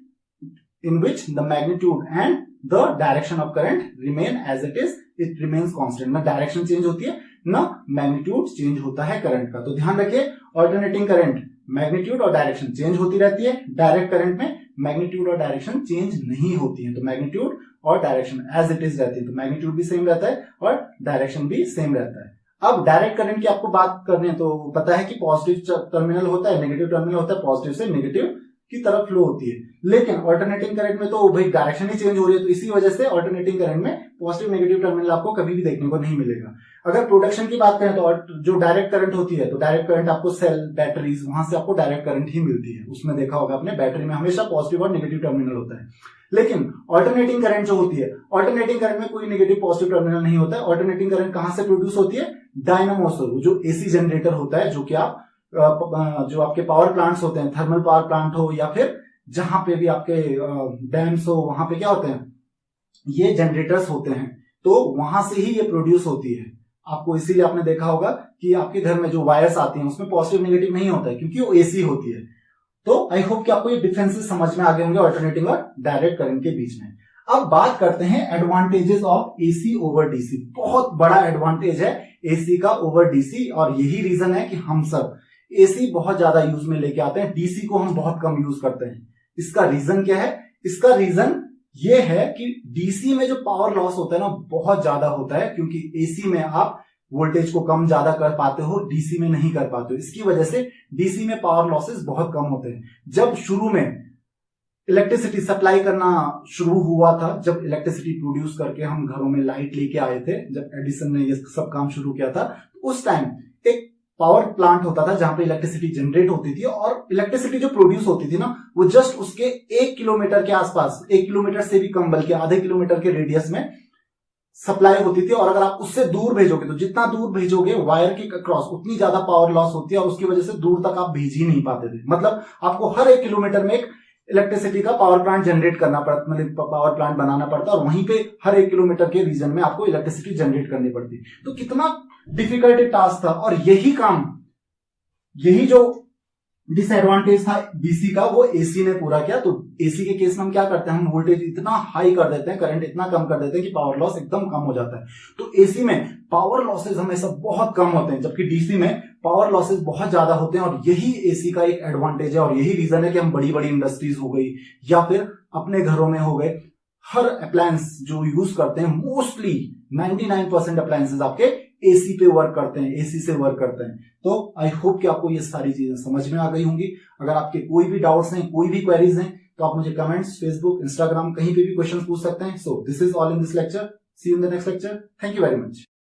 in which the magnitude and the direction of current remain as it is, it remains constant। ना डायरेक्शन चेंज होती है ना मैग्नीट्यूड चेंज होता है करंट का। तो ध्यान रखिए, अल्टरनेटिंग करंट मैग्नीट्यूड और डायरेक्शन चेंज होती रहती है। डायरेक्ट करंट में मैग्नीट्यूड और डायरेक्शन चेंज नहीं होती है। तो मैग्नीट्यूड और डायरेक्शन एज इट इज रहती है। तो मैग्नीट्यूड भी सेम रहता है और डायरेक्शन भी सेम रहता है। अब डायरेक्ट करंट की आपको बात करनी है तो पता है कि पॉजिटिव टर्मिनल होता है, नेगेटिव टर्मिनल होता है, पॉजिटिव से नेगेटिव की तरफ फ्लो होती है। लेकिन अल्टरनेटिंग करंट में तो भाई डायरेक्शन ही चेंज हो रही है। तो इसी वजह से अल्टरनेटिंग करंट में पॉजिटिव नेगेटिव टर्मिनल आपको कभी भी देखने को नहीं मिलेगा। अगर प्रोडक्शन की बात करें तो जो डायरेक्ट करंट होती है, तो डायरेक्ट करंट आपको सेल, बैटरीज, वहां से आपको डायरेक्ट करंट ही मिलती है। उसमें देखा होगा आपने, बैटरी में हमेशा पॉजिटिव और नेगेटिव टर्मिनल होता है। लेकिन अल्टरनेटिंग करंट जो होती है, अल्टरनेटिंग करंट में कोई नेगेटिव पॉजिटिव टर्मिनल नहीं होता है। अल्टरनेटिंग करंट कहां से प्रोड्यूस होती है, डायनामो से, जो एसी जनरेटर होता है, जो कि आप जो आपके पावर प्लांट्स होते हैं, थर्मल पावर प्लांट हो या फिर जहां पे भी आपके डैम्स हो, वहां पे क्या होते हैं, ये जनरेटर्स होते हैं। तो वहां से ही ये प्रोड्यूस होती है। आपको इसीलिए आपने देखा होगा कि आपके घर में जो वायर्स आती हैं उसमें पॉजिटिव नेगेटिव नहीं होता है, क्योंकि वो एसी होती है। तो आई होप कि आपको ये डिफरेंसेस समझ में आ गए होंगे अल्टरनेटिंग और डायरेक्ट करंट के बीच में। अब बात करते हैं advantages of AC over DC. बहुत बड़ा एडवांटेज है एसी का ओवर डीसी, और यही रीजन है कि हम सब एसी बहुत ज्यादा यूज में लेके आते हैं, डीसी को हम बहुत कम यूज करते हैं। इसका रीजन क्या है, इसका रीजन ये है कि डीसी में जो पावर लॉस होता है ना, बहुत ज्यादा होता है, क्योंकि एसी में आप वोल्टेज को कम ज्यादा कर पाते हो, डीसी में नहीं कर पाते हो। इसकी वजह से डीसी में पावर लॉसेस बहुत कम होते हैं। जब शुरू में इलेक्ट्रिसिटी सप्लाई करना शुरू हुआ था, जब इलेक्ट्रिसिटी प्रोड्यूस करके हम घरों में लाइट लेके आए थे, जब एडिसन ने ये सब काम शुरू किया था, उस टाइम एक पावर प्लांट होता था जहां पे इलेक्ट्रिसिटी जनरेट होती थी, और इलेक्ट्रिसिटी जो प्रोड्यूस होती थी ना, वो जस्ट उसके 1 किलोमीटर के आसपास, 1 किलोमीटर से भी कम, बल्कि आधे किलोमीटर के रेडियस में सप्लाई होती थी। और अगर आप उससे दूर भेजोगे, तो जितना दूर भेजोगे वायर के क्रॉस, उतनी ज्यादा पावर लॉस होती है, और उसकी वजह से दूर तक आप भेज ही नहीं पाते थे। मतलब आपको हर 1 किलोमीटर में एक इलेक्ट्रिसिटी का पावर प्लांट जनरेट करना पड़ता, मतलब पावर प्लांट बनाना पड़ता, और वहीं पे हर 1 किलोमीटर के रीजन में आपको इलेक्ट्रिसिटी जनरेट करनी पड़ती। तो कितना डिफिकल्ट टास्क था, और यही काम, यही जो डिसएडवांटेज था डीसी का, वो एसी ने पूरा किया। तो एसी के केस में हम क्या करते हैं, हम वोल्टेज इतना हाई कर देते हैं, करंट इतना कम कर देते हैं कि पावर लॉस एकदम कम हो जाता है। तो एसी में पावर लॉसेज हमेशा बहुत कम होते हैं, जबकि डीसी में पावर लॉसेस बहुत ज्यादा होते हैं और यही एसी का एक एडवांटेज है और यही रीजन है कि हम बड़ी बड़ी इंडस्ट्रीज हो गई या फिर अपने घरों में हो गए, हर अप्लायंस जो यूज करते हैं मोस्टली 99% अप्लायंसेस आपके एसी पे वर्क करते हैं, एसी से वर्क करते हैं। तो आई होप कि आपको ये सारी चीजें समझ में आ गई होंगी। अगर आपके कोई भी डाउट्स हैं, कोई भी क्वेरीज हैं, तो आप मुझे कमेंट्स, फेसबुक, इंस्टाग्राम कहीं पे भी क्वेश्चन पूछ सकते हैं। So this is all in this lecture. See you in the next lecture. Thank you very much.